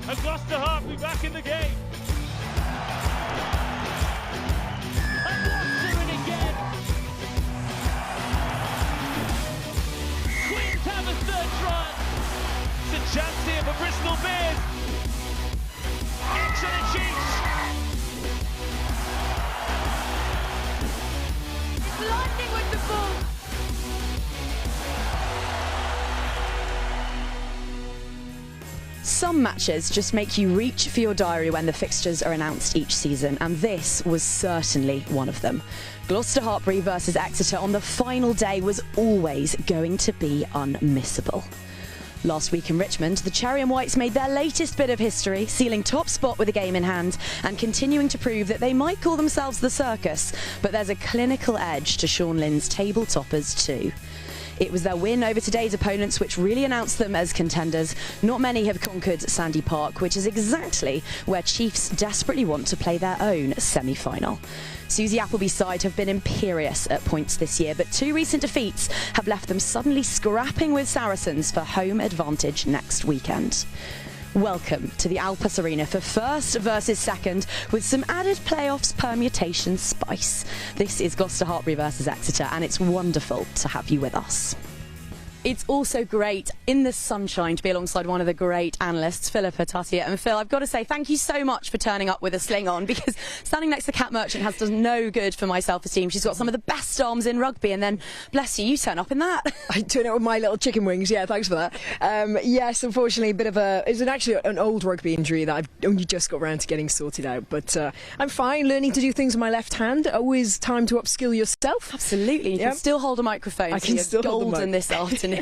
And Gloucester Hartpury back in the game. And Gloucester in again. Queens have a third try. It's a chance here for Bristol Bears. Exeter Chiefs. Lightning with the ball. Some matches just make you reach for your diary when the fixtures are announced each season, and this was certainly one of them. Gloucester Hartpury versus Exeter on the final day was always going to be unmissable. Last week in Richmond, the Cherry and Whites made their latest bit of history, sealing top spot with a game in hand and continuing to prove that they might call themselves the Circus, but there's a clinical edge to Sean Lynn's table toppers too. It was their win over today's opponents which really announced them as contenders. Not many have conquered Sandy Park, which is exactly where Chiefs desperately want to play their own semi-final. Susie Appleby's side have been imperious at points this year, but two recent defeats have left them suddenly scrapping with Saracens for home advantage next weekend. Welcome to the Alpus Arena for first versus second, with some added playoffs permutation spice. This is Gloucester Hartpury versus Exeter, and it's wonderful to have you with us. It's also great in the sunshine to be alongside one of the great analysts, Philippa Tuttiett. And Phil, I've got to say thank you so much for turning up with a sling on, because standing next to Cat Merchant has done no good for my self-esteem. She's got some of the best arms in rugby, and then, bless you turn up in that. I turn up with my little chicken wings, yeah, thanks for that. Yes, unfortunately, it's actually an old rugby injury that I've only just got around to getting sorted out. But I'm fine, learning to do things with my left hand. Always time to upskill yourself. Absolutely, you can still hold a microphone. I can still hold the golden this afternoon.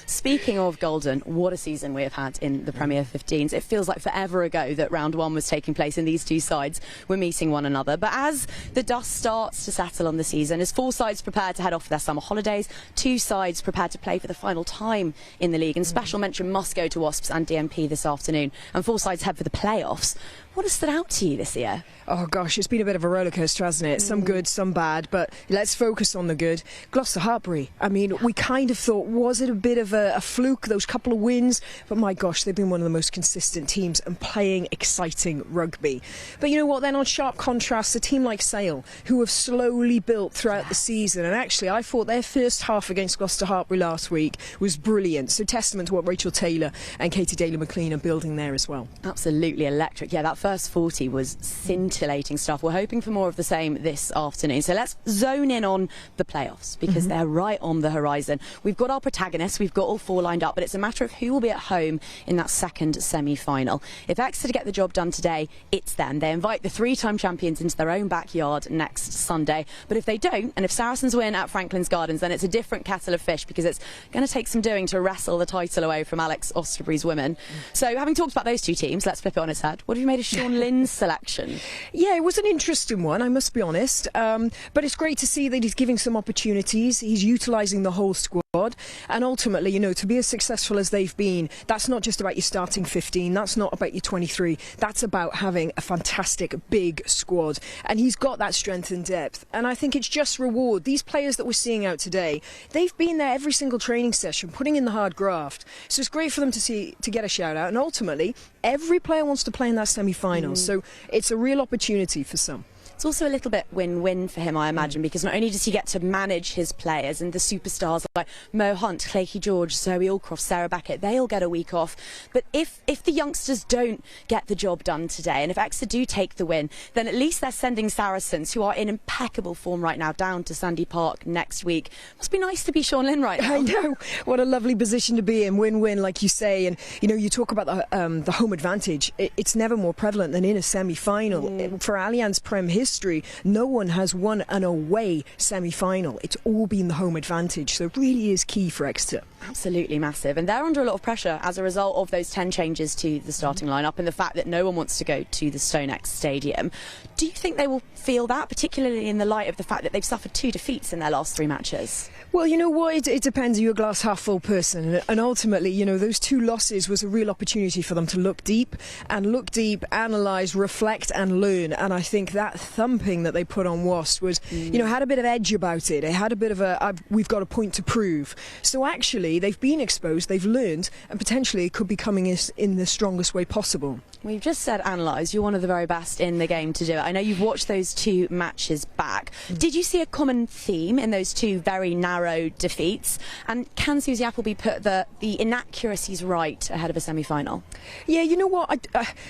Speaking of golden, what a season we have had in the Premier 15s. It feels like forever ago that round one was taking place and these two sides were meeting one another. But as the dust starts to settle on the season, as four sides prepare to head off for their summer holidays, two sides prepare to play for the final time in the league, and special mention must go to Wasps and DMP this afternoon, and four sides head for the playoffs. What has stood out to you this year? Oh gosh, it's been a bit of a rollercoaster, hasn't it? Some good, some bad, but let's focus on the good. Gloucester Hartpury, I mean, we kind of thought, was it a bit of a fluke, those couple of wins? But my gosh, they've been one of the most consistent teams and playing exciting rugby. But you know what, then on sharp contrast, a team like Sale, who have slowly built throughout the season, and actually I thought their first half against Gloucester Hartpury last week was brilliant. So testament to what Rachel Taylor and Katie Daly-McLean are building there as well. Absolutely electric. Yeah, that first 40 was scintillating stuff. We're hoping for more of the same this afternoon. So let's zone in on the playoffs, because they're right on the horizon. We've got our protagonists, we've got all four lined up, but it's a matter of who will be at home in that second semi-final. If Exeter get the job done today, it's them. They invite the three-time champions into their own backyard next Sunday. But if they don't, and if Saracens win at Franklin's Gardens, then it's a different kettle of fish, because it's going to take some doing to wrestle the title away from Alex Osterbury's women. So having talked about those two teams, let's flip it on its head. What have you made of Sean Lynn's selection? Yeah, it was an interesting one, I must be honest. But it's great to see that he's giving some opportunities. He's utilising the whole squad. And ultimately, you know, to be as successful as they've been, that's not just about your starting 15, that's not about your 23, that's about having a fantastic big squad. And he's got that strength and depth. And I think it's just reward. These players that we're seeing out today, they've been there every single training session, putting in the hard graft. So it's great for them to get a shout out. And ultimately, every player wants to play in that semi-final. So it's a real opportunity for some. It's also a little bit win-win for him, I imagine, because not only does he get to manage his players, and the superstars like Mo Hunt, Claky George, Zoe Allcroft, Sarah Beckett, they all get a week off. But if the youngsters don't get the job done today, and if Exeter do take the win, then at least they're sending Saracens, who are in impeccable form right now, down to Sandy Park next week. Must be nice to be Sean Lynn right now. I know. What a lovely position to be in. Win-win, like you say. And, you know, you talk about the home advantage. It's never more prevalent than in a semi-final. For Allianz Prem history, no one has won an away semi-final. It's all been the home advantage, so it really is key for Exeter. Absolutely massive, and they're under a lot of pressure as a result of those 10 changes to the starting lineup and the fact that no one wants to go to the StoneX Stadium. Do you think they will feel that, particularly in the light of the fact that they've suffered 2 defeats in their last 3 matches? Well, you know what, it depends. You're a glass half full person, and ultimately, you know, those 2 losses was a real opportunity for them to look deep, analyse, reflect and learn. And I think that thumping that they put on Wasps was, you know, had a bit of edge about it. It had a bit of we've got a point to prove. So actually, hopefully they've been exposed, they've learned, and potentially could be coming in the strongest way possible. We've just said analyse. You're one of the very best in the game to do it. I know you've watched those two matches back. Did you see a common theme in those two very narrow defeats? And can Susie Appleby put the inaccuracies right ahead of a semi-final? Yeah, you know what?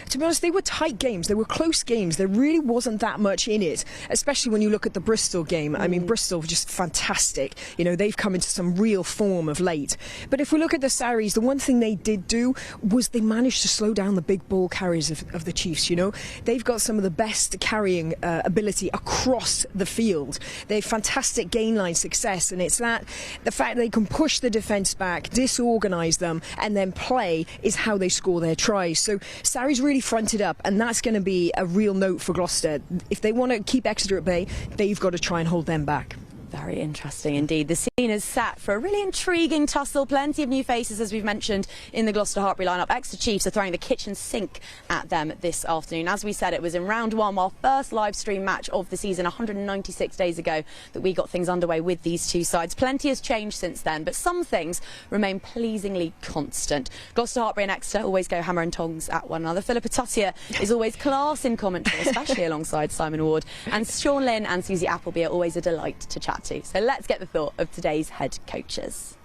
To be honest, they were tight games. They were close games. There really wasn't that much in it, especially when you look at the Bristol game. I mean, Bristol were just fantastic. You know, they've come into some real form of late. But if we look at the Sarries, the one thing they did do was they managed to slow down the big ball carriers of the Chiefs. You know, they've got some of the best carrying ability across the field. They have fantastic gain line success, and it's the fact they can push the defence back, disorganise them, and then play is how they score their tries. So Sarries really fronted up, and that's going to be a real note for Gloucester. If they want to keep Exeter at bay, they've got to try and hold them back. Very interesting indeed. The scene is set for a really intriguing tussle. Plenty of new faces, as we've mentioned, in the Gloucester Hartpury lineup. Exeter Chiefs are throwing the kitchen sink at them this afternoon. As we said, it was in round one, our first live stream match of the season 196 days ago, that we got things underway with these two sides. Plenty has changed since then, but some things remain pleasingly constant. Gloucester Hartpury and Exeter always go hammer and tongs at one another. Philippa Tuttier is always class in commentary, especially alongside Simon Ward. And Sean Lynn and Susie Appleby are always a delight to chat to. So let's get the thought of today's head coaches.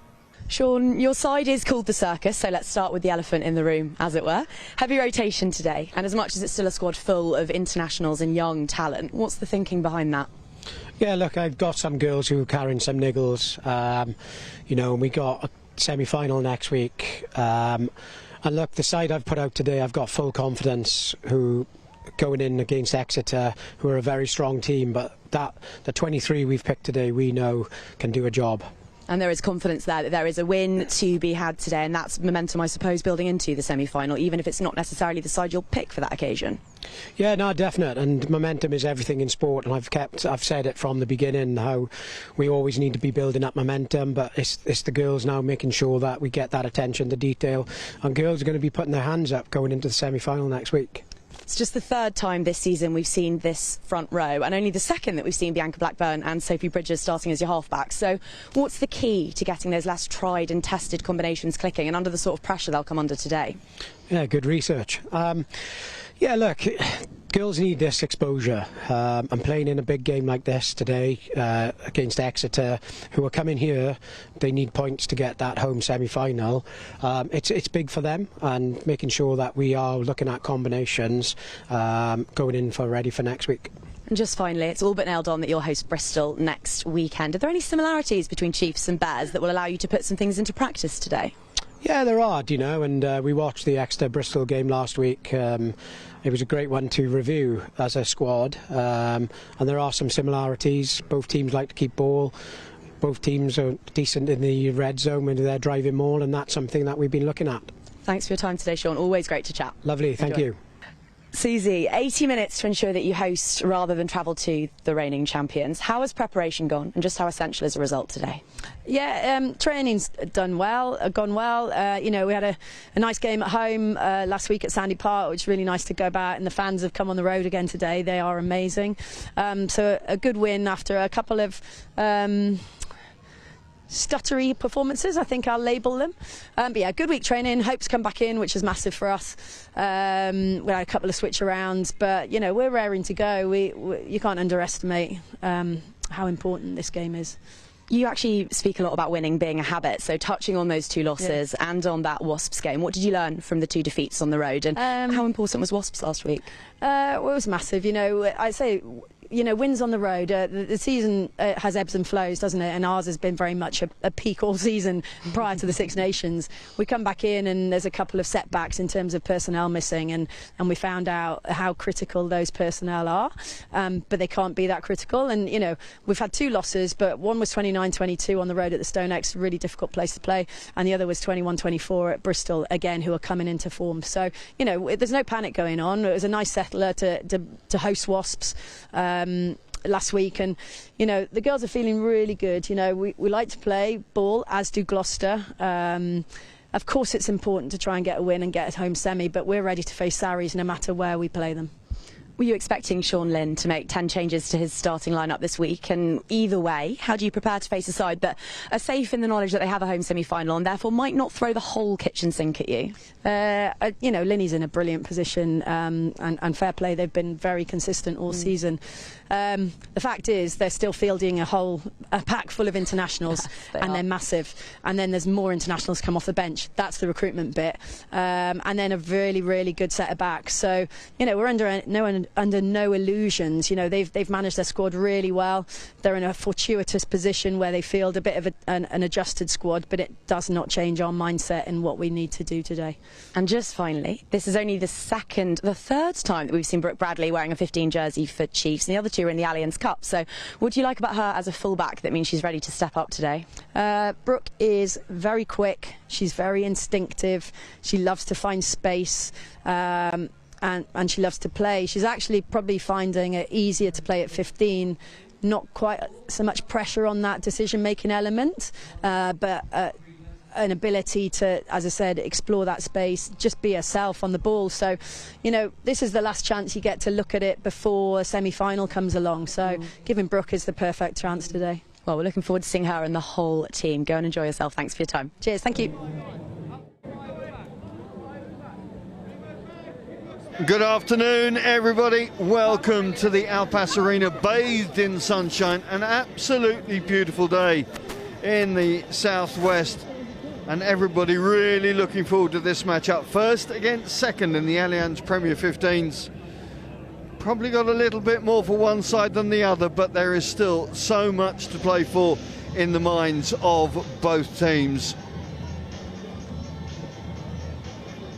Sean, your side is called the circus, so let's start with the elephant in the room, as it were. Heavy rotation today, and as much as it's still a squad full of internationals and young talent, what's the thinking behind that? Yeah, look, I've got some girls who are carrying some niggles, you know, and we got a semi-final next week. And look, the side I've put out today, I've got full confidence who going in against Exeter, who are a very strong team, but the 23 we've picked today, we know can do a job. And there is confidence there that there is a win to be had today, and that's momentum, I suppose, building into the semi-final, even if it's not necessarily the side you'll pick for that occasion. Yeah, no, definite, and momentum is everything in sport, and I've said it from the beginning how we always need to be building up momentum, but it's the girls now making sure that we get that attention to detail, and girls are going to be putting their hands up going into the semi-final next week. It's just the third time this season we've seen this front row, and only the second that we've seen Bianca Blackburn and Sophie Bridges starting as your halfbacks. So what's the key to getting those less tried and tested combinations clicking, and under the sort of pressure they'll come under today? Yeah, good research. Yeah, look, girls need this exposure. I'm playing in a big game like this today against Exeter, who are coming here. They need points to get that home semi-final. It's big for them, and making sure that we are looking at combinations going in for ready for next week. And just finally, it's all but nailed on that you'll host Bristol next weekend. Are there any similarities between Chiefs and Bears that will allow you to put some things into practice today? Yeah, there are, you know, and we watched the Exeter-Bristol game last week. It was a great one to review as a squad, and there are some similarities. Both teams like to keep ball. Both teams are decent in the red zone when they're driving more, and that's something that we've been looking at. Thanks for your time today, Sean. Always great to chat. Lovely, thank you. Susie, 80 minutes to ensure that you host rather than travel to the reigning champions. How has preparation gone, and just how essential is the result today? Yeah, training's gone well. You know, we had a nice game at home last week at Sandy Park, which is really nice to go back, and the fans have come on the road again today. They are amazing. So a good win after a couple of stuttery performances, I think I'll label them. But yeah, good week training. Hope's come back in, which is massive for us. We had a couple of switch arounds, but you know, we're raring to go. You can't underestimate how important this game is. You actually speak a lot about winning being a habit, so touching on those two losses and on that Wasps game, what did you learn from the two defeats on the road, and how important was Wasps last week? Well, it was massive. You know, I'd say, you know, wins on the road. The season has ebbs and flows, doesn't it? And ours has been very much a peak all season prior to the Six Nations. We come back in and there's a couple of setbacks in terms of personnel missing, and we found out how critical those personnel are, but they can't be that critical. And, you know, we've had two losses, but one was 29-22 on the road at the Stonex, a really difficult place to play, and the other was 21-24 at Bristol, again, who are coming into form. So, you know, there's no panic going on. It was a nice settler to host Wasps last week, and you know, the girls are feeling really good. You know, we like to play ball, as do Gloucester. Of course it's important to try and get a win and get a home semi, but we're ready to face Sarries no matter where we play them. Were you expecting Sean Lynn to make 10 changes to his starting lineup this week? And either way, how do you prepare to face a side that are safe in the knowledge that they have a home semi-final and therefore might not throw the whole kitchen sink at you? You know, Linny's in a brilliant position, and fair play, they've been very consistent all season. The fact is, they're still fielding a pack full of internationals, and they're massive. And then there's more internationals come off the bench. That's the recruitment bit. And then a really, really good set of backs. So, you know, we're under no illusions. You know, they've managed their squad really well. They're in a fortuitous position where they field a bit of an adjusted squad, but it does not change our mindset and what we need to do today. And just finally, this is only the third time that we've seen Brooke Bradley wearing a 15 jersey for Chiefs, and the other two are in the Allianz Cup. So what do you like about her as a fullback that means she's ready to step up today? Brooke is very quick. She's very instinctive. She loves to find space. And she loves to play. She's actually probably finding it easier to play at 15. Not quite so much pressure on that decision-making element, but an ability to, as I said, explore that space, just be herself on the ball. So, you know, this is the last chance you get to look at it before a semi-final comes along. So giving Brooke is the perfect chance today. Well, we're looking forward to seeing her and the whole team. Go and enjoy yourself. Thanks for your time. Cheers. Thank you. Good afternoon, everybody. Welcome to the Al Pass Arena, bathed in sunshine. An absolutely beautiful day in the southwest, and everybody really looking forward to this matchup. First against second in the Allianz Premier 15s. Probably got a little bit more for one side than the other, but there is still so much to play for in the minds of both teams.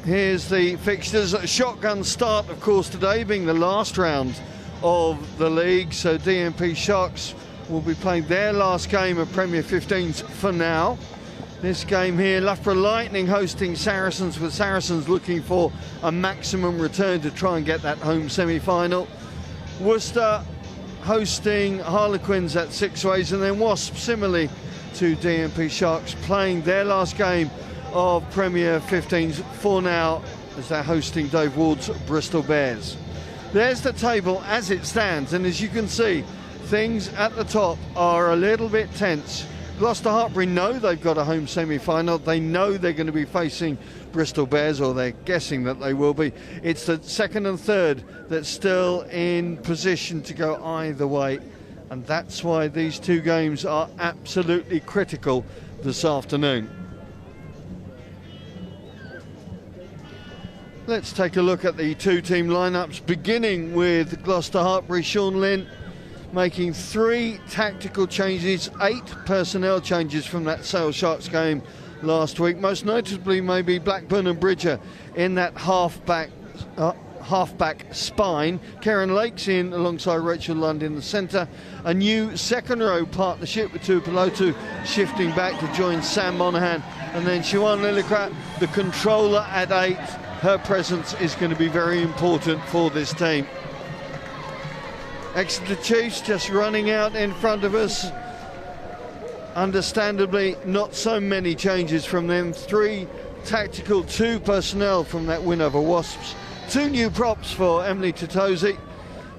Here's the fixtures. A shotgun start, of course, today being the last round of the league. So DMP Sharks will be playing their last game of Premier 15s for now. This game here, Loughborough Lightning hosting Saracens, with Saracens looking for a maximum return to try and get that home semi-final. Worcester hosting Harlequins at Sixways, and then Wasps, similarly to DMP Sharks, playing their last game of Premier 15s for now as they're hosting Dave Ward's Bristol Bears. There's the table as it stands, and as you can see, things at the top are a little bit tense. Gloucester Hartpury know they've got a home semi-final. They know they're going to be facing Bristol Bears, or they're guessing that they will be. It's the second and third that's still in position to go either way, and that's why these two games are absolutely critical this afternoon. Let's take a look at the two-team lineups, beginning with Gloucester Hartpury. Sean Lynn making 3 tactical changes, 8 personnel changes from that Sale Sharks game last week. Most notably maybe Blackburn and Bridger in that half-back spine. Karen Lake's in alongside Rachel Lund in the centre. A new second-row partnership with Tuipulotu shifting back to join Sam Monaghan. And then Siwan Lillicrat, the controller at 8. Her presence is going to be very important for this team. Exeter Chiefs just running out in front of us. Understandably, not so many changes from them. 3 tactical, 2 personnel from that win over Wasps. 2 new props for Emily Titosi,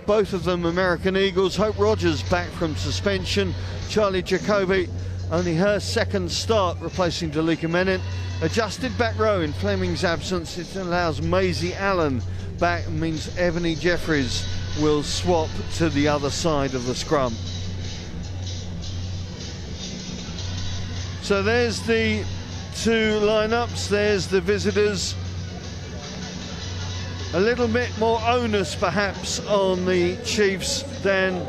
both of them American Eagles. Hope Rogers back from suspension. Charlie Jacobi, only her second start, replacing Dalika Menin. Adjusted back row in Fleming's absence. It allows Maisie Allen back, and means Ebony Jeffries will swap to the other side of the scrum. So there's the 2 lineups, there's the visitors. A little bit more onus perhaps on the Chiefs than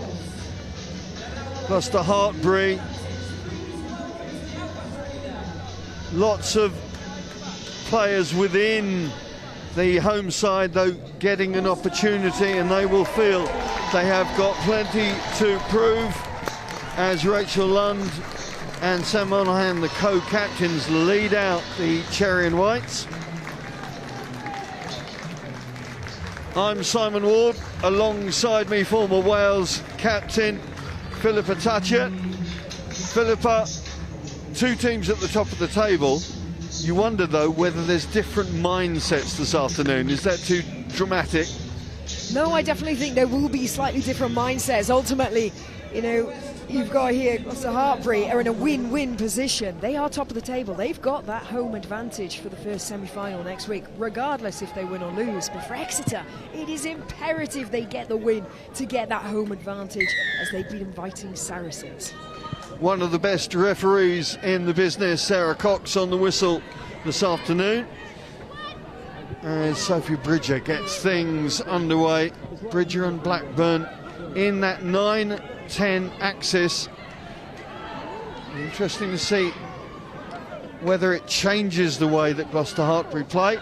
Gloucester Hartpury. Lots of players within the home side, though, getting an opportunity, and they will feel they have got plenty to prove, as Rachel Lund and Sam Monaghan, the co-captains, lead out the Cherry and Whites. I'm Simon Ward, alongside me former Wales captain Philippa Thatcher. Philippa, 2 teams at the top of the table. You wonder, though, whether there's different mindsets this afternoon. Is that too dramatic? No, I definitely think there will be slightly different mindsets. Ultimately, you know, you've got here Gloucester Hartpury are in a win-win position. They are top of the table. They've got that home advantage for the first semi-final next week, regardless if they win or lose. But for Exeter, it is imperative they get the win to get that home advantage as they beat inviting Saracens. One of the best referees in the business, Sarah Cox, on the whistle this afternoon. As Sophie Bridger gets things underway. Bridger and Blackburn in that 9-10 axis. Interesting to see whether it changes the way that Gloucester Hartpury play.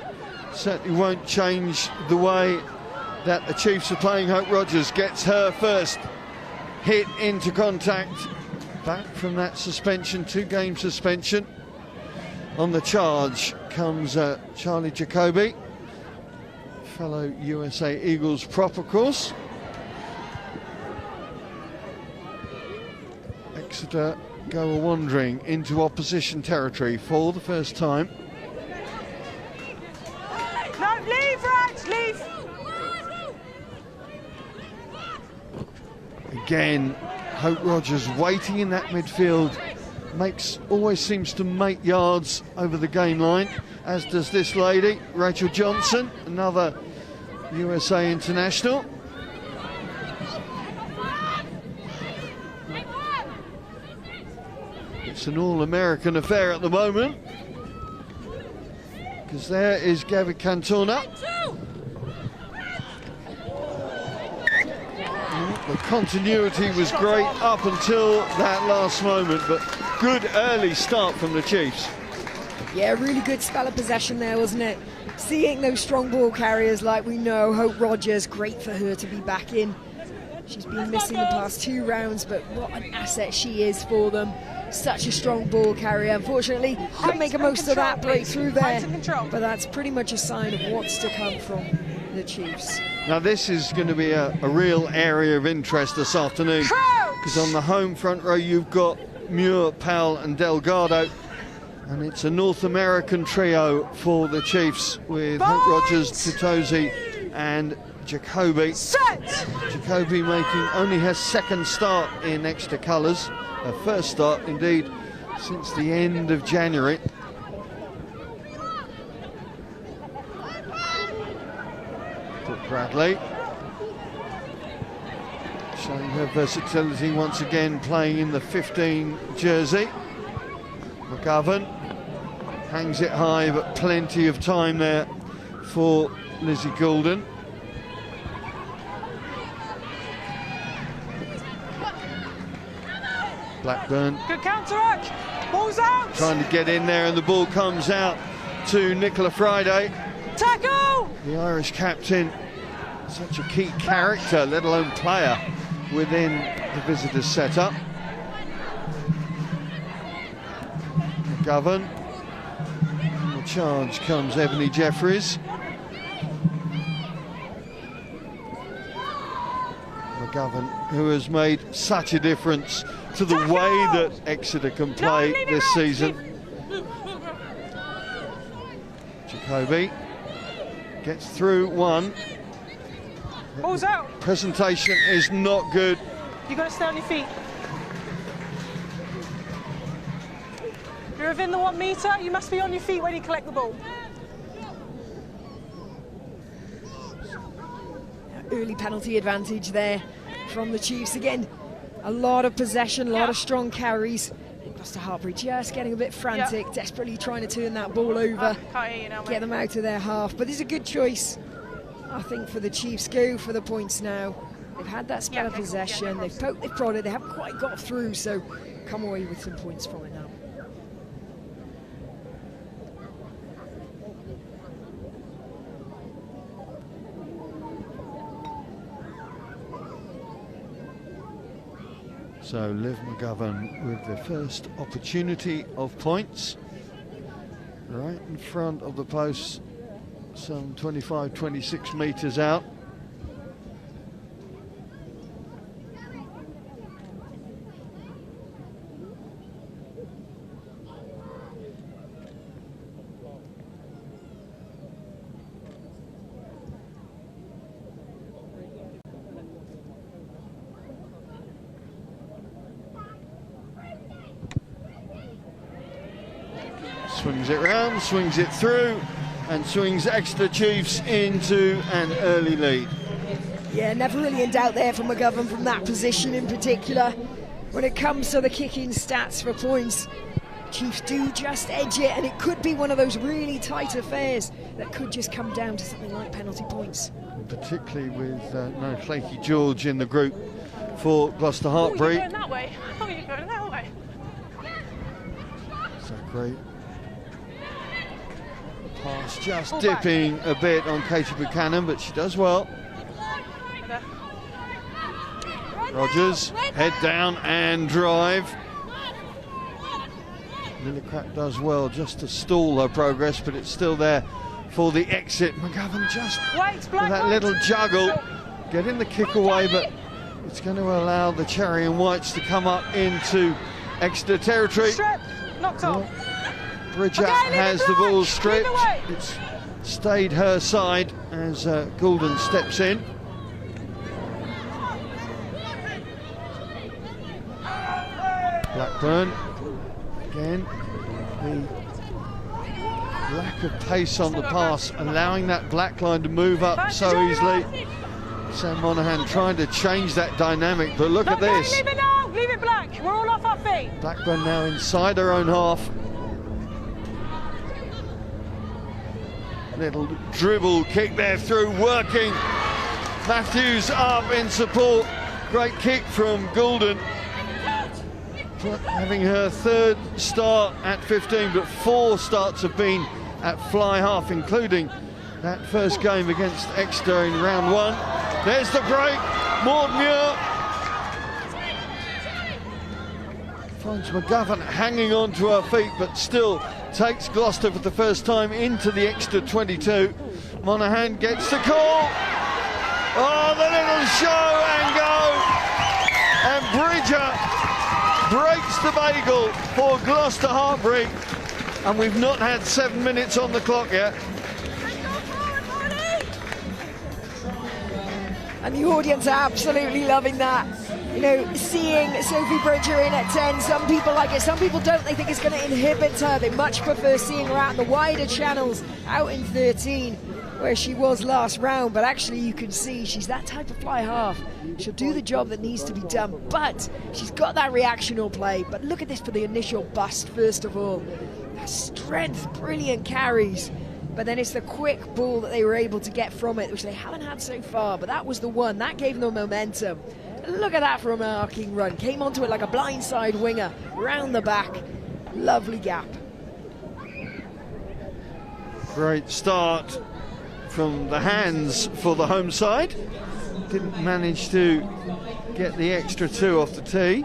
Certainly won't change the way that the Chiefs are playing. Hope Rogers gets her first hit into contact. Back from that suspension, 2-game suspension. On the charge comes Charlie Jacobi, fellow USA Eagles prop, of course. Exeter go wandering into opposition territory for the first time. No, leave, Raj, leave. Again, Hope Rogers waiting in that midfield, always seems to make yards over the game line, as does this lady, Rachel Johnson, another USA international. It's an all-American affair at the moment, because there is Gabby Cantona. The continuity was great up until that last moment, but good early start from the Chiefs. Yeah, really good spell of possession there, wasn't it? Seeing those strong ball carriers like we know, Hope Rogers, great for her to be back in. She's been missing the past 2 rounds, but what an asset she is for them. Such a strong ball carrier. Unfortunately, couldn't make a most of that breakthrough there, but that's pretty much a sign of what's to come from the Chiefs. Now this is going to be a real area of interest this afternoon, because on the home front row you've got Muir, Powell and Delgado, and it's a North American trio for the Chiefs with Hope Rogers, Titosi and Jacobi. Jacobi making only her 2nd start in Exeter colours, her 1st start indeed since the end of January. Bradley showing her versatility once again, playing in the 15 jersey. McGovern hangs it high, but plenty of time there for Lizzie Goulden. Blackburn, Good counteract. Ball's out. trying to get in there, and the ball comes out to Nicola Friday. Tackle. The Irish captain, such a key character, let alone player, within the visitors' setup. McGovern. On the charge comes Ebony Jeffries. McGovern, who has made such a difference to the way that Exeter can play this season. Jacobi gets through one. Ball's out. Presentation is not good. You've got to stay on your feet. You're within the 1 metre. You must be on your feet when you collect the ball. Early penalty advantage there from the Chiefs. Again, a lot of possession, a lot of strong carries. Gloucester Hartpury just getting a bit frantic, desperately trying to turn that ball over, Can't hear you now, get them out of their half. But this is a good choice, I think, for the Chiefs. Go for the points now. They've had that spell of possession, they've poked, they've prodded, they haven't quite got through, so come away with some points from it now. So Liv McGovern with the first opportunity of points, right in front of the post, some 25-26 metres out. Swings it round, swings it through, and swings Exeter Chiefs into an early lead. Yeah, never really in doubt there for McGovern from that position in particular. When it comes to the kicking stats for points, Chiefs do just edge it, and it could be one of those really tight affairs that could just come down to something like penalty points. Particularly with no Flaky George in the group for Gloucester Hartpury. Oh, you're going that way. Oh, you're going that way. So great. Pass just dipping a bit on Katie Buchanan, but she does well. Rogers, head down and drive. Lillicrap does well just to stall her progress, but it's still there for the exit. McGovern just with that little juggle, getting the kick away, but it's going to allow the Cherry and Whites to come up into Exeter territory. Knocked off. Bridger has the ball stripped. It's stayed her side as Goulden steps in. Blackburn again, the lack of pace on the pass, allowing that black line to move up so easily. Sam Monaghan trying to change that dynamic, but look at this. Leave it now, leave it Black, we're all off our feet. Blackburn now inside her own half. Little dribble kick there through, working. Matthews up in support. Great kick from Goulden. Having her third start at 15, but 4 starts have been at fly half, including that first game against Exeter in round 1. There's the break. Maud Muir finds McGovern hanging on to her feet, but still takes Gloucester for the first time into the Exeter 22. Monaghan gets the call. Oh, the little show and go. And Bridger breaks the bagel for Gloucester Hartpury, and we've not had 7 minutes on the clock yet. And the audience are absolutely loving that. You know, seeing Sophie Bridger in at 10, some people like it, some people don't. They think it's going to inhibit her. They much prefer seeing her out in the wider channels, out in 13, where she was last round. But actually, you can see she's that type of fly half. She'll do the job that needs to be done, but she's got that reactional play. But look at this for the initial bust, first of all. That strength, brilliant carries. But then it's the quick ball that they were able to get from it, which they haven't had so far. But that was the one. That gave them momentum. Look at that from an arcing run. Came onto it like a blindside winger, round the back. Lovely gap. Great start from the hands for the home side. Didn't manage to get the extra 2 off the tee.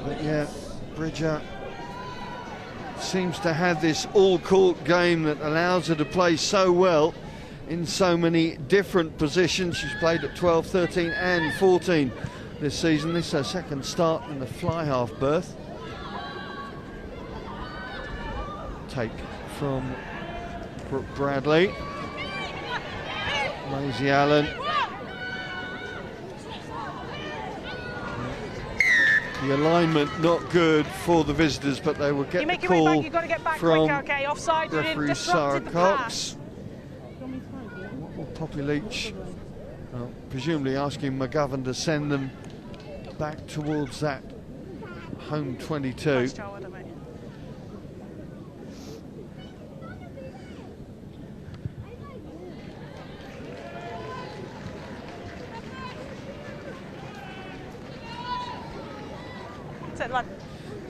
But yeah, Bridger seems to have this all-court game that allows her to play so well in so many different positions. She's played at 12, 13 and 14 this season. This is her second start in the fly half berth. Take from Brooke Bradley. Maisie Allen. The alignment not good for the visitors, but they will get the call from referee Sarah Cox. What will Poppy Leach, presumably asking McGovern to send them back towards that home 22.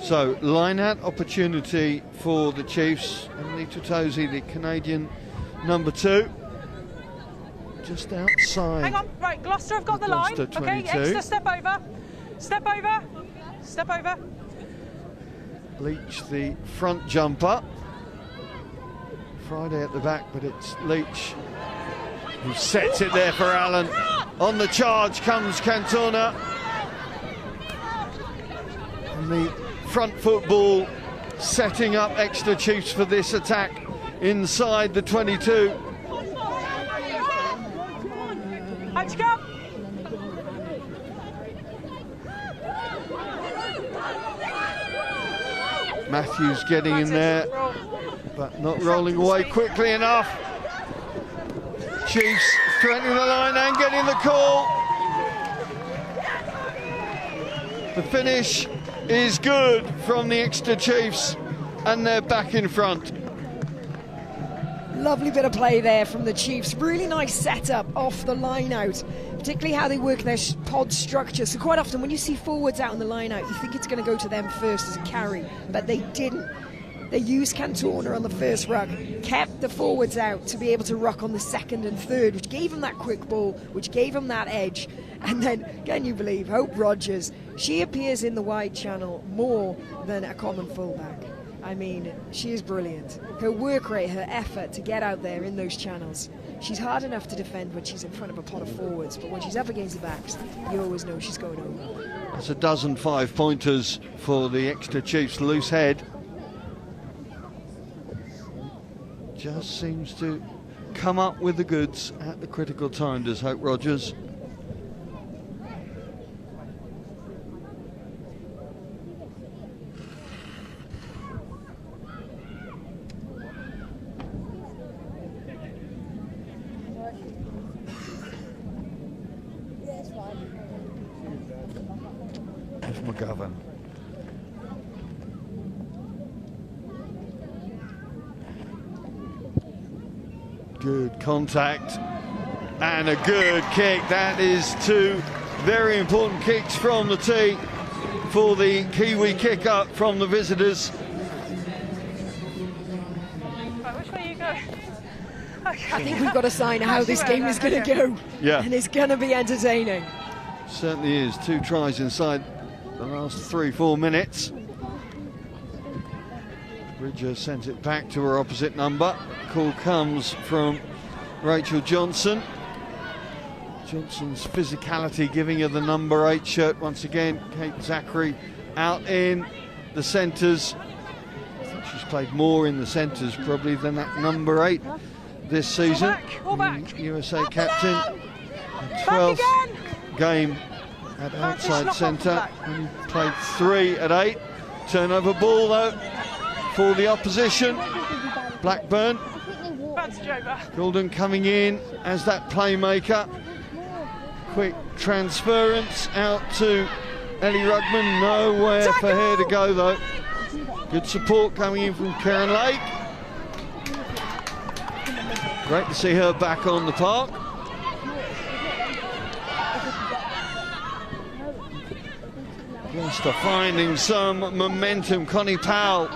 So, line-out opportunity for the Chiefs. Emily Tuttosi, the Canadian number 2, just outside. Hang on, right, Gloucester have got the line. Okay, Exeter, step over. Step over. Step over. Leach, the front jumper. Friday at the back, but it's Leach who sets it there for Allen. On the charge comes Cantona. And the front football setting up Exeter Chiefs for this attack inside the 22. Out you go. Matthews getting in there. but not rolling away quickly enough. Chiefs threatening the line and getting the call. The finish is good from the Exeter Chiefs, and they're back in front. Lovely bit of play there from the Chiefs. Really nice setup off the line out, particularly how they work their pod structure. So quite often when you see forwards out on the line out, you think it's going to go to them first as a carry, but they didn't. They used Cantona on the first ruck, kept the forwards out to be able to ruck on the second and third, which gave them that quick ball, which gave them that edge. And then, can you believe, Hope Rogers, she appears in the wide channel more than a common fullback. I mean, she is brilliant. Her work rate, her effort to get out there in those channels. She's hard enough to defend when she's in front of a pot of forwards, but when she's up against the backs, you always know she's going over. That's a dozen 5-pointers for the Exeter Chiefs. Loose head. Just seems to come up with the goods at the critical time, does Hope Rogers. McGovern. Good contact and a good kick. That is two very important kicks from the tee for the Kiwi kick up from the visitors. Right, which way you go? Okay. I think we've got to sign how this game is going to go. Yeah. And it's going to be entertaining. Certainly is. 2 tries inside the last 3-4 minutes. Bridger sends it back to her opposite number. Call comes from Rachel Johnson. Johnson's physicality giving her the number 8 shirt once again. Kate Zachary out in the centres. I think she's played more in the centres probably than that number 8 this season. All back. USA captain. 12th game at outside centre. Only played 3 at 8. Turnover ball though for the opposition. Blackburn. Golden coming in as that playmaker. Quick transference out to Ellie Rugman. Nowhere for her to go though. Good support coming in from Karen Lake. Great to see her back on the park. Gloucester finding some momentum. Connie Powell.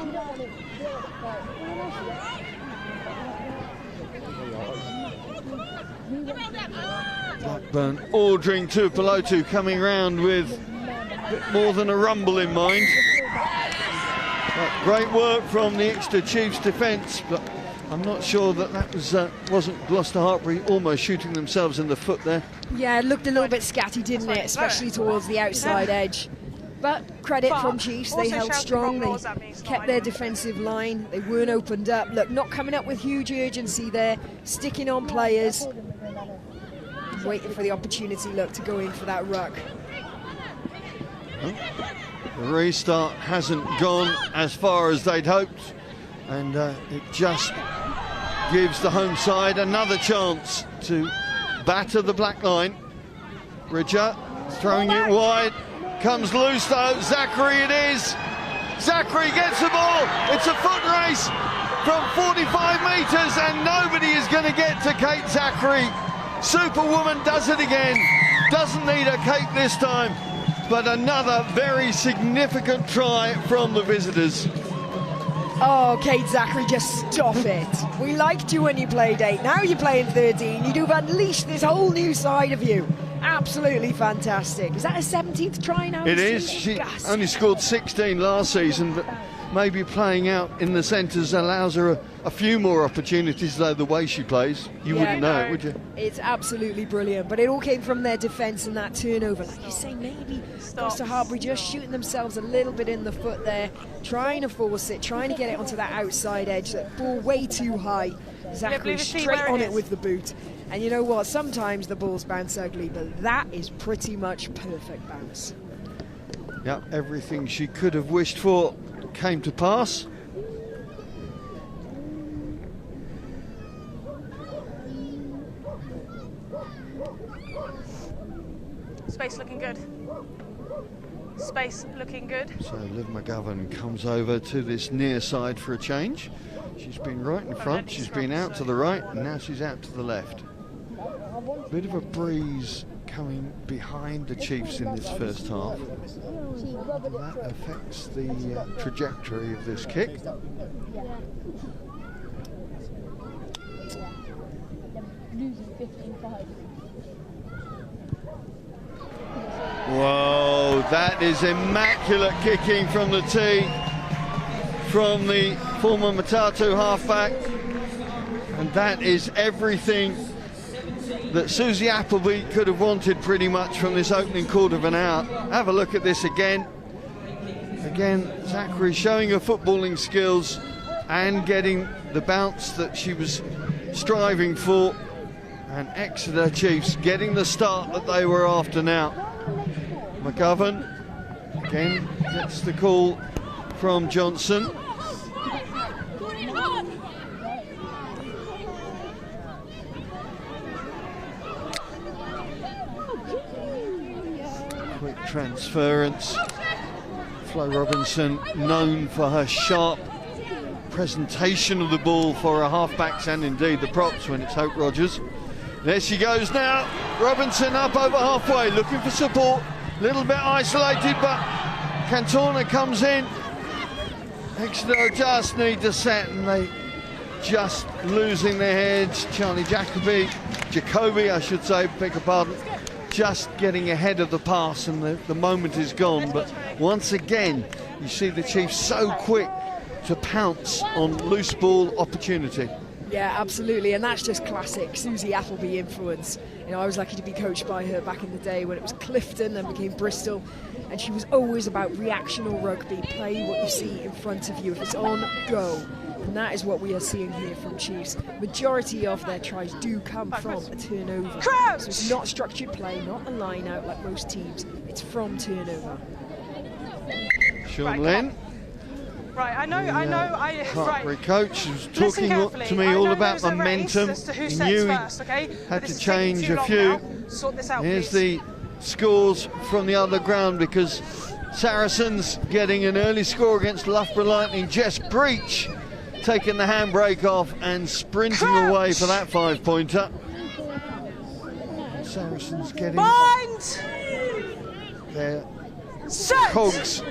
Blackburn ordering Tuipulotu coming round with a bit more than a rumble in mind. But great work from the Exeter Chiefs defence, but I'm not sure that wasn't Gloucester Hartpury almost shooting themselves in the foot there. Yeah, it looked a little bit scatty, didn't it? Especially towards the outside edge. But credit from Chiefs, they held strong, they kept their defensive line, they weren't opened up. Look, not coming up with huge urgency there, sticking on players, waiting for the opportunity, look, to go in for that ruck. The restart hasn't gone as far as they'd hoped, and it just gives the home side another chance to batter the black line. Bridger throwing it wide. Comes loose though, Zachary it is. Zachary gets the ball, it's a foot race from 45 metres and nobody is going to get to Kate Zachary. Superwoman does it again, doesn't need a Kate this time, but another very significant try from the visitors. Oh, Kate Zachary, just stop it. We liked you when you played 8, now you're playing 13, you've unleashed this whole new side of you. Absolutely fantastic. Is that her 17th try now? It is. She only scored 16 last season, but maybe playing out in the centres allows her a few more opportunities, though, the way she plays. You wouldn't know it, would you? It's absolutely brilliant, but it all came from their defence and that turnover. Like you say, maybe Gloucester Hartpury just shooting themselves a little bit in the foot there, trying to force it, trying to get it onto that outside edge, that ball way too high. Zachary straight on it with the boot. And you know what, sometimes the balls bounce ugly, but that is pretty much perfect bounce. Yeah, everything she could have wished for came to pass. Space looking good. Space looking good. So Liv McGovern comes over to this near side for a change. She's been right in front, she's been out to the right, and now she's out to the left. Bit of a breeze coming behind the Chiefs in this first half. That affects the trajectory of this kick. Whoa, that is immaculate kicking from the tee from the former Matatu halfback, and that is everything that Susie Appleby could have wanted pretty much from this opening quarter of an hour. Have a look at this again. Again, Zachary showing her footballing skills and getting the bounce that she was striving for, and Exeter Chiefs getting the start that they were after now. McGovern again gets the call from Johnson. Quick transference. Flo Robinson, known for her sharp presentation of the ball for her halfbacks and indeed the props when it's Hope Rogers. There she goes now. Robinson up over halfway, looking for support. Little bit isolated, but Cantona comes in. Exeter just need to set, and they just losing their heads. Charlie Jacoby, I should say, beg your pardon, just getting ahead of the pass, and the moment is gone. But once again, you see the Chiefs so quick to pounce on loose ball opportunity. Yeah, absolutely, and that's just classic Susie Appleby influence. You know, I was lucky to be coached by her back in the day when it was Clifton and became Bristol, and she was always about reactional rugby. Play what you see in front of you. If it's on, go. And that is what we are seeing here from Chiefs. Majority of their tries do come from a turnover. Crouch! So it's not structured play, not a line out like most teams. It's from turnover. Sean Lynn. Right, I know. Hartpury coach was talking to me all about momentum. He knew he had to change a few. Here's the scores from the other ground, because Saracens getting an early score against Loughborough Lightning. Jess Breach taking the handbrake off and sprinting away for that 5-pointer. Saracens getting their cogs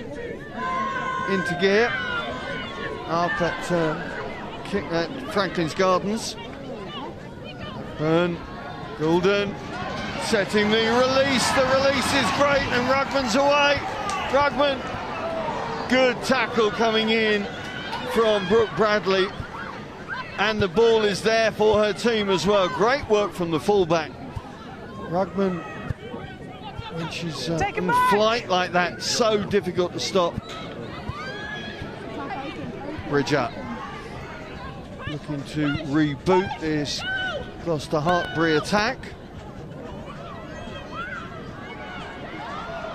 into gear up at Franklin's Gardens. Burn, Goulden setting the release. The release is great, and Rugman's away. Rugman, good tackle coming in from Brooke Bradley, and the ball is there for her team as well. Great work from the fullback. Rugman, when she's in flight like that, so difficult to stop. Bridger looking to reboot this Gloucester Hartpury attack.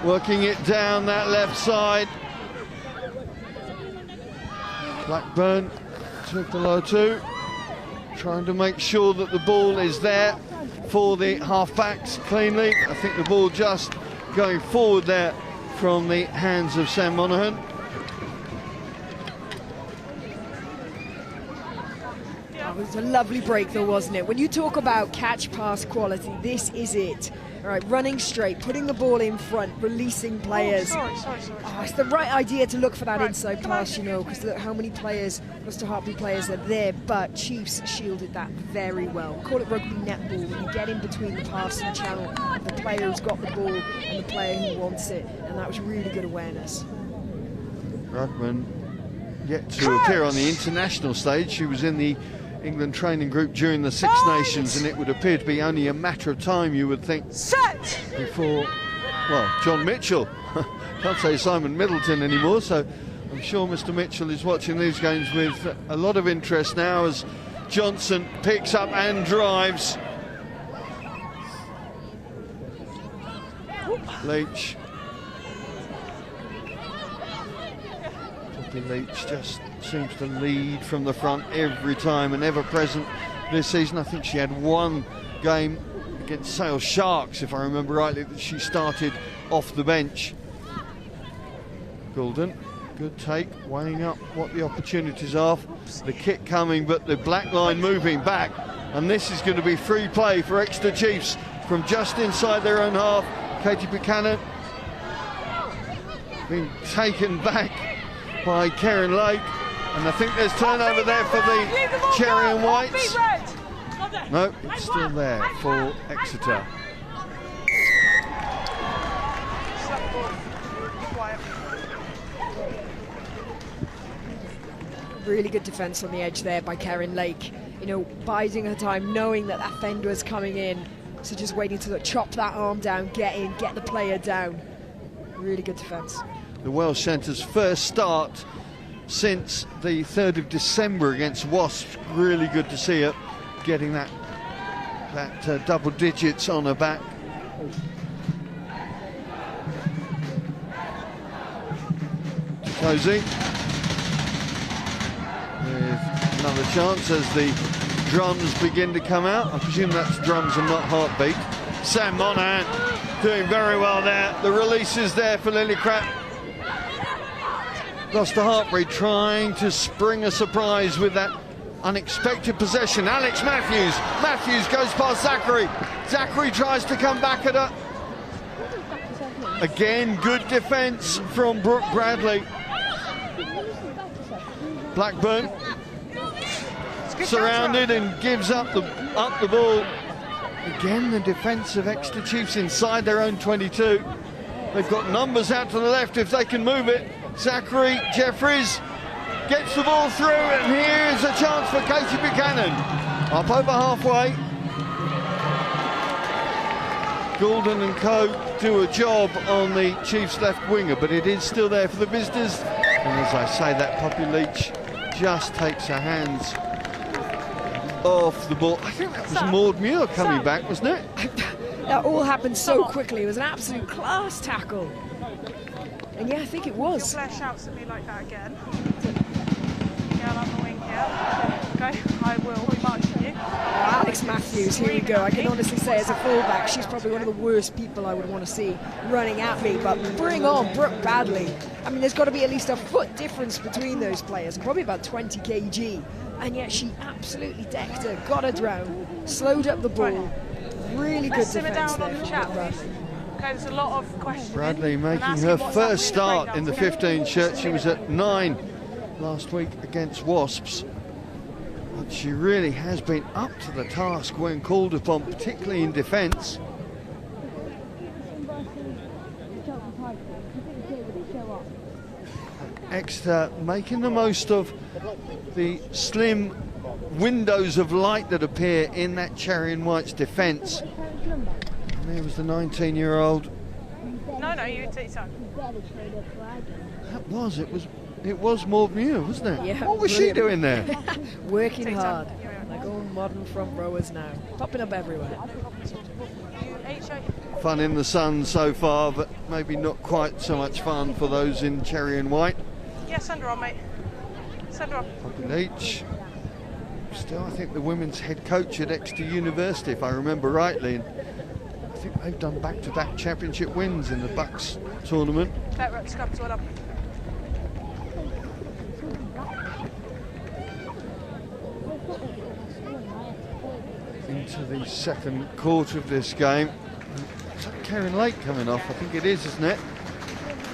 Working it down that left side. Blackburn to below two, trying to make sure that the ball is there for the half-backs cleanly. I think the ball just going forward there from the hands of Sam Monaghan. It was a lovely break though, wasn't it? When you talk about catch-pass quality, this is it. All right, running straight, putting the ball in front, releasing players. Sorry. It's the right idea to look for that inside pass, you know, because look how many players, Gloucester Hartpury players are there, but Chiefs shielded that very well. Call it rugby netball, when you get in between the pass and channel, the player who's got the ball and the player who wants it, and that was really good awareness. Rugman yet to appear on the international stage. She was in the England training group during the Six Nations, and it would appear to be only a matter of time, you would think, before, well, John Mitchell, can't say Simon Middleton anymore, so I'm sure Mr. Mitchell is watching these games with a lot of interest now as Johnson picks up and drives. Leach. Poppy Leach just seems to lead from the front every time and ever present this season. I think she had one game against Sale Sharks, if I remember rightly, that she started off the bench. Goulden, good take, weighing up what the opportunities are. The kick coming, but the black line moving back. And this is going to be free play for Exeter Chiefs from just inside their own half. Katie Buchanan being taken back by Karen Lake. And I think there's turnover there for the Cherry and Whites. No, it's still there for Exeter. Really good defence on the edge there by Karen Lake. You know, biding her time, knowing that that fender was coming in. So just waiting to chop that arm down, get in, get the player down. Really good defence. The Welsh Centre's first start since the 3rd of December against Wasps. Really good to see her getting that double digits on her back. Cozy with another chance as the drums begin to come out. I presume that's drums and not heartbeat. Sam Monahan doing very well there. The release is there for Lillicrap. Gloucester Hartpury trying to spring a surprise with that unexpected possession. Alex Matthews. Matthews goes past Zachary. Zachary tries to come back at her. Again, good defence from Brooke Bradley. Blackburn surrounded and gives up the ball. Again, the defence of Exeter Chiefs inside their own 22. They've got numbers out to the left if they can move it. Zachary Jeffries gets the ball through, and here's a chance for Katie Buchanan. Up over halfway. Goulden and co do a job on the Chiefs left winger, but it is still there for the visitors. And as I say, that Poppy Leach just takes her hands off the ball. I think that was Maud Muir coming back, wasn't it? That all happened so quickly. It was an absolute class tackle. And yeah, I think it was. Your player shouts at me like that again. Yeah, I'm on the wing here. Okay, I will be marching you. Alex Matthews, here we go. I can honestly say as a fullback, she's probably one of the worst people I would want to see running at me. But bring on Brooke Bradley. I mean, there's got to be at least a foot difference between those players, probably about 20 kg. And yet she absolutely decked her, got her down, slowed up the ball. Really good defence there from Bradley. Okay, there's a lot of questions. Bradley making her first start in the 15 shirt. She was at 9 last week against Wasps. But she really has been up to the task when called upon, particularly in defence. Exeter making the most of the slim windows of light that appear in that Cherry and White's defence. And there was the 19-year-old. No, you take your time. It was Maud Muir, wasn't it? Yeah, what was she doing there? Working hard, like all modern front rowers now, popping up everywhere. Fun in the sun so far, but maybe not quite so much fun for those in Cherry and White. Yeah, send her on, mate. Send her on. Poppy Leach, still I think the women's head coach at Exeter University, if I remember rightly. And I think they've done back-to-back championship wins in the Bucks tournament. Into the second quarter of this game. Is that Karen Lake coming off? I think it is, isn't it?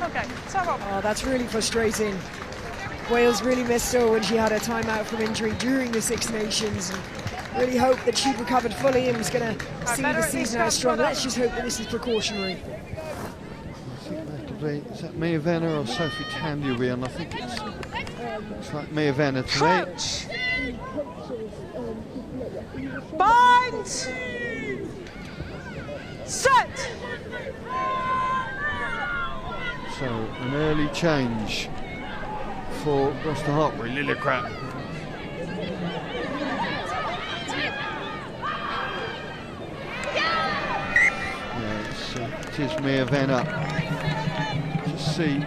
Okay, so oh, that's really frustrating. Wales really missed her when she had her time out from injury during the Six Nations. And really hope that she'd recovered fully and was going to see the season out strong. Let's just hope that this is precautionary. I think that'll be, is that Mia Venner or Sophie Tanduian? I think it's like Mia Venner to me. Bind! Set! So an early change for Gloucester Hartpury. Lillicrap. It is Mia Venner. Just see,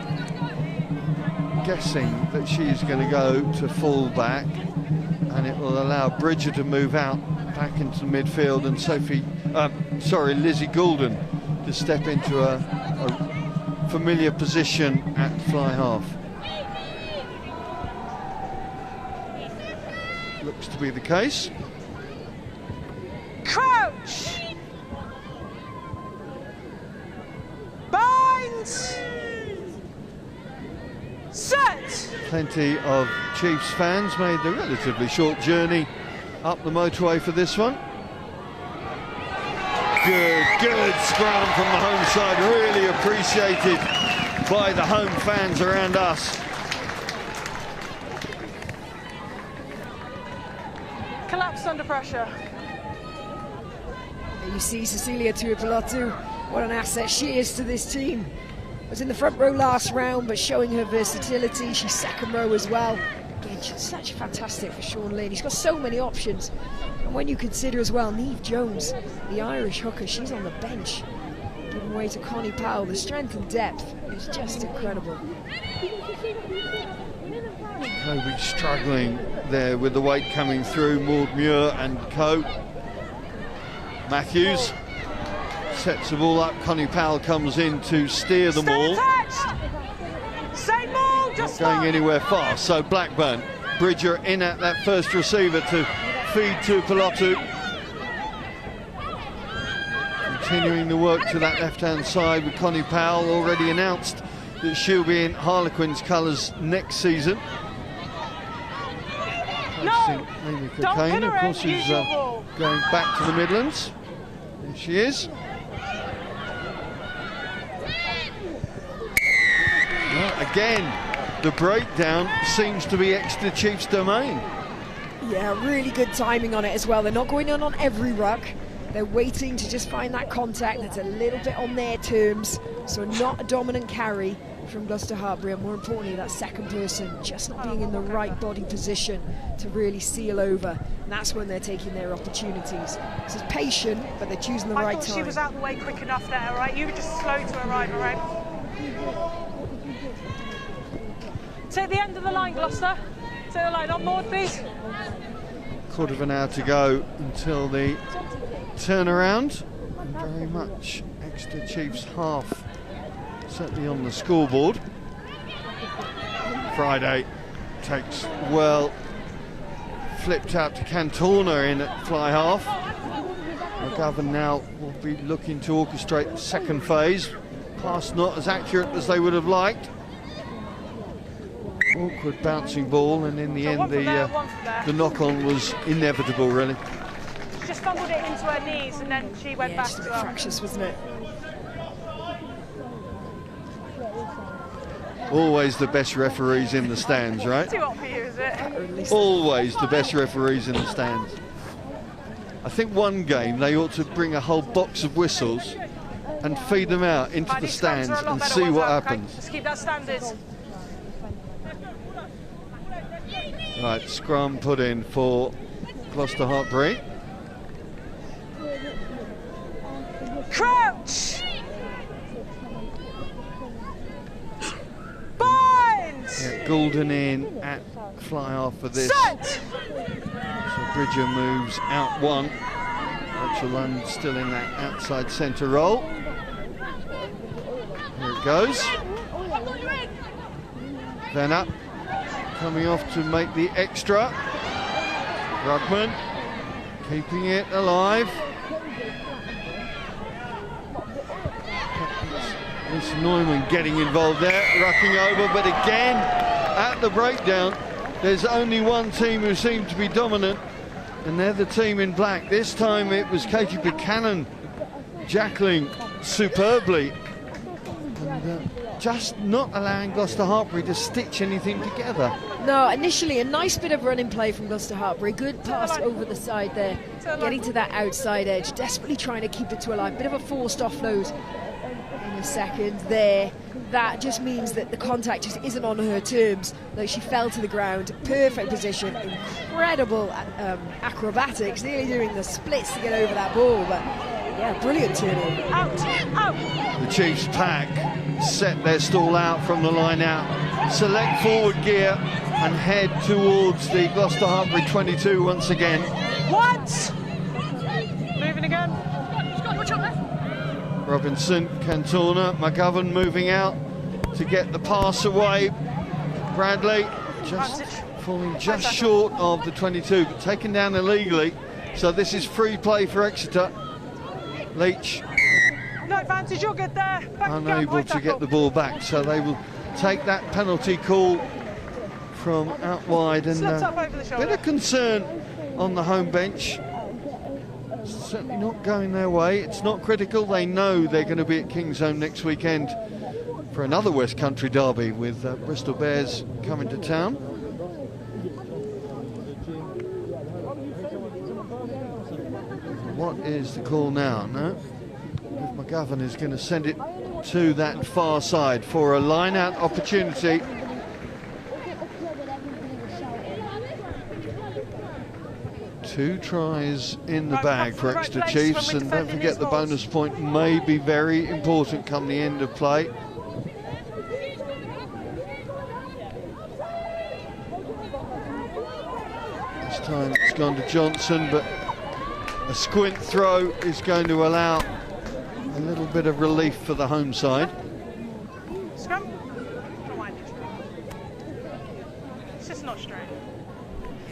guessing that she's going to go to full back, and it will allow Bridger to move out back into the midfield, and Lizzie Goulden to step into a familiar position at fly half. Looks to be the case. Crouch! Binds! Set! Plenty of Chiefs fans made the relatively short journey up the motorway for this one. Good scrum from the home side, really appreciated by the home fans around us. Collapsed under pressure. You see Cecilia Tuipulotu, what an asset she is to this team. Was in the front row last round, but showing her versatility. She's second row as well. Again, she's such fantastic for Sean Lane. He's got so many options. And when you consider as well, Niamh Jones, the Irish hooker, she's on the bench, giving way to Connie Powell. The strength and depth is just incredible. Kobe struggling there with the weight coming through. Maud Muir and Co. Matthews sets the ball up. Connie Powell comes in to steer them all. Same ball, just not going anywhere fast. So Blackburn, Bridger in at that first receiver to feed to Tuipulotu. Continuing the work to that left-hand side with Connie Powell, already announced that she'll be in Harlequins colours next season. No, Amy don't Cocaine, pin her of course, in, is use your ball. going back to the Midlands. There she is. Well, again, the breakdown seems to be Exeter Chiefs' domain. Yeah, really good timing on it as well. They're not going in on every ruck. They're waiting to just find that contact that's a little bit on their terms. So not a dominant carry from Gloucester Hartpury, and more importantly, that second person just not being in the right body position to really seal over. And that's when they're taking their opportunities. So it's patient, but they're choosing the right time. I thought she was out the way quick enough there, right? You were just slow to arrive, all right? Take the end of the line, Gloucester. Take the line on board, please. Quarter of an hour to go until the turnaround. And very much Exeter Chiefs half certainly on the scoreboard. Friday takes well, flipped out to Cantona in at fly half. McGovern now will be looking to orchestrate the second phase. Pass not as accurate as they would have liked. Awkward bouncing ball, and in the end the knock-on was inevitable, really. She just fumbled it into her knees and then she went back just to a bit her. fractious, wasn't it? Always the best referees in the stands, right? Too hot for you, is it? Always the best referees in the stands. I think one game they ought to bring a whole box of whistles and feed them out into the stands and see what happens. Let's keep that standard. Right, scrum put in for Gloucester Hartpury. Crouch! Binds! Yeah, Goulden in at fly half for this. Set! So Bridger moves out one. Rachel Lund still in that outside centre role. Here it goes. Then up, coming off to make the extra. Rugman keeping it alive. Lisa Neumann getting involved there, rucking over, but again at the breakdown there's only one team who seem to be dominant, and they're the team in black. This time it was Katie Buchanan jackling superbly and just not allowing Gloucester Hartpury to stitch anything together. No, initially a nice bit of running play from Gloucester Hartpury. Good pass over the side there, getting to that outside edge, desperately trying to keep it to a line. Bit of a forced offload in a second there. That just means that the contact just isn't on her terms. Like, she fell to the ground, perfect position, incredible acrobatics, nearly doing the splits to get over that ball, but yeah, brilliant turnover. Out! The Chiefs pack set their stall out from the line out, select forward gear and head towards the Gloucester Hartpury 22 once again. What? Robinson, Cantona, McGovern moving out to get the pass away. Bradley just falling just short of the 22, but taken down illegally. So this is free play for Exeter. Leach No advantage, you're good there. unable to get the ball back, so they will take that penalty call from out wide, and a bit of concern on the home bench. Certainly not going their way. It's not critical. They know they're going to be at Kingsholm next weekend for another West Country derby with Bristol Bears coming to town. What is the call now? No? McGovern is going to send it to that far side for a line-out opportunity. Two tries in the bag for Exeter Chiefs, and don't forget the bonus point may be very important come the end of play. This time it's gone to Johnson, but a squint throw is going to allow a little bit of relief for the home side. Scrum. It's just not straight.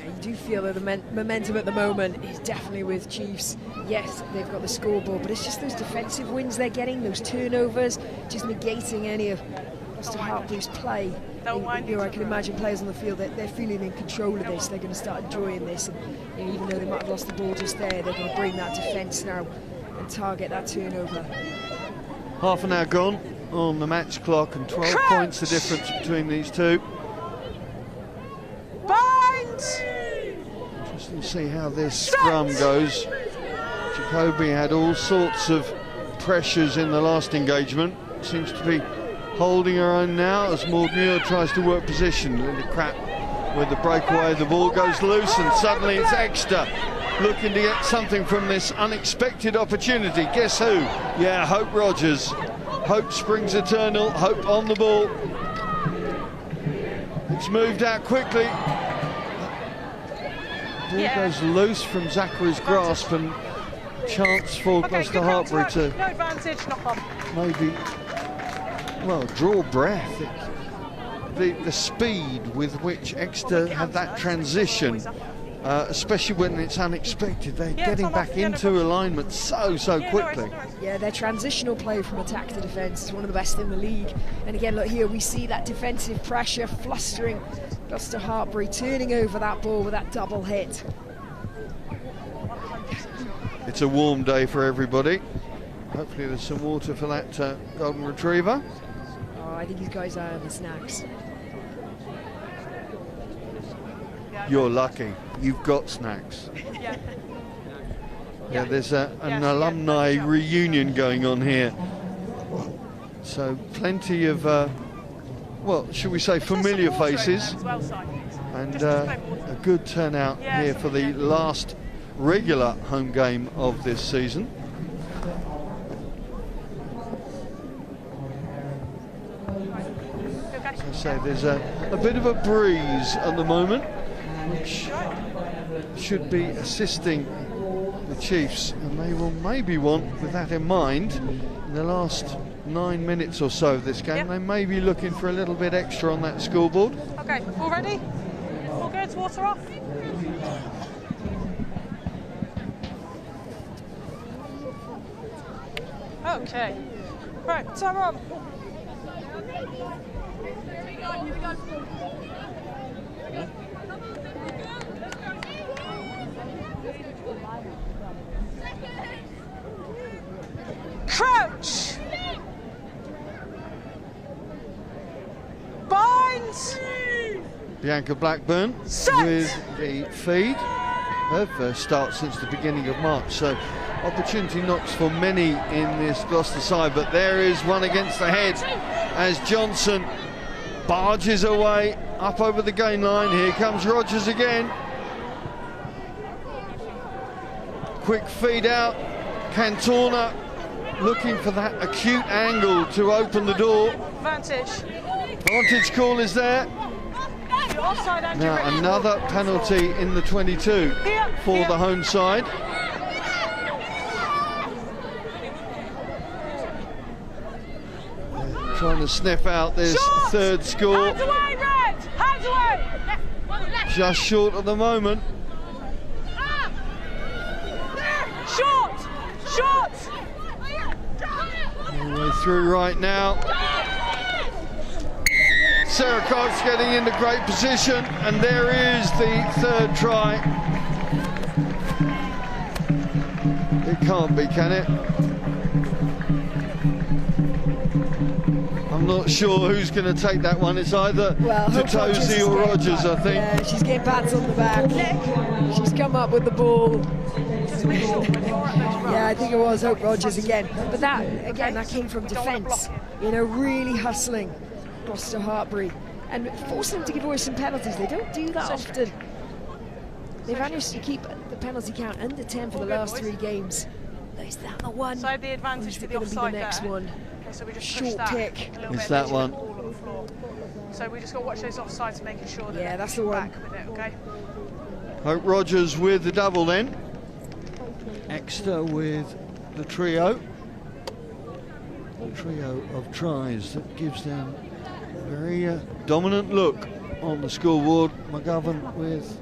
You do feel that the momentum at the moment is definitely with Chiefs. Yes, they've got the scoreboard, but it's just those defensive wins they're getting, those turnovers, just negating any of Gloucester Hartpury's play. I can imagine players on the field that they're feeling in control of this. They're going to start enjoying this, and even though they might have lost the ball just there, they're going to bring that defence now and target that turnover. Half an hour gone on the match clock, and 12 points the difference between these two. Interesting to see how this scrum goes. Jacoby had all sorts of pressures in the last engagement. Seems to be holding her own now as Maud Muir tries to work position. Linda Crap with the breakaway. The ball goes loose, and suddenly it's Exeter looking to get something from this unexpected opportunity. Guess who? Yeah, Hope Rogers. Hope springs eternal. Hope on the ball. It's moved out quickly. Ball goes loose from Zachary's grasp, and chance for Gloucester Hartpury to maybe, well, draw breath. The speed with which Exeter have that transition, especially when it's unexpected, they're getting back into alignment so quickly. Yeah, their transitional play from attack to defence is one of the best in the league. And again, look here, we see that defensive pressure flustering Gloucester Hartpury, turning over that ball with that double hit. It's a warm day for everybody. Hopefully there's some water for that golden retriever. Oh, I think these guys are having snacks. You're lucky. You've got snacks. Yeah, there's an alumni reunion going on here. So plenty of, well, should we say familiar faces. And a good turnout here for the last regular home game of this season. As I say, there's a bit of a breeze at the moment, which should be assisting the Chiefs, and they will maybe want, with that in mind, in the last 9 minutes or so of this game, they may be looking for a little bit extra on that scoreboard. Okay, all ready? All good, water off? Okay, right, time on. Crouch! Binds! Bianca Blackburn with the feed. Her first start since the beginning of March, so opportunity knocks for many in this Gloucester side, but there is one against the head as Johnson barges away up over the gain line. Here comes Rogers again. Quick feed out. Cantona looking for that acute angle to open the door. Vantage call is there. Now another penalty in the 22 for the home side. trying to sniff out this third score. Hands away, Red! Hands away! Just short at the moment. Short! Short! All the way through right now. Sarah Cox getting into great position, and there is the third try. It can't be, can it? I'm not sure who's going to take that one. It's either Totosi or Rogers, I think. Yeah, she's getting pats on the back. She's come up with the ball. Yeah, I think it was Hope Rogers again. But that came from defence. You know, really hustling Gloucester Hartpury and forcing them to give away some penalties. They don't do that often. They've managed to keep the penalty count under 10 for the last 3 games. Is that the one? So the advantage to the offside be the next one. Okay, so we just Short pick. It's that one. So we just got to watch those offsides, making sure that that's the one. back with it, okay? Hope Rogers with the double then. Exeter with the trio. A trio of tries that gives them a very dominant look on the scoreboard. McGovern with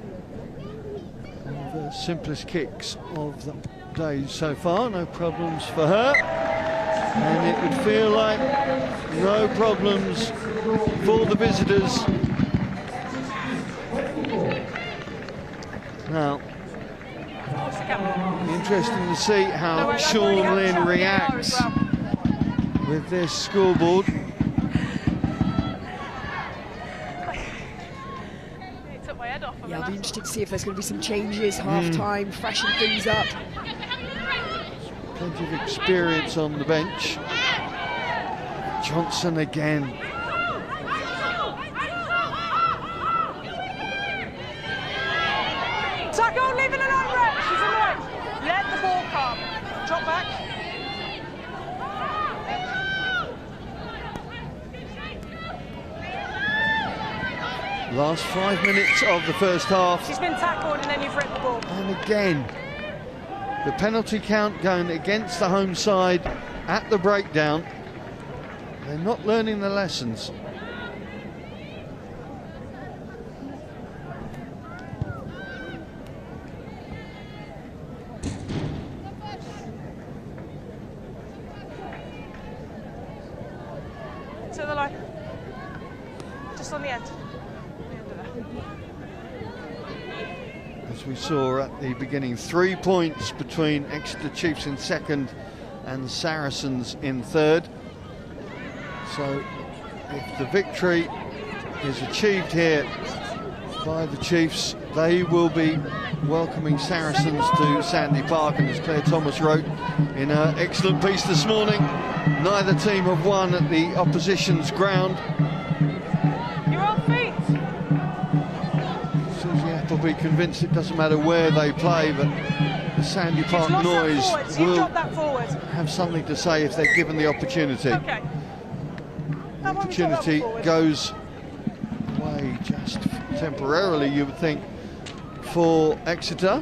one of the simplest kicks of the day so far. No problems for her. And it would feel like no problems for the visitors. Now, interesting to see how Sean Lynn reacts with this scoreboard. It took my head off. Yeah, I'll be interested to see if there's going to be some changes, half-time, freshen things up. Plenty of experience on the bench. Johnson again. Tackle, leave it alone, Red. She's in the way. Let the ball come. Drop back. Last 5 minutes of the first half. She's been tackled and then you've ripped the ball. And again, the penalty count going against the home side at the breakdown. They're not learning the lessons. To the line. Just on the end. As we saw at the beginning, 3 points between Exeter Chiefs in second and Saracens in third. So if the victory is achieved here by the Chiefs, they will be welcoming Saracens to Sandy Park. And as Claire Thomas wrote in her excellent piece this morning, neither team have won at the opposition's ground. You're on feet. Susie Appleby convinced it doesn't matter where they play, but the Sandy Park noise will have something to say if they're given the opportunity. Okay. The opportunity goes away just temporarily, you would think, for Exeter.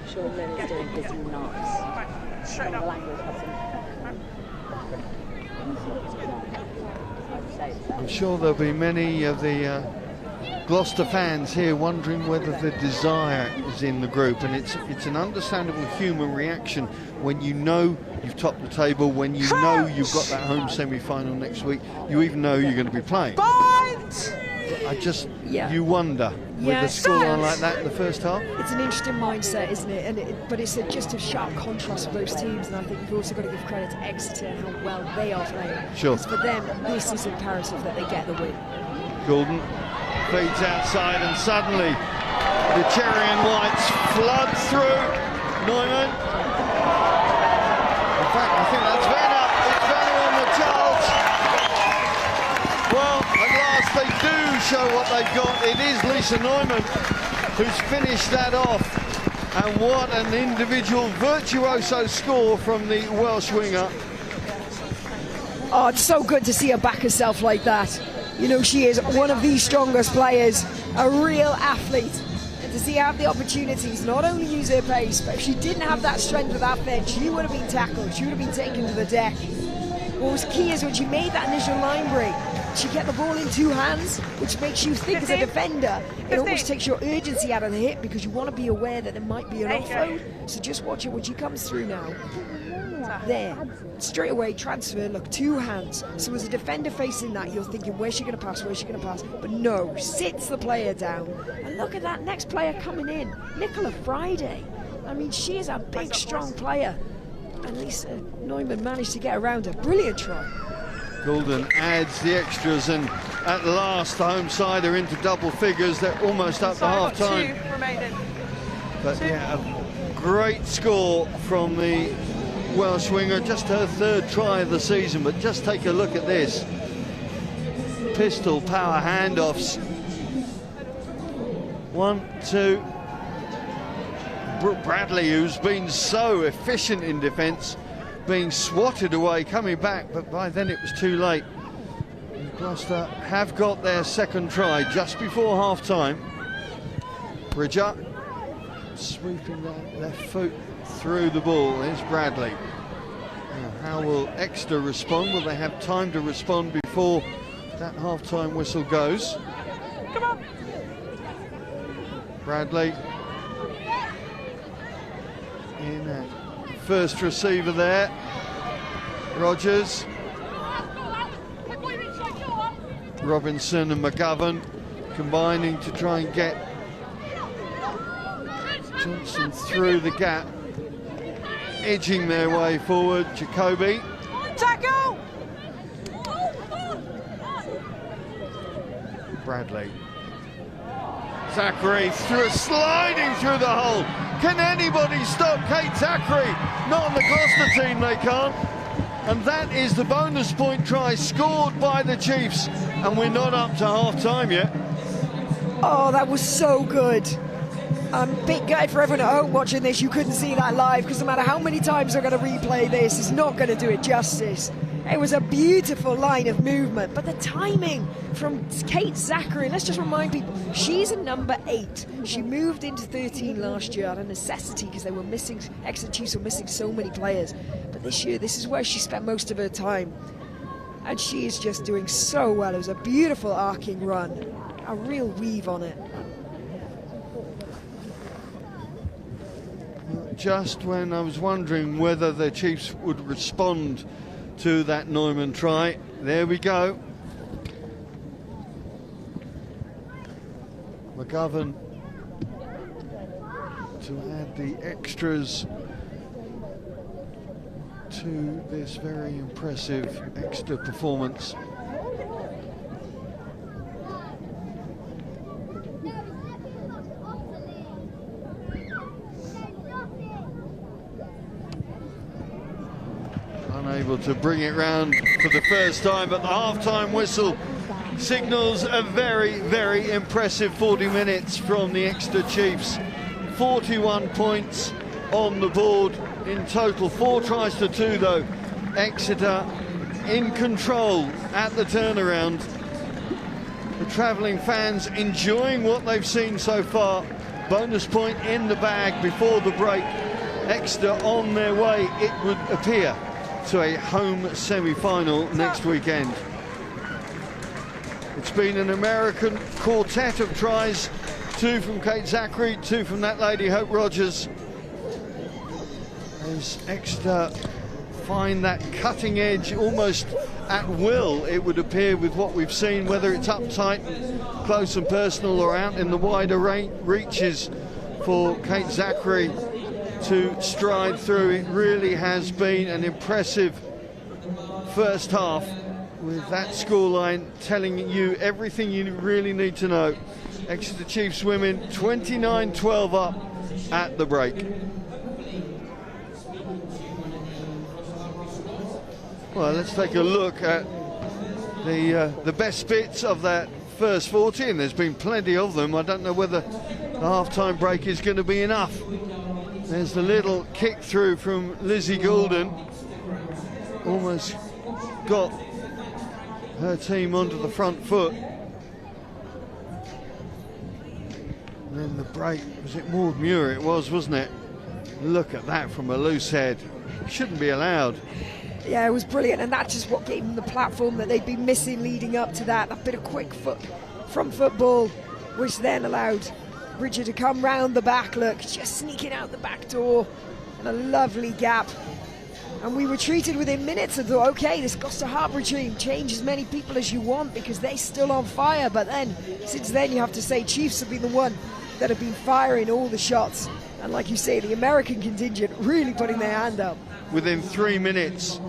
Sean Lynn is doing his knots. Straight up. I'm sure there'll be many of the Gloucester fans here wondering whether the desire is in the group, and it's an understandable human reaction when you know you've topped the table, when you know you've got that home semi-final next week, you even know you're going to be playing. You wonder with a scoreline like that in the first half. It's an interesting mindset, isn't it? But it's just a sharp contrast for both teams, and I think you've also got to give credit to Exeter and how well they are playing. Sure. For them, this is imperative that they get the win. Gordon feeds outside, and suddenly the cherry and whites flood through. Neumann. In fact, I think that's Venner. It's Venner on the charge. Well, at last they do show what they've got. It is Lisa Neumann who's finished that off. And what an individual virtuoso score from the Welsh winger. Oh, it's so good to see her back herself like that. You know, she is one of the strongest players, a real athlete. Does he have the opportunities to not only use her pace, but if she didn't have that strength of that fence, she would have been tackled, she would have been taken to the deck. What was key is when she made that initial line break, she kept the ball in two hands, which makes you think as a defender, it almost takes your urgency out of the hit because you want to be aware that there might be an offload. So just watch it when she comes through now. There, straight away transfer, look, two hands. So as a defender facing that, you're thinking, where's she going to pass, where's she going to pass? But no, sits the player down. And look at that next player coming in, Nicola Friday. I mean, she is a big, strong player. And Lisa Neumann managed to get around her. Brilliant try. Goulden adds the extras, and at last the home side are into double figures. They're almost up to half time. Two remaining. But yeah, a great score from the Welsh winger, just her third try of the season. But just take a look at this. Pistol power handoffs. 1, 2. Brooke Bradley, who's been so efficient in defence, being swatted away, coming back, but by then it was too late. And Gloucester have got their second try just before half-time. Bridger sweeping that left foot through the ball. Here's Bradley. Now, how will Exeter respond? Will they have time to respond before that half-time whistle goes? Come on. Bradley in at first receiver there. Rogers, Robinson and McGovern combining to try and get Johnson through the gap, edging their way forward. Jacoby. Tackle! Bradley. Zachary sliding through the hole. Can anybody stop Kate Zachary? Not on the Gloucester team, they can't. And that is the bonus point try scored by the Chiefs. And we're not up to half-time yet. Oh, that was so good. Big guy for everyone at home watching this. You couldn't see that live because no matter how many times they're going to replay this, it's not going to do it justice. It was a beautiful line of movement, but the timing from Kate Zachary, let's just remind people, she's a number 8. She moved into 13 last year out of necessity because they were missing, Exeter Chiefs were missing so many players. But this year, this is where she spent most of her time. And she is just doing so well. It was a beautiful arcing run, a real weave on it. Just when I was wondering whether the Chiefs would respond to that Neumann try, there we go. McGovern to add the extras to this very impressive Exeter performance. Unable to bring it round for the first time, but the half-time whistle signals a very, very impressive 40 minutes from the Exeter Chiefs. 41 points on the board in total, 4 tries to 2 though. Exeter in control at the turnaround. The travelling fans enjoying what they've seen so far. Bonus point in the bag before the break. Exeter on their way, it would appear, to a home semi-final next weekend. It's been an American quartet of tries, 2 from Kate Zachary, 2 from that lady Hope Rogers. As Exeter find that cutting edge almost at will, it would appear, with what we've seen, whether it's up tight and close and personal or out in the wider reaches for Kate Zachary to stride through. It really has been an impressive first half, with that scoreline telling you everything you really need to know. Exeter Chiefs women 29-12 up at the break. Well, let's take a look at the best bits of that first 40, and there's been plenty of them. I don't know whether the half-time break is going to be enough. There's the little kick through from Lizzie Goulden. Almost got her team onto the front foot. And then the break, was it Maud Muir? It was, wasn't it? Look at that from a loose head. Shouldn't be allowed. Yeah, it was brilliant, and that's just what gave them the platform that they'd been missing leading up to that. That bit of quick front football, which then allowed Bridger to come round the back. Look, just sneaking out the back door, and a lovely gap. And we were treated within minutes and thought, okay, this Gloucester Hartpury team, change as many people as you want because they're still on fire. But then, since then, you have to say Chiefs have been the one that have been firing all the shots. And like you say, the American contingent really putting their hand up. Within 3 minutes,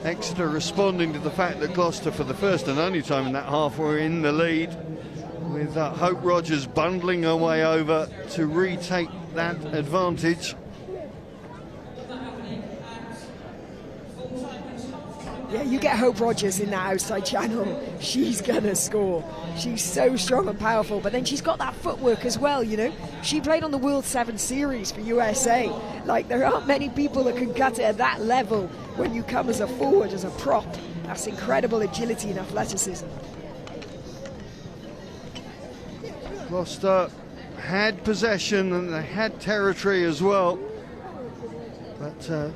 Exeter responding to the fact that Gloucester, for the first and only time in that half, were in the lead, with Hope Rogers bundling her way over to retake that advantage. Yeah, you get Hope Rogers in that outside channel, she's gonna score. She's so strong and powerful, but then she's got that footwork as well, you know. She played on the World 7 Series for USA. Like, there aren't many people that can cut it at that level when you come as a forward, as a prop. That's incredible agility and athleticism. Gloucester had possession and they had territory as well, but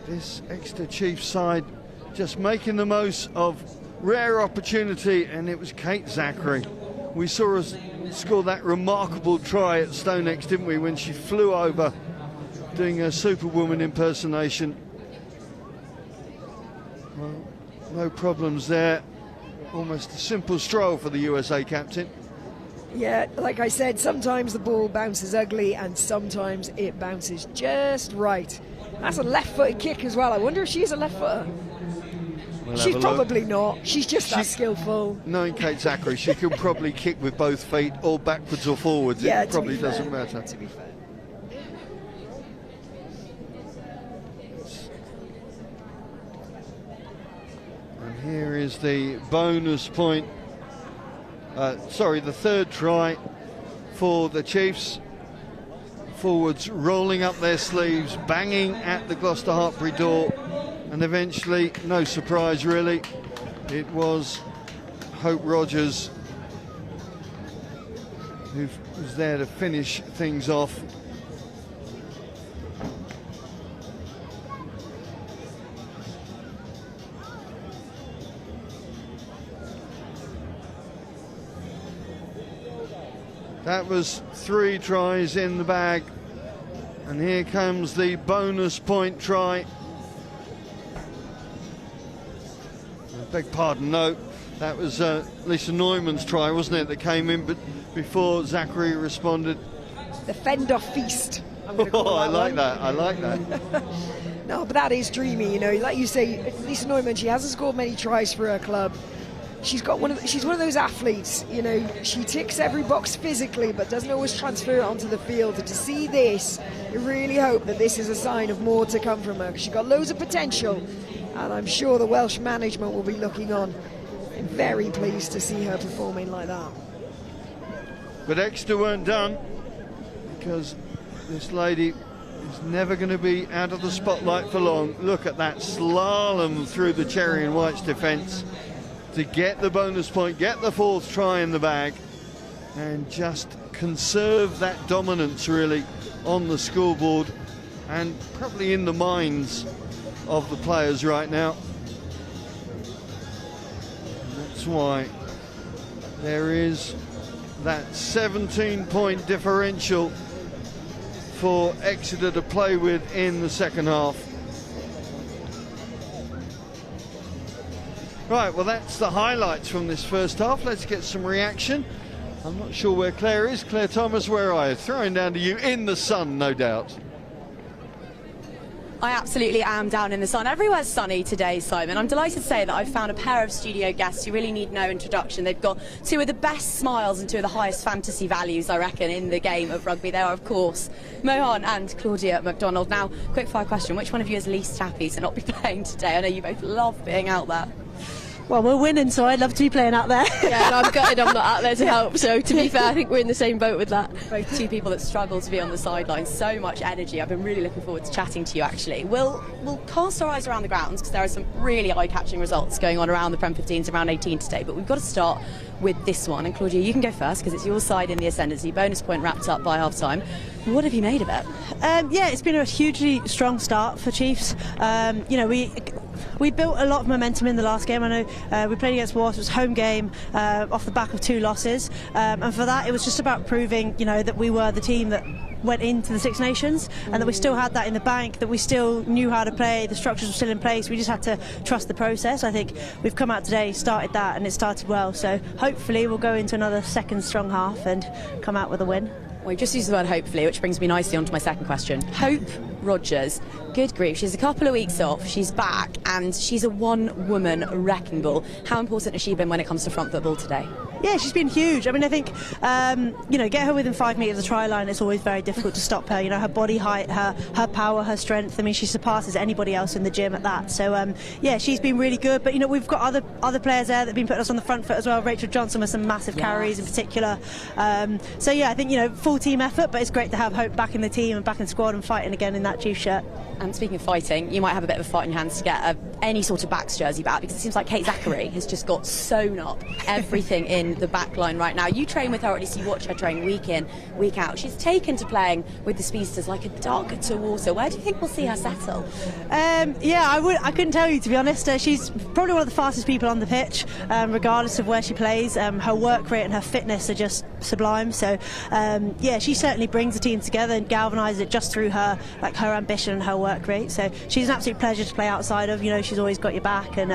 this Exeter Chiefs side just making the most of rare opportunity, and it was Kate Zachary. We saw her score that remarkable try at StoneX, didn't we, when she flew over doing a Superwoman impersonation. Well, no problems there. Almost a simple stroll for the USA captain. Yeah, like I said, sometimes the ball bounces ugly and sometimes it bounces just right. That's a left-footed kick as well. I wonder if she's a left-footer. She's probably not. She's just that skillful. Knowing Kate Zachary, she can probably kick with both feet, or backwards or forwards. Yeah, it probably doesn't matter. To be fair. And here is the bonus point. Sorry, the third try for the Chiefs. Forwards rolling up their sleeves, banging at the Gloucester Hartpury door, and eventually, no surprise really, it was Hope Rogers who was there to finish things off. That was 3 tries in the bag, and here comes the bonus point try. I beg pardon, no, that was Lisa Neumann's try, wasn't it, that came in but before Zachary responded. The fend-off feast. Oh, I like that, I like that. No, but that is dreamy, you know. Like you say, Lisa Neumann, she hasn't scored many tries for her club. She's one of those athletes, you know, she ticks every box physically but doesn't always transfer it onto the field. And to see this, you really hope that this is a sign of more to come from her. She's got loads of potential, and I'm sure the Welsh management will be looking on and very pleased to see her performing like that. But Exeter weren't done, because this lady is never going to be out of the spotlight for long. Look at that slalom through the Cherry and White's defence to get the bonus point, get the 4th try in the bag, and just conserve that dominance really on the scoreboard and probably in the minds of the players right now. And that's why there is that 17-point differential for Exeter to play with in the second half. Right, well, that's the highlights from this first half. Let's get some reaction. I'm not sure where Claire is. Claire Thomas, where are you? Throwing down to you in the sun, no doubt. I absolutely am down in the sun. Everywhere's sunny today, Simon. I'm delighted to say that I've found a pair of studio guests who really need no introduction. They've got 2 of the best smiles and 2 of the highest fantasy values, I reckon, in the game of rugby. They are, of course, Mohan and Claudia MacDonald. Now, quick fire question. Which one of you is least happy to not be playing today? I know you both love being out there. Well, we're winning, so I'd love to be playing out there. Yeah, and I'm gutted I'm not out there to help, so to be fair, I think we're in the same boat with that. Both two people that struggle to be on the sidelines, so much energy. I've been really looking forward to chatting to you actually. We'll cast our eyes around the grounds because there are some really eye-catching results going on around the Prem 15s, around 18 today, but we've got to start with this one. And Claudia, you can go first because it's your side in the ascendancy. Bonus point wrapped up by half-time. What have you made of it? Yeah, it's been a hugely strong start for Chiefs. You know, we built a lot of momentum in the last game. I know we played against Wasps, it was a home game off the back of 2 losses, and for that it was just about proving, you know, that we were the team that went into the Six Nations and that we still had that in the bank, that we still knew how to play, the structures were still in place, we just had to trust the process. I think we've come out today, started that, and it started well, so hopefully we'll go into another second strong half and come out with a win. Well, you just used the word hopefully, which brings me nicely on to my second question. Hope Rogers, good grief, she's a couple of weeks off, she's back, and she's a one-woman wrecking ball. How important has she been when it comes to front football today? Yeah, she's been huge. I mean, I think, you know, get her within 5 metres of the try line, it's always very difficult to stop her. You know, her body height, her power, her strength, I mean, she surpasses anybody else in the gym at that. So, yeah, she's been really good. But, you know, we've got other players there that have been putting us on the front foot as well. Rachel Johnson with some massive carries in particular. So, yeah, I think, you know, full team effort, but it's great to have Hope back in the team and back in the squad and fighting again in that Chiefs shirt. And speaking of fighting, you might have a bit of a fight in your hands to get any sort of backs jersey back, because it seems like Kate Zachary has just got sewn up everything in the back line right now. You train with her, or at least you watch her train week in, week out. She's taken to playing with the speedsters like a duck to water. Where do you think we'll see her settle? Yeah, I couldn't tell you, to be honest. She's probably one of the fastest people on the pitch, regardless of where she plays. Her work rate and her fitness are just sublime. So, yeah, she certainly brings the team together and galvanises it just through her ambition and her work rate. So she's an absolute pleasure to play outside of. You know, she's always got your back, and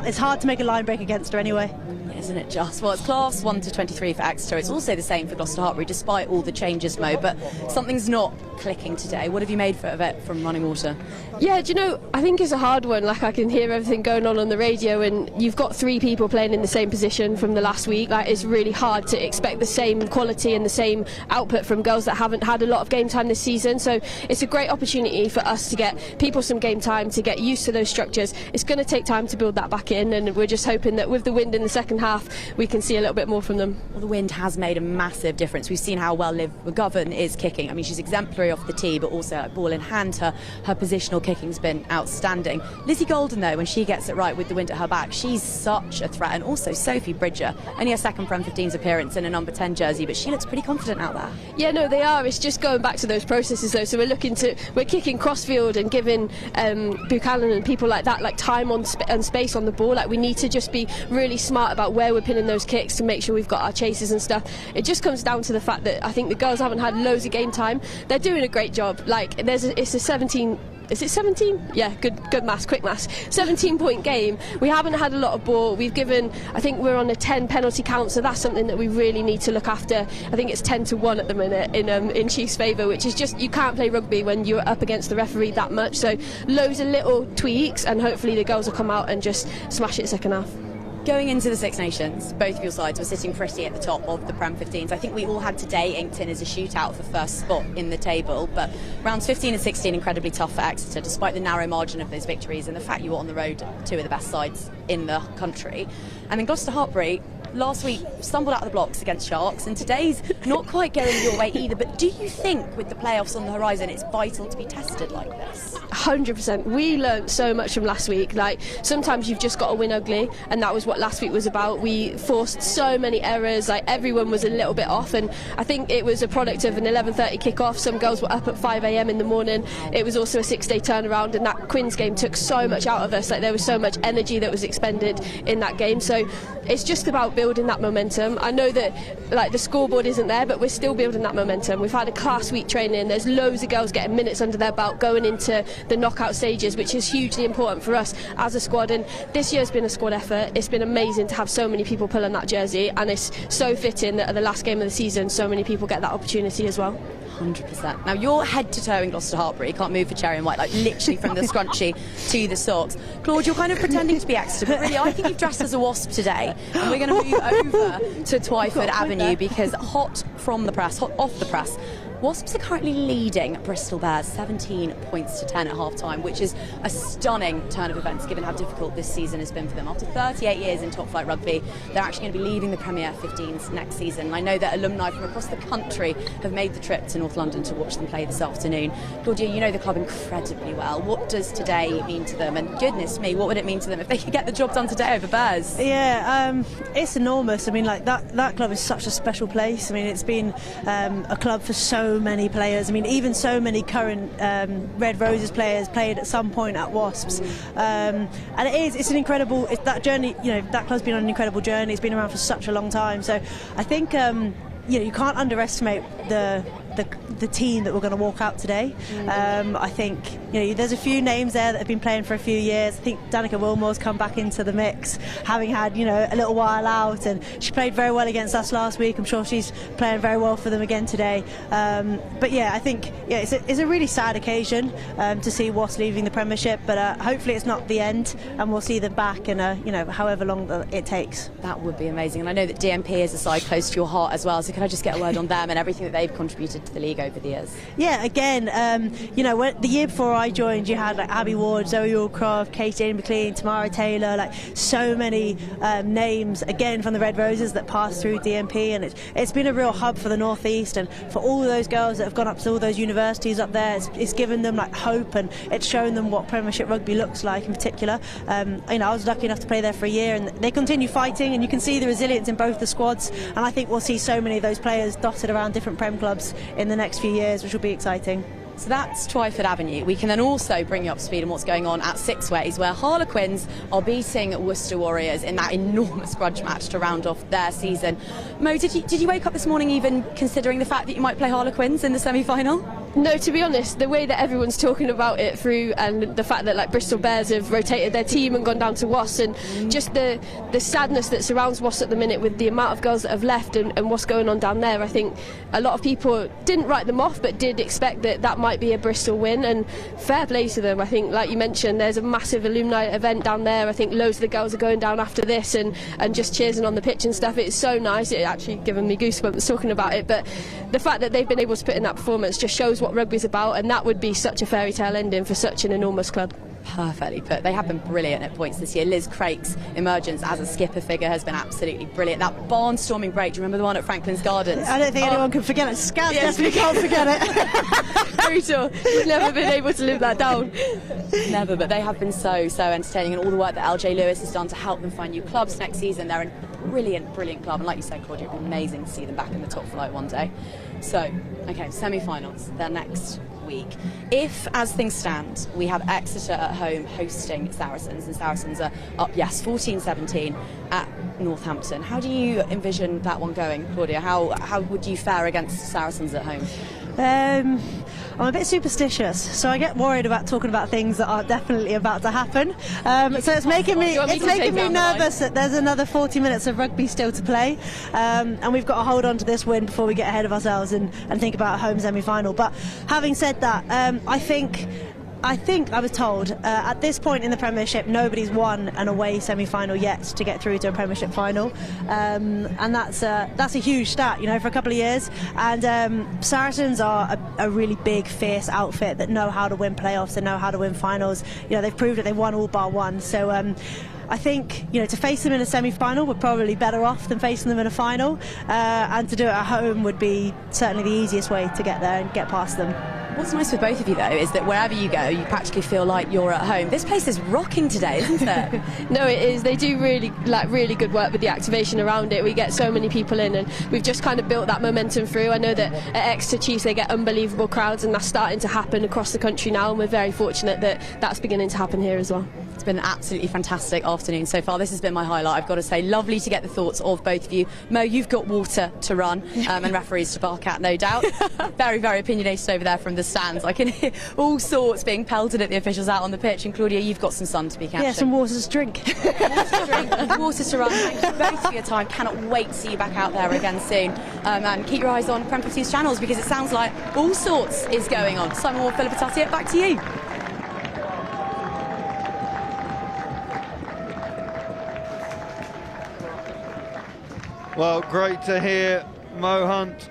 it's hard to make a line break against her anyway. Isn't it just? Well, it's class 1 to 23 for Exeter. It's also the same for Gloucester Hartpury, despite all the changes, Mo. But something's not clicking today. What have you made of it from running water? Yeah, do you know, I think it's a hard one. Like, I can hear everything going on the radio, and you've got 3 people playing in the same position from the last week. Like, it's really hard to expect the same quality and the same output from girls that haven't had a lot of game time this season. So it's a great opportunity for us to get people some game time, to get used to those structures. It's going to take time to build that back in, and we're just hoping that with the wind in the second half we can see a little bit more from them. Well, the wind has made a massive difference. We've seen how well Liv McGovern is kicking. I mean, she's exemplary off the tee, but also ball in hand, her positional kicking's been outstanding. Lizzie Golden, though, when she gets it right with the wind at her back, she's such a threat. And also Sophie Bridger, only her second Prem 15's appearance in a number 10 jersey, but she looks pretty confident out there. Yeah, no, they are. It's just going back to those processes, though. So we're kicking crossfield and giving Buchanan and people like that time and space on the ball. Like, we need to just be really smart about where we're pinning those kicks to make sure we've got our chases and stuff. It just comes down to the fact that I think the girls haven't had loads of game time. They're doing a great job. Like, it's a 17. Is it 17? Yeah, good maths, quick maths. 17-point game. We haven't had a lot of ball. We've given, I think we're on a 10 penalty count, so that's something that we really need to look after. I think it's 10-1 at the minute in Chiefs' favour, which is just, you can't play rugby when you're up against the referee that much. So loads of little tweaks, and hopefully the girls will come out and just smash it second half. Going into the Six Nations, both of your sides were sitting pretty at the top of the Prem 15s. I think we all had today inked in as a shootout for first spot in the table, but rounds 15 and 16 incredibly tough for Exeter, despite the narrow margin of those victories and the fact you were on the road, 2 of the best sides in the country. And then Gloucester Hartpury last week stumbled out of the blocks against Sharks, and today's not quite going your way either. But do you think with the playoffs on the horizon it's vital to be tested like this? 100%. We learnt so much from last week. Like, sometimes you've just got to win ugly, and that was what last week was about. We forced so many errors, like everyone was a little bit off, and I think it was a product of an 11:30 kick-off. Some girls were up at 5 a.m. in the morning. It was also a 6-day turnaround, and that Quins game took so much out of us. Like, there was so much energy that was expended in that game. So it's just about building that momentum. I know that, like, the scoreboard isn't there, but we're still building that momentum. We've had a class week training. There's loads of girls getting minutes under their belt going into the knockout stages, which is hugely important for us as a squad. And this year's been a squad effort. It's been amazing to have so many people pull on that jersey, and it's so fitting that at the last game of the season so many people get that opportunity as well. 100%. Now, you're head to toe in Gloucester Hartpury. You can't move for cherry and white, like literally from the scrunchie to the socks. Claude, you're kind of pretending to be Exeter, but really I think you've dressed as a wasp today, and we're going to move over to Twyford Avenue, because hot off the press, Wasps are currently leading Bristol Bears 17 points to 10 at half-time, which is a stunning turn of events given how difficult this season has been for them. After 38 years in top flight rugby, they're actually going to be leaving the Premier 15s next season. And I know that alumni from across the country have made the trip to North London to watch them play this afternoon. Claudia, you know the club incredibly well. What does today mean to them? And goodness me, what would it mean to them if they could get the job done today over Bears? Yeah, it's enormous. I mean, like that club is such a special place. I mean, it's been a club for so many players. I mean, even so many current Red Roses players played at some point at Wasps. And it's an incredible, that journey, you know, that club's been on an incredible journey. It's been around for such a long time. So I think, you know, you can't underestimate the team that we're going to walk out today. I think, you know, there's a few names there that have been playing for a few years. I think Danica Wilmore's come back into the mix, having had, you know, a little while out, and she played very well against us last week. I'm sure she's playing very well for them again today. But yeah, I think it's a really sad occasion to see Wasps leaving the Premiership, but hopefully it's not the end, and we'll see them back in you know, however long it takes. That would be amazing, and I know that DMP is a side close to your heart as well. So can I just get a word on them and everything that they've contributed to the league over the years? Yeah, again, you know, the year before I joined, you had like Abby Ward, Zoe Allcroft, Katie McLean, Tamara Taylor, like so many names again from the Red Roses that passed through DMP, and it's been a real hub for the North East, and for all those girls that have gone up to all those universities up there, it's given them like hope, and it's shown them what Premiership rugby looks like in particular. You know, I was lucky enough to play there for a year, and they continue fighting, and you can see the resilience in both the squads, and I think we'll see so many of those players dotted around different Prem clubs in the next few years, which will be exciting. So that's Twyford Avenue. We can then also bring you up to speed on what's going on at Six Ways, where Harlequins are beating Worcester Warriors in that enormous grudge match to round off their season. Mo, did you wake up this morning even considering the fact that you might play Harlequins in the semi-final? No, to be honest, the way that everyone's talking about it through, and the fact that like Bristol Bears have rotated their team and gone down to Wasps, and just the sadness that surrounds Wasps at the minute with the amount of girls that have left and what's going on down there, I think a lot of people didn't write them off, but did expect that might be a Bristol win, and fair play to them. I think, like you mentioned, there's a massive alumni event down there. I think loads of the girls are going down after this and just cheering on the pitch and stuff. It's so nice. It actually given me goosebumps talking about it, but the fact that they've been able to put in that performance just shows what rugby's about, and that would be such a fairy tale ending for such an enormous club. Perfectly put. They have been brilliant at points this year. Liz Craik's emergence as a skipper figure has been absolutely brilliant. That barnstorming break, do you remember the one at Franklin's Gardens? I don't think anyone can forget it. Scouts definitely can't forget it. Brutal. We've never been able to live that down. Never, but they have been so entertaining, and all the work that LJ Lewis has done to help them find new clubs next season. They're a brilliant club, and like you said, Claudia, it'd be amazing to see them back in the top flight one day. So, okay, semi-finals, they're next week. If, as things stand, we have Exeter at home hosting Saracens, and Saracens are up, yes, 14-17 at Northampton. How do you envision that one going, Claudia? How would you fare against Saracens at home? I'm a bit superstitious, so I get worried about talking about things that are definitely about to happen. So it's making me nervous that there's another 40 minutes of rugby still to play, and we've got to hold on to this win before we get ahead of ourselves and think about a home semi-final. But having said that, I think I was told at this point in the Premiership nobody's won an away semi-final yet to get through to a Premiership final, and that's a huge stat, you know, for a couple of years. And Saracens are a really big, fierce outfit that know how to win playoffs and know how to win finals. You know, they've proved that they've won all bar one. So I think, you know, to face them in a semi-final, we're probably better off than facing them in a final, and to do it at home would be certainly the easiest way to get there and get past them. What's nice for both of you, though, is that wherever you go, you practically feel like you're at home. This place is rocking today, isn't it? No, it is. They do really good work with the activation around it. We get so many people in, and we've just kind of built that momentum through. I know that at Exeter Chiefs they get unbelievable crowds, and that's starting to happen across the country now, and we're very fortunate that that's beginning to happen here as well. It's been an absolutely fantastic afternoon so far. This has been my highlight, I've got to say. Lovely to get the thoughts of both of you. Mo, you've got water to run and referees to bark at, no doubt. Very opinionated over there from the stands. I can hear all sorts being pelted at the officials out on the pitch. And Claudia, you've got some sun to be catching. Yeah, some water to drink. Water to drink, water to run. Thank you both for your time. Cannot wait to see you back out there again soon. And keep your eyes on Prem 15's channels, because it sounds like all sorts is going on. Simon Ward, Philippa Tassiet, back to you. Well, great to hear Mo Hunt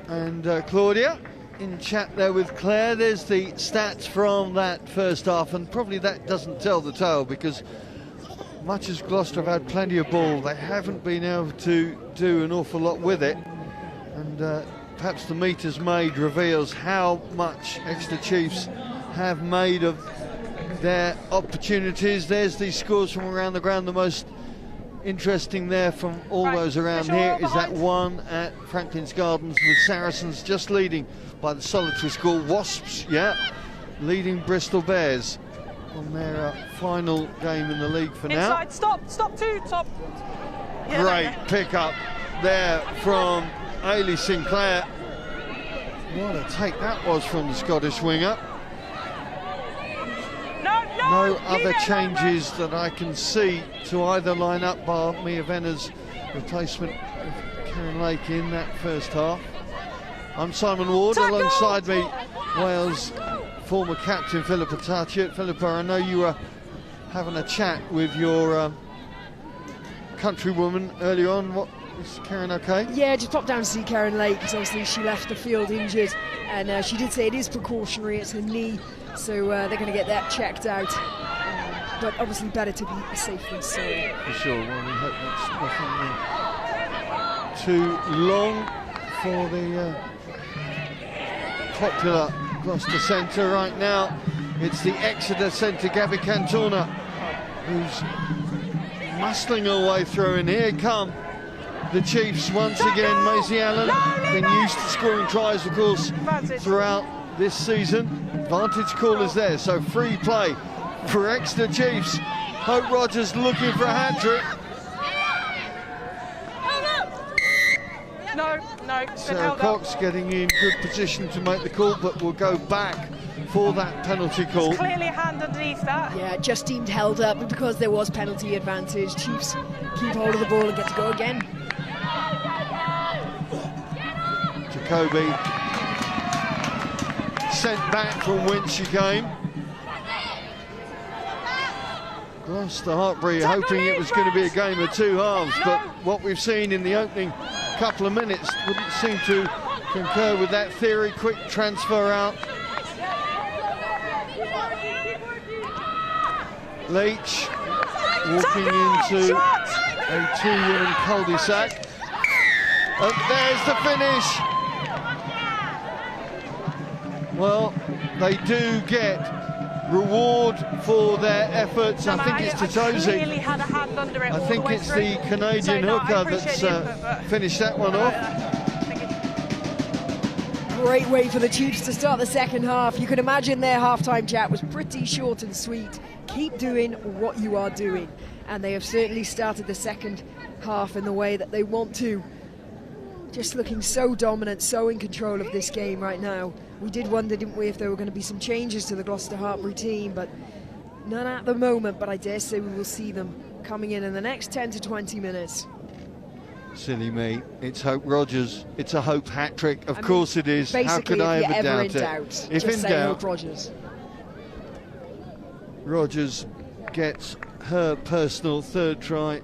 and Claudia in chat there with Claire. There's the stats from that first half, and probably that doesn't tell the tale, because much as Gloucester have had plenty of ball, they haven't been able to do an awful lot with it. And perhaps the meters made reveals how much Exeter Chiefs have made of their opportunities. There's these scores from around the ground. The most interesting there from all those around here is that one at Franklin's Gardens, with Saracens just leading by the solitary score. Wasps, leading Bristol Bears on their final game in the league for now. Inside, stop, top. Great pick-up there from Ailey Sinclair. What a take that was from the Scottish winger. No other changes that I can see to either line up, bar Mia Venner's replacement of Karen Lake in that first half. I'm Simon Ward. Alongside me, Wales former captain Philippa Tartiet. Philippa, I know you were having a chat with your countrywoman earlier on. What, is Karen okay? Yeah, just popped down to see Karen Lake, because obviously she left the field injured, and she did say it is precautionary, it's her knee, so they're going to get that checked out. But obviously better to be safe than sorry. For sure. Well, we hope that's nothing too long for the popular Gloucester Centre right now. It's the Exeter Centre, Gabby Cantona, who's muscling her way through, and here come the Chiefs once again. Maisie Allen, been used to scoring tries, of course, throughout this season. Vantage call is there, so free play for Exeter Chiefs. Hope Rogers looking for a hat-trick. No. Sarah Cox getting in good position to make the call, but will go back for that penalty call. There's clearly a hand underneath that. Yeah, just deemed held up, but because there was penalty advantage, Chiefs keep hold of the ball and get to go again. Jacoby sent back from whence she came. Gloucester Hartpury hoping it was going to be a game of two halves, but what we've seen in the opening couple of minutes wouldn't seem to concur with that theory. Quick transfer out. Leach walking into a two-woman cul-de-sac. And there's the finish. Well, they do get reward for their efforts. I think it's Titosi. I think it's the Canadian hooker that's finished that one off. Great way for the Chiefs to start the second half. You can imagine their halftime chat was pretty short and sweet. Keep doing what you are doing. And they have certainly started the second half in the way that they want to. Just looking so dominant, so in control of this game right now. We did wonder, didn't we, if there were going to be some changes to the Gloucester Hartpury team, but none at the moment. But I dare say we will see them coming in the next 10 to 20 minutes. Silly me, it's Hope Rogers. It's a Hope hat-trick. Of course it is. How could I ever doubt it? If in doubt, Rogers. Rogers gets her personal third try.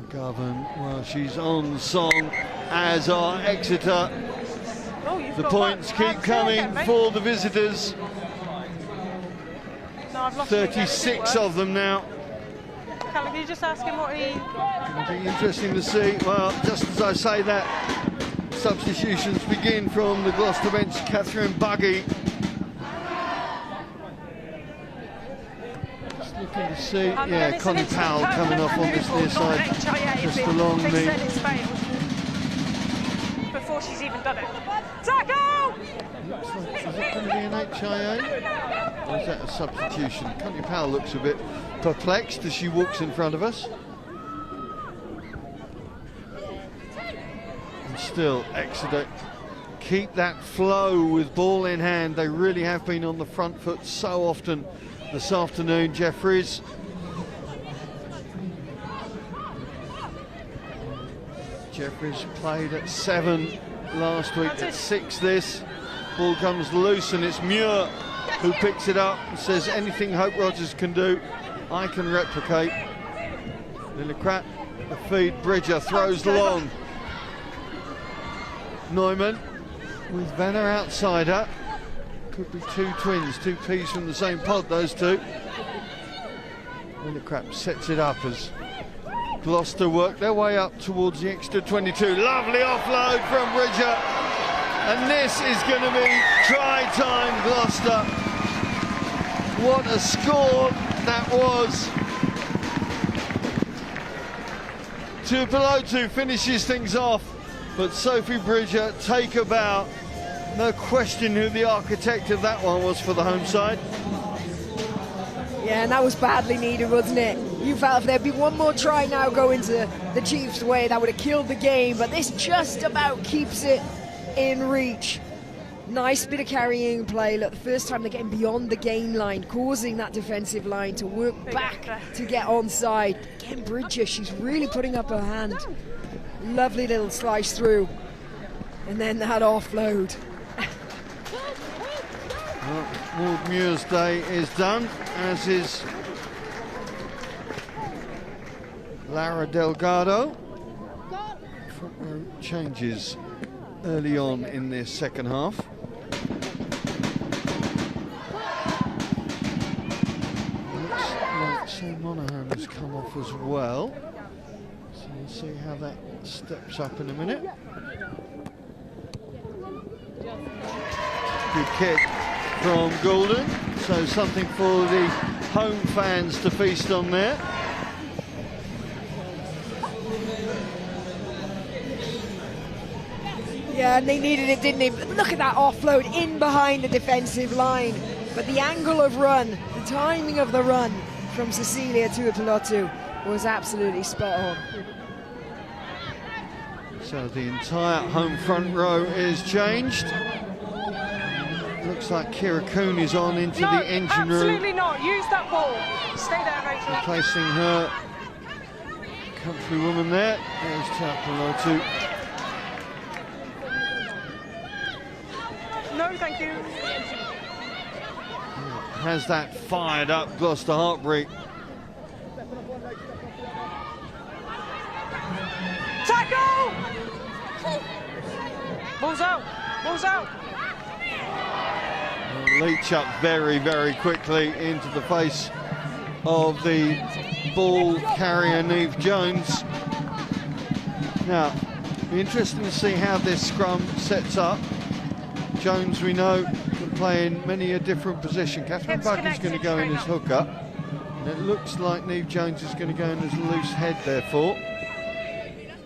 McGovern, well, she's on song, as are Exeter. The points keep coming for the visitors. 36 of them now. Callum, can you just ask him what he... It'll be interesting to see. Well, just as I say that, substitutions begin from the Gloucester bench. Catherine Buggy. Just looking to see, yeah, Connie Powell coming off on this near side, just along the... said it's failed before she's even done it. Tackle! Looks like, is it going to be an HIA? Or is that a substitution? Connie Powell looks a bit perplexed as she walks in front of us. And still, Exeter keep that flow with ball in hand. They really have been on the front foot so often this afternoon. Jeffries. Jeffries played at 7 last week, at 6 this. Ball comes loose and it's Muir who picks it up and says anything Hope Rogers can do, I can replicate. Lillicrat the feed. Bridger throws long. Neumann with Venner outside her. Could be two twins, two peas from the same pod, those two. Lillicrap sets it up as Gloucester work their way up towards the Exeter 22. Lovely offload from Bridger. And this is going to be try time, Gloucester. What a score that was. Tuipulotu finishes things off, but Sophie Bridger take a bow. No question who the architect of that one was for the home side. Yeah, and that was badly needed, wasn't it? You felt if there'd be one more try now going to the Chiefs' way, that would have killed the game, but this just about keeps it in reach. Nice bit of carrying play. Look, the first time they're getting beyond the gain line, causing that defensive line to work back to get onside. Again, Bridger, she's really putting up her hand. Lovely little slice through. And then that offload. Well, Maud Muir's day is done, as is Lara Delgado. Front row changes early on in this second half. Looks like Sam Monaghan has come off as well. So we'll see how that steps up in a minute. Good kick from Goulden, so something for the home fans to feast on there. Yeah, and they needed it, didn't they? But look at that offload in behind the defensive line. But the angle of run, the timing of the run from Cecilia Tuipulotu was absolutely spot on. So the entire home front row is changed. Looks like Kira Kuhn is on into the engine room. Absolutely not. Use that ball. Stay there, Rachel. Replacing her countrywoman there. There's Tuipulotu. No, thank you. Has that fired up Gloucester Hartpury. Tackle! Ball's out. Ball's out. Leach up very, very quickly into the face of the ball carrier, Neve Jones. Now, be interesting to see how this scrum sets up. Jones, we know, can play in many a different position. Catherine Buckley's going to go in as hooker. And it looks like Neve Jones is going to go in as loose head, therefore.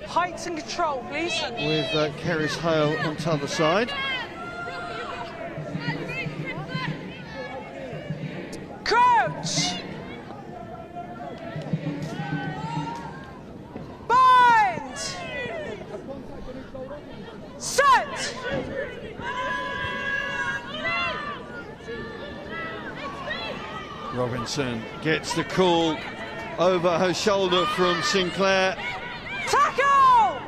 Heights and control, please. With Keris Hale on the other side. Coach! Bind! Set! Robinson gets the call over her shoulder from Sinclair. Tackle!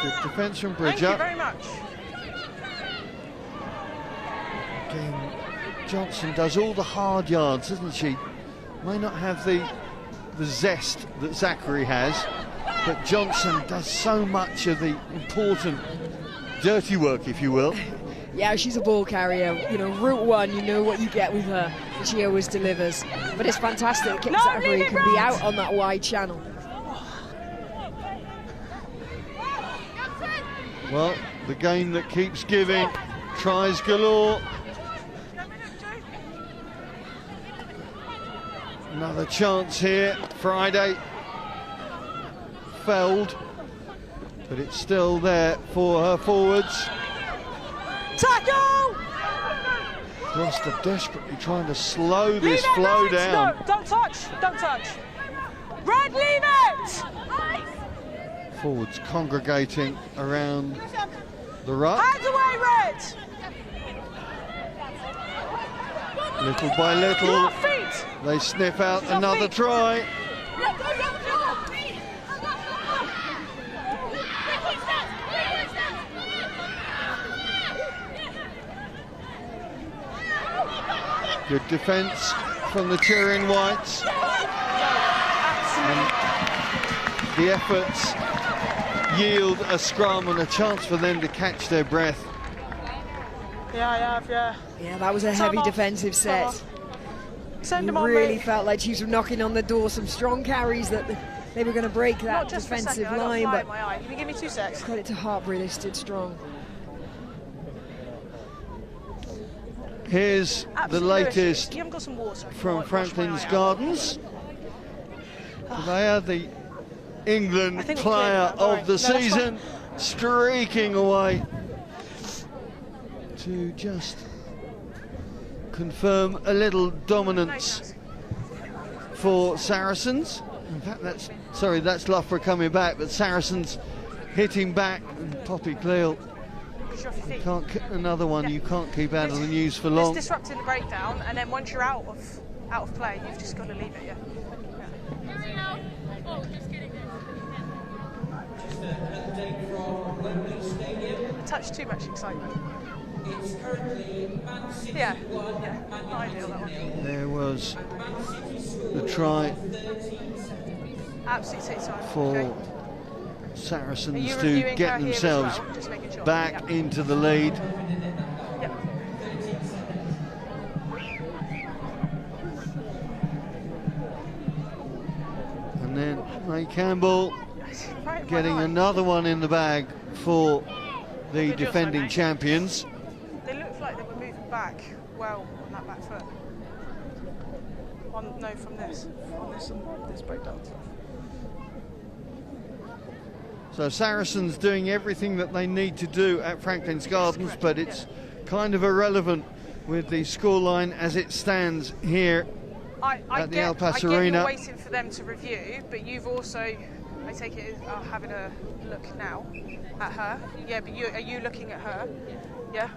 Good defence from Thank Bridger. you very much. Again, Johnson does all the hard yards, doesn't she? May not have the zest that Zachary has, but Johnson does so much of the important dirty work, if you will. Yeah, she's a ball carrier. You know, route one, you know what you get with her. She always delivers. But it's fantastic. Kip Zachary can be out on that wide channel. Well, the game that keeps giving. Tries galore. Another chance here. Friday. Failed. But it's still there for her forwards. Tackle! Gloucester desperately trying to slow this flow down. No, don't touch, don't touch. Red, leave it! Forwards congregating around the ruck. Hands away, Red! Little by little, Your feet! they sniff out another try. Good defence from the Turin Whites. the efforts yield a scrum and a chance for them to catch their breath. Yeah, I have, yeah. Yeah, that was a heavy defensive set. Send them You on, really mate. felt like Chiefs were knocking on the door, some strong carries that they were going to break that Not just defensive for a second, line, I got but fly in my eye. Can you give me 2 secs? credit to Hartpury, they stood strong. Here's the latest You haven't got some water. from Wash my Franklin's eye out. Gardens. They are the England I think we're player clear now, of the don't worry. No, that's season, streaking away to just confirm a little dominance for Saracens. In fact, that's Loughborough coming back, but Saracens hitting back, and Poppy Cleal can't another one you can't keep out of the news for long. It's disrupting the breakdown, and then once you're out of play, you've just got to leave it. Yeah. A touch too much excitement. Yeah, not ideal, that one. There was the try Absolutely take time. for Okay. Saracens Are you to reviewing get her here as themselves well? Just making sure. back Yeah. into the lead. Yep. And then May Campbell Right in my getting eye. another one in the bag for the Good defending also, mate. champions. They looked like they were moving back well on that back foot. From this breakdown stuff. So Saracens doing everything that they need to do at Franklin's Gardens, but it's kind of irrelevant with the scoreline as it stands here at the El Pas I get Arena. you're waiting for them to review, but you've also, I take it, having a look now at her. Yeah, but are you looking at her? Yeah.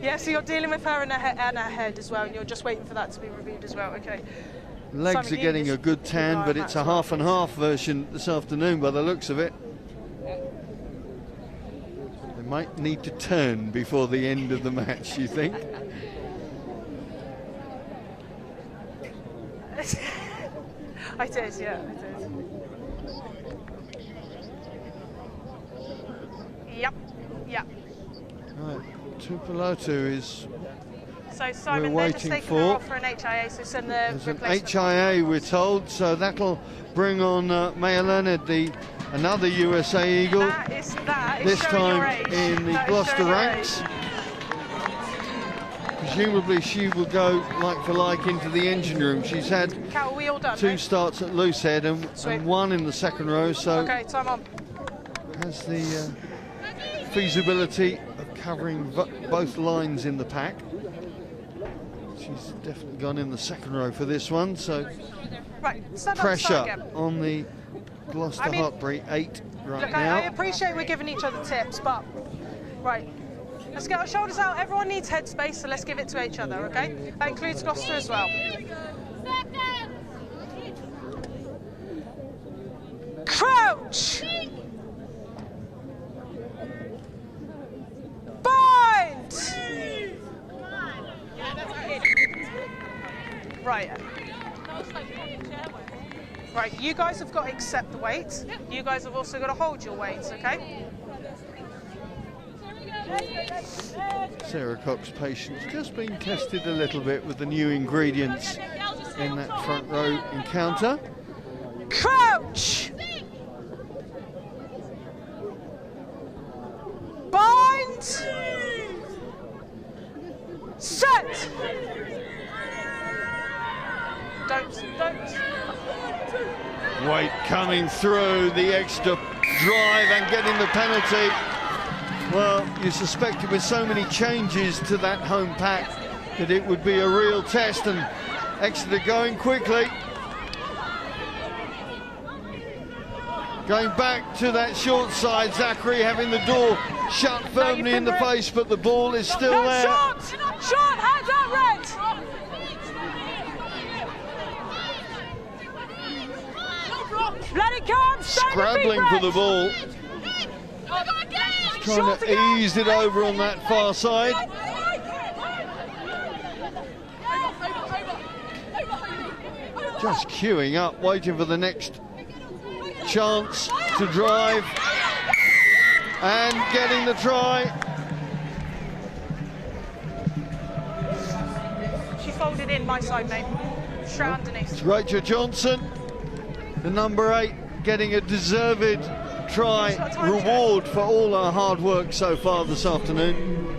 Yeah. So you're dealing with her and her head as well, and you're just waiting for that to be reviewed as well. Okay. Legs Simon, are getting you a good just keep an tan, eye but on it's that a as well, half and please. half version this afternoon by the looks of it. They might need to turn before the end of the match, you think? I did, yeah, I did. Yep. Right, Tupelotu is So Simon, they're just waiting taking for- her off for an HIA, so send the there's an replacement. HIA, we're told, so that'll bring on Maya Leonard, another USA Eagle, That is this showing your time age. in the That is Gloucester showing your ranks. age. Presumably she will go like for like into the engine room. She's had Cal, are we all done? 2 mate? starts at Loosehead Sweet. and 1 in the second row, so Okay, time on. has the feasibility of covering both lines in the pack. She's definitely gone in the second row for this one, so Right, stand up, pressure start again. on the Gloucester I mean, Hartpury 8 right Look, now. I appreciate we're giving each other tips, but right. Let's get our shoulders out. Everyone needs headspace, so let's give it to each other, okay? That includes Gloucester as well. Crouch! Bind! Right. Right, you guys have got to accept the weight. You guys have also got to hold your weights, okay? Sarah Cox's patience just being tested a little bit with the new ingredients in that front row encounter. Crouch! Bind! Set! Don't. Weight coming through the extra drive and getting the penalty. Well, you suspected with so many changes to that home pack that it would be a real test, and Exeter going quickly. Going back to that short side, Zachary having the door shut firmly in the face, but the ball is still No, there. shot! Shot! Hands up, Red! Let it come! Scrabbling for the ball. Trying to ease it over on that far side. Just queuing up, waiting for the next chance to drive and getting the try. She folded in my side, mate. Straight underneath. It's Rachel Johnson, the number 8, getting a deserved try reward for all her hard work so far this afternoon.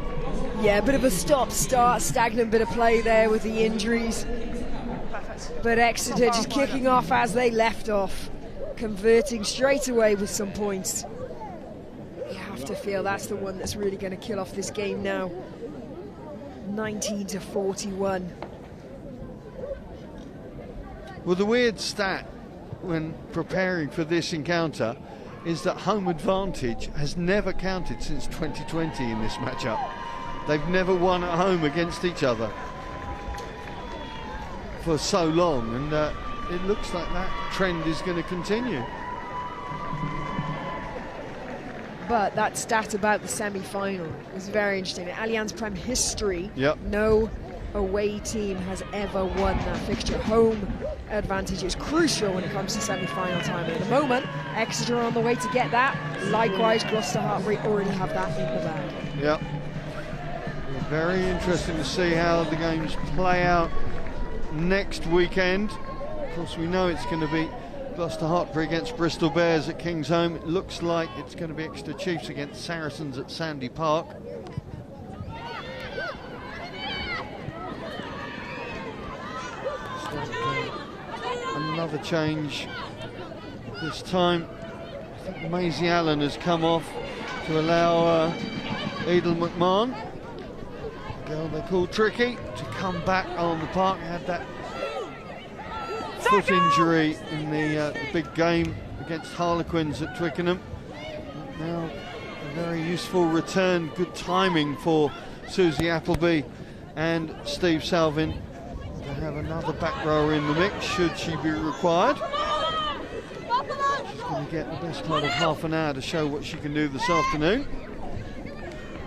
Yeah, a bit of a stop-start, stagnant bit of play there with the injuries. Perfect. But Exeter just kicking off as they left off, converting straight away with some points. You have to feel that's the one that's really going to kill off this game now. 19-41. Well, the weird stat when preparing for this encounter is that home advantage has never counted since 2020 in this matchup. They've never won at home against each other for so long, and it looks like that trend is going to continue. But that stat about the semi-final was very interesting. In Allianz Prem history, no away team has ever won that fixture. Home advantage is crucial when it comes to semi-final time. And at the moment, Exeter are on the way to get that. Likewise, Gloucester Hartpury already have that in the bag. Yep. Very interesting to see how the games play out next weekend. Of course, we know it's going to be Gloucester Hartpury against Bristol Bears at Kingsholm. It looks like it's going to be Exeter Chiefs against Saracens at Sandy Park. Another change this time. I think Maisie Allen has come off to allow Edel McMahon, the girl they call Tricky, to come back on the park. Had that foot injury in the big game against Harlequins at Twickenham. Now a very useful return, good timing for Susie Appleby and Steve Salvin to have another back rower in the mix should she be required. She's going to get the best part of half an hour to show what she can do this afternoon.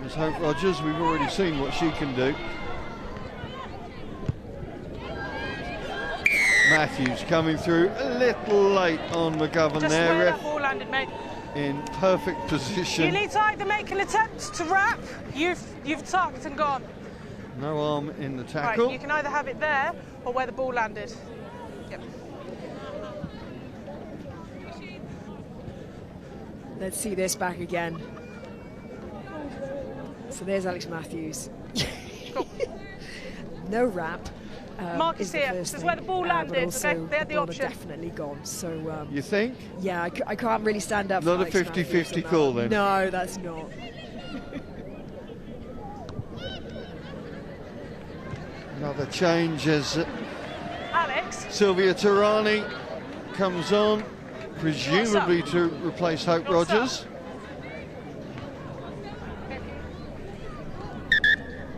There's Hope Rogers, we've already seen what she can do. Matthews coming through a little late on McGovern just there. where that ball landed, mate. In perfect position. You need to either make an attempt to wrap, you've tucked and gone. No arm in the tackle. Right, you can either have it there or where the ball landed. Yep. Let's see this back again. So there's Alex Matthews. Cool. No wrap. Marcus here, this is where the ball landed, okay? They had the option. Definitely gone, so... you think? Yeah, I can't really stand up not for a 50-50 call then? No, that's not. Another change as Alex. Sylvia Tarani comes on, presumably to replace Hope Rogers.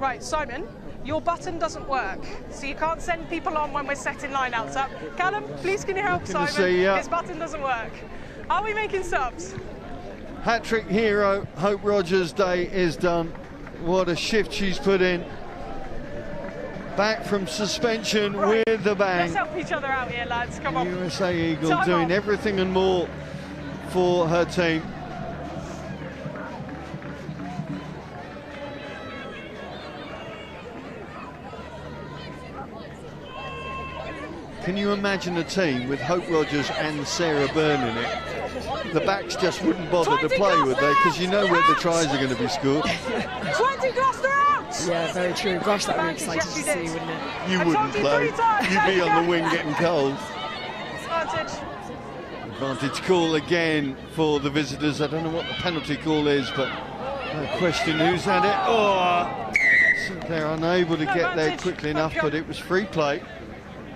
Right, Simon, your button doesn't work, so you can't send people on when we're setting line-outs up. Callum, please can you help Simon? His button doesn't work. Are we making subs? Hat-trick hero Hope Rogers' day is done. What a shift she's put in. Back from suspension with the bang. Let's help each other out here, lads. Come on. USA Eagle doing everything and more for her team. Can you imagine a team with Hope Rogers and Sarah Byrne in it? The backs just wouldn't bother to play, would they? Because you know where the tries are going to be scored. 20 Gloucester out! Yeah, very true. Gosh, that would be exciting to see, wouldn't it? You wouldn't play. You'd be on the wing getting cold. Advantage. Advantage call again for the visitors. I don't know what the penalty call is, but no question who's had it. Oh, so they're unable to get there quickly enough, but it was free play.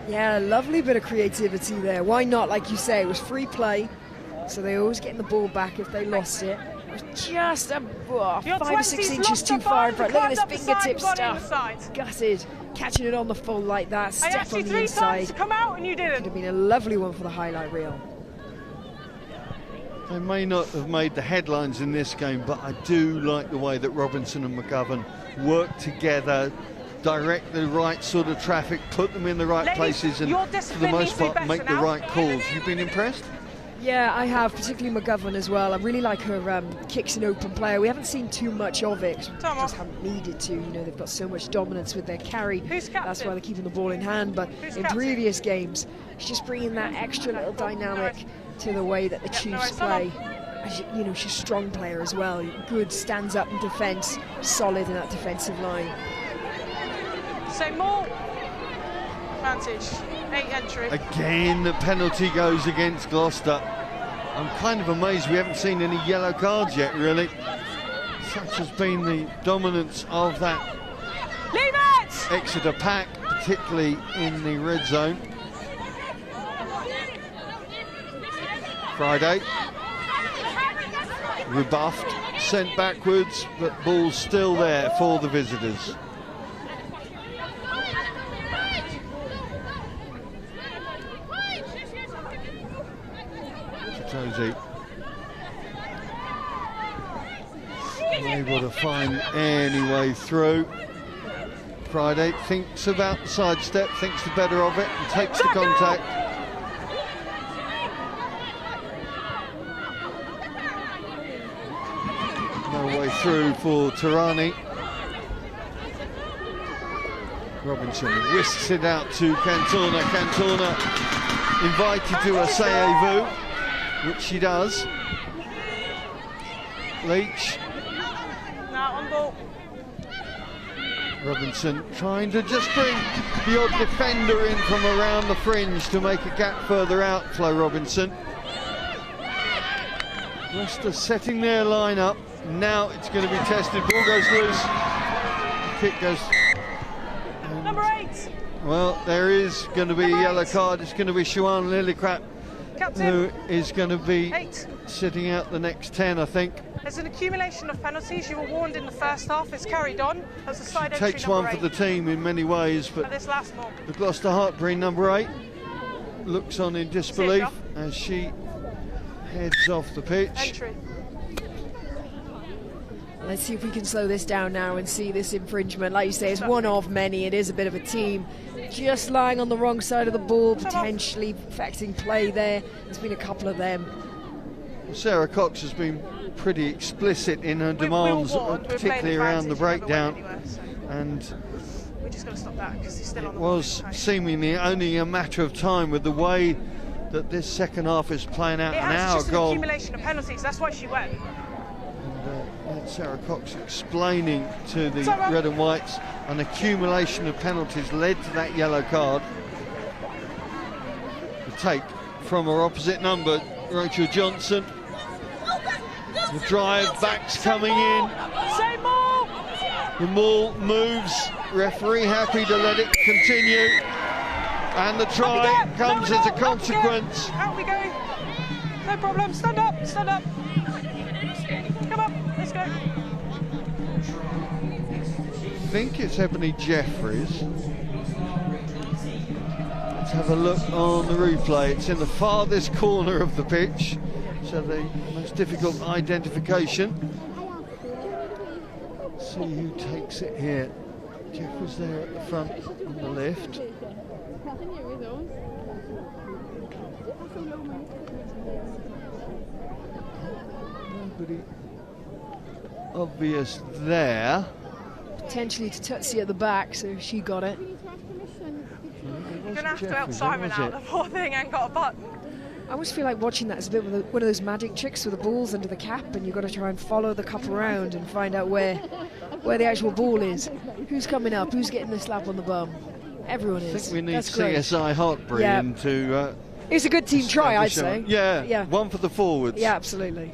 Yeah, lovely bit of creativity there. Why not? Like you say, it was free play, so they always getting the ball back if they lost it. It was just 5 or 6 inches too far in front. Look at this fingertip stuff. Gutted. Catching it on the full like that. Step on the inside. To come out and you didn't. Could have been a lovely one for the highlight reel. They may not have made the headlines in this game, but I do like the way that Robinson and McGovern work together, direct the right sort of traffic, put them in the right places, and for the most part make the right calls. You've been impressed? Yeah, I have, particularly McGovern as well. I really like her kicks in open play. We haven't seen too much of it. Just haven't needed to. You know, they've got so much dominance with their carry. That's why they're keeping the ball in hand. But in previous games, she's just bringing that extra little dynamic to the way that the Chiefs play. You know, she's a strong player as well. Good, stands up in defence, solid in that defensive line. So more advantage, 8 entry. Again, the penalty goes against Gloucester. I'm kind of amazed we haven't seen any yellow cards yet, really. Such has been the dominance of that Exeter pack, particularly in the red zone. Friday. Rebuffed, sent backwards, but ball's still there for the visitors. Tozy unable to find any way through. Friday thinks about the sidestep, thinks the better of it, and takes the contact. No way through for Tarani. Robinson whisks it out to Cantona. Cantona invited to a say-a-vu, which she does. Leach. Now on ball. Robinson trying to just bring the odd defender in from around the fringe to make a gap further out, Flo Robinson. Gloucester setting their line up. Now it's going to be tested. Ball goes loose. Kick goes. Number 8. Well, there is going to be a yellow card. It's going to be Siwan Lillicrap, who is going to be sitting out the next 10, I think. There's an accumulation of penalties. You were warned in the first half. It's carried on. That's a side entry. Takes one for the team in many ways, but this last one. The Gloucester Hartpury number 8 looks on in disbelief as she heads off the pitch. Entry. Let's see if we can slow this down now and see this infringement. Like you say, it's one of many. It is a bit of a team. Just lying on the wrong side of the ball, potentially affecting play there. There's been a couple of them. Sarah Cox has been pretty explicit in her demands, particularly around the breakdown. Anyway, so. And we're just going to stop that because he's still on the was seemingly only a matter of time with the way that this second half is playing out. An hour just goal. An accumulation of penalties. That's why she went. And Sarah Cox explaining to the red and whites an accumulation of penalties led to that yellow card. The take from her opposite number, Rachel Johnson. The drive back's coming in. The maul moves. Referee happy to let it continue. And the try comes as a consequence. Out we go. No problem. Stand up. Stand up. Come on. Let's go. I think it's Ebony Jeffries. Let's have a look on the replay. It's in the farthest corner of the pitch, so the most difficult identification. Let's see who takes it here. Jeffries there at the front on the left. Nobody obvious there. Potentially to Tutsi at the back, so she got it. You're going to have to help Simon out. The poor thing ain't got a button. I always feel like watching that is a bit of one of those magic tricks with the balls under the cap, and you've got to try and follow the cup around and find out where the actual ball is. Who's coming up? Who's getting the slap on the bum? Everyone is. I think we need That's great. CSI Hartpury into. It's a good team try, I'd say. Yeah, one for the forwards. Yeah, absolutely.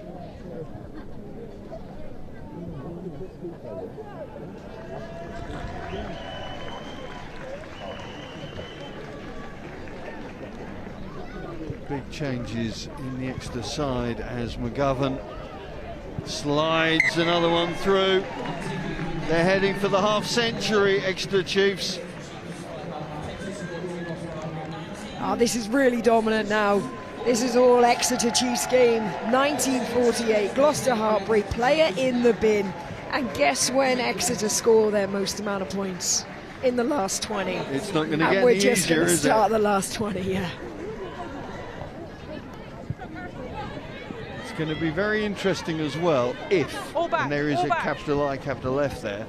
Big changes in the Exeter side as McGovern slides another one through. They're heading for the half century, Exeter Chiefs. Oh, this is really dominant now. This is all Exeter Chiefs game. 1948, Gloucester Hartpury, player in the bin. And guess when Exeter score their most amount of points? In the last 20. It's not going to get any easier, is it? We're just going to start the last 20, yeah. going to be very interesting as well if, and there is a capital I, capital F there,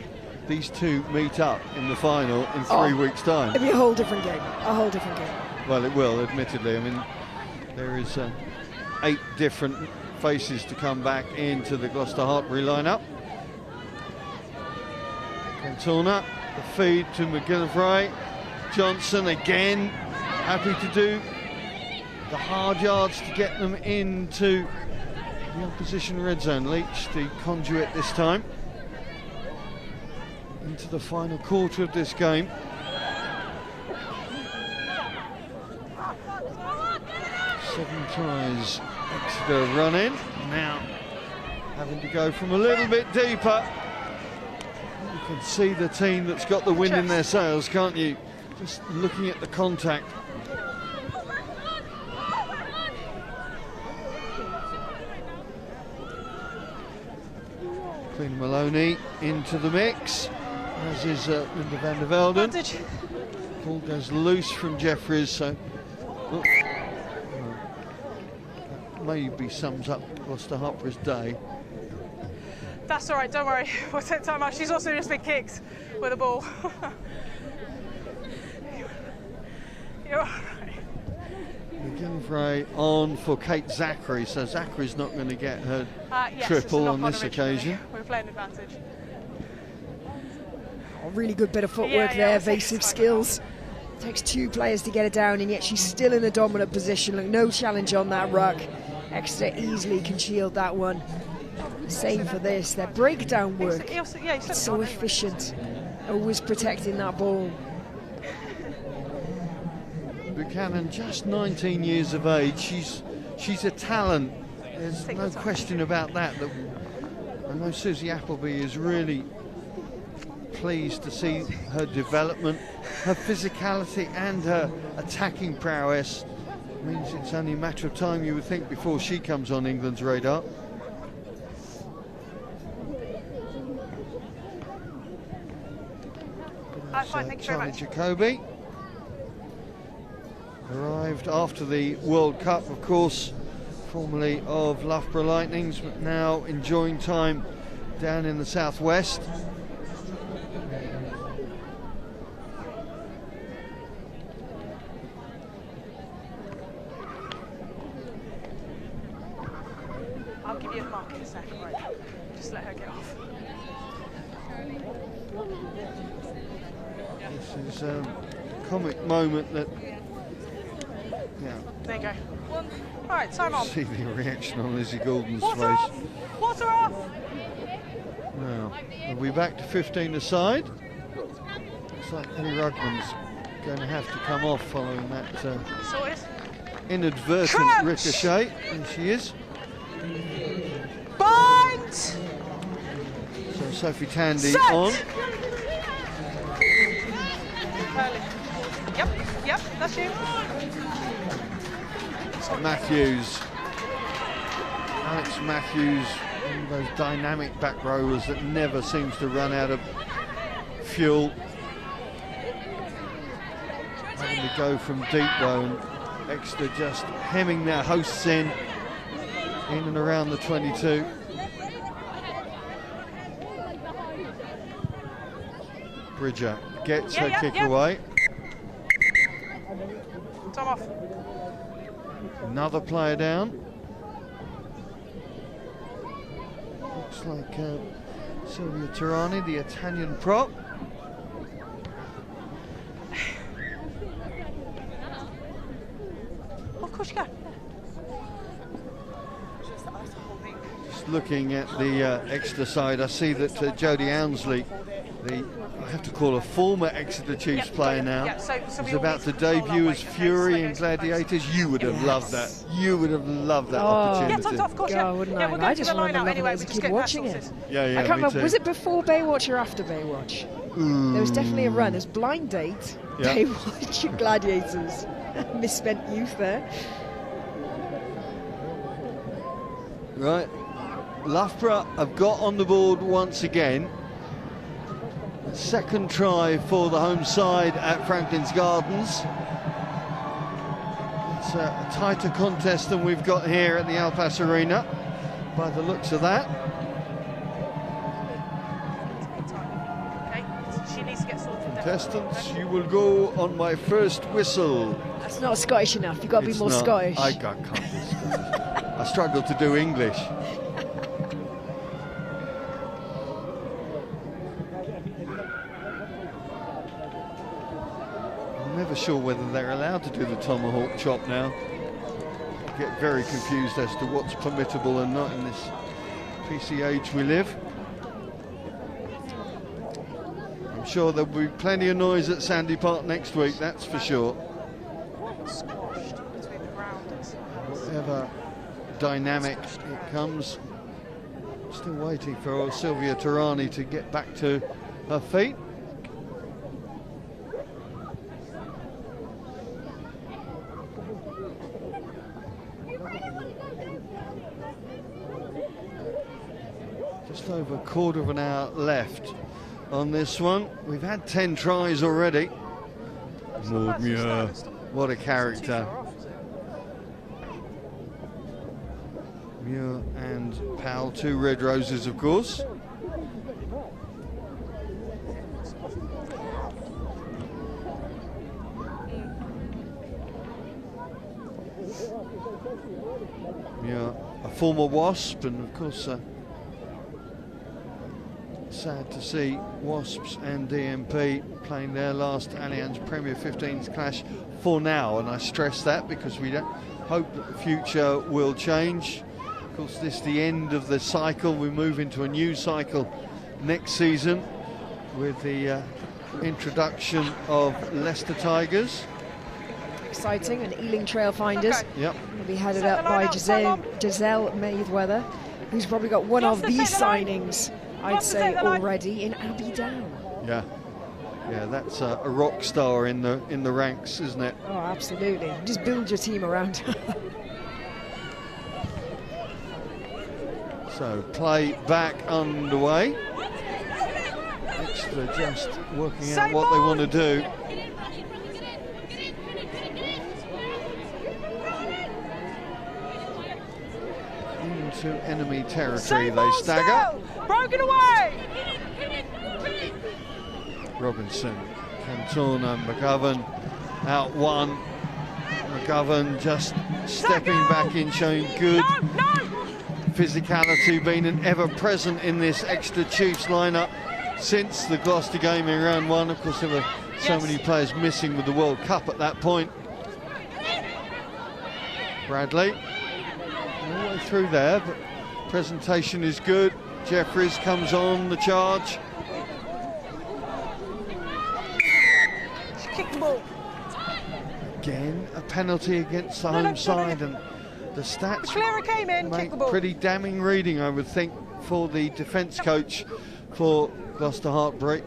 these two meet up in the final in 3 weeks' time. It'll be a whole different game. A whole different game. Well, it will, admittedly. I mean, there is 8 different faces to come back into the Gloucester Hartpury lineup. Cantona, the feed to McGillivray. Johnson again, happy to do the hard yards to get them into the opposition red zone. Leach, the conduit this time, into the final quarter of this game. Seven tries, Exeter running. Now having to go from a little bit deeper. You can see the team that's got the wind in their sails, can't you? Just looking at the contact. Queen Maloney into the mix, as is Linda van der Velden. Ball goes loose from Jeffries, so maybe sums up Gloucester Hartpury's day. That's all right, don't worry. We'll take time out. She's also just been kicked with a ball. You're all right. McGillivray on for Kate Zachary, so Zachary's not going to get her triple on this occasion. We're playing advantage. A really good bit of footwork there, evasive skills. Takes 2 players to get it down, and yet she's still in a dominant position. Like, no challenge on that ruck. Exeter easily can shield that one. Same for this, their breakdown work. It's so efficient, always protecting that ball. Buchanan, just 19 years of age. She's a talent. There's no question about that. I know Susie Appleby is really pleased to see her development, her physicality and her attacking prowess. Means it's only a matter of time, you would think, before she comes on England's radar. Charlie Jacobi arrived after the World Cup, of course, formerly of Loughborough Lightnings, but now enjoying time down in the southwest. I'll give you a mark in a second, right? Just let her get off. This is a comic moment that, there you go. All right, time on. See the reaction on Lizzie Gordon's Water face. off! Water off! Now, are we back to 15 aside? Looks like Ellie Rugman's going to have to come off following that inadvertent ricochet, and she is. Bind! So Sophie Tandy on. Yep, that's you. Matthews, Alex Matthews, one of those dynamic back rowers that never seems to run out of fuel. Having to go from deep though, and Exeter just hemming their hosts in and around the 22. Bridger gets her kick away. Time off. Another player down. Looks like Sylvia Tirani, the Italian prop. Of course you can. Just looking at the Exeter side, I see that Jodie Ownsley, I have to call her former Exeter Chiefs player now, is about to debut as Fury in Gladiators. You would have loved that. You would have loved that opportunity. Yeah, of course, wouldn't I? I just remember loving it as a kid watching it. Yeah, I can't remember, was it before Baywatch or after Baywatch? There was definitely a run. There's Blind Date, Baywatch and Gladiators. Misspent youth there. Right, Loughborough have got on the board once again. Second try for the home side at Franklin's Gardens. It's a tighter contest than we've got here at the Al Pass Arena. by the looks of that. Okay, she needs to get sorted. Contestants, you will go on my first whistle. That's not Scottish enough. You've got to be more not. Scottish. I can't be Scottish. I struggle to do English. I'm never sure whether they're allowed to do the tomahawk chop now. I get very confused as to what's permittable and not in this PC age we live. I'm sure there'll be plenty of noise at Sandy Park next week, that's for sure. Whatever dynamic it comes. Still waiting for Sylvia Tarani to get back to her feet. Just over a quarter of an hour left on this one. We've had 10 tries already. Maud Muir, what a character. Muir and Powell, 2 red roses, of course. Muir, a former Wasp, and of course sad to see Wasps and DMP playing their last Allianz Premier 15s clash for now, and I stress that because we don't hope that the future will change. Of course, this is the end of the cycle. We move into a new cycle next season with the introduction of Leicester Tigers. Exciting, and Ealing Trailfinders. Okay. Yep. Will be headed up by Giselle Mayweather, who's probably got one of these signings, I'd say, already in Abbey Down. Yeah. Yeah, that's a rock star in the ranks, isn't it? Oh, absolutely. Just build your team around her. So play back underway. Exeter just working out what they want to do. Into enemy territory they stagger. Broken away! Robinson, Cantona, McGovern out one. McGovern just stepping back in, showing good physicality, being an ever-present in this Exeter Chiefs lineup since the Gloucester game in round 1. Of course, there were so many players missing with the World Cup at that point. Bradley, all the way through there, but presentation is good. Jeffries comes on the charge. Kick the ball. Again, a penalty against the home side, and the stats Clearer came in, make kick the ball. pretty damning reading, I would think, for the defence coach for Gloucester Hartpury.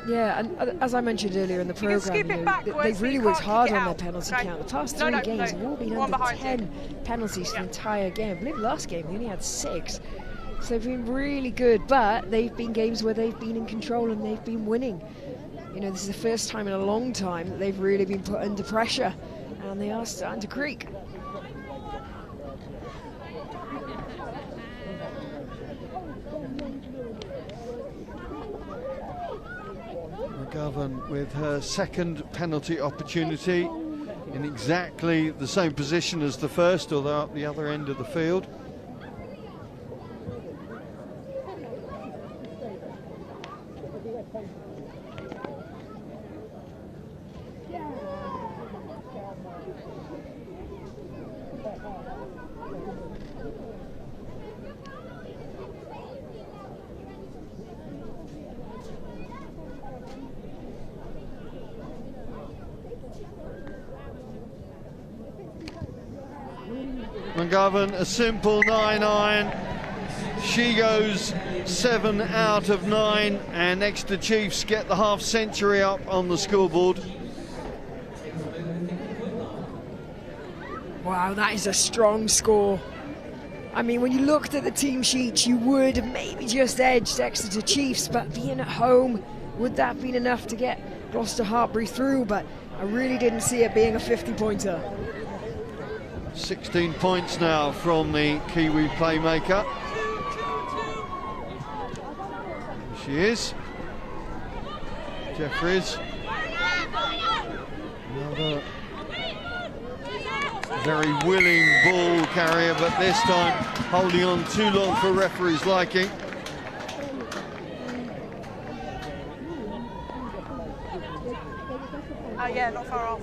Yeah, and as I mentioned earlier in the programme, they've really worked hard on their penalty count. The past 3 games have all been under 10 penalties for the entire game. I believe last game we only had 6. So they've been really good, but they've been games where they've been in control and they've been winning. You know, this is the first time in a long time that they've really been put under pressure, and they are starting to creak. McGovern with her second penalty opportunity in exactly the same position as the first, although up the other end of the field. McGovern, a simple 9-iron. She goes 7 out of 9, and Exeter Chiefs get the half century up on the scoreboard. Wow, that is a strong score. I mean, when you looked at the team sheets, you would have maybe just edged Exeter Chiefs, but being at home, would that have been enough to get Gloucester Hartpury through? But I really didn't see it being a 50-pointer. 16 points now from the Kiwi playmaker. Here she is. Jeffries. Another very willing ball carrier, but this time holding on too long for referees' liking. Yeah, not far off.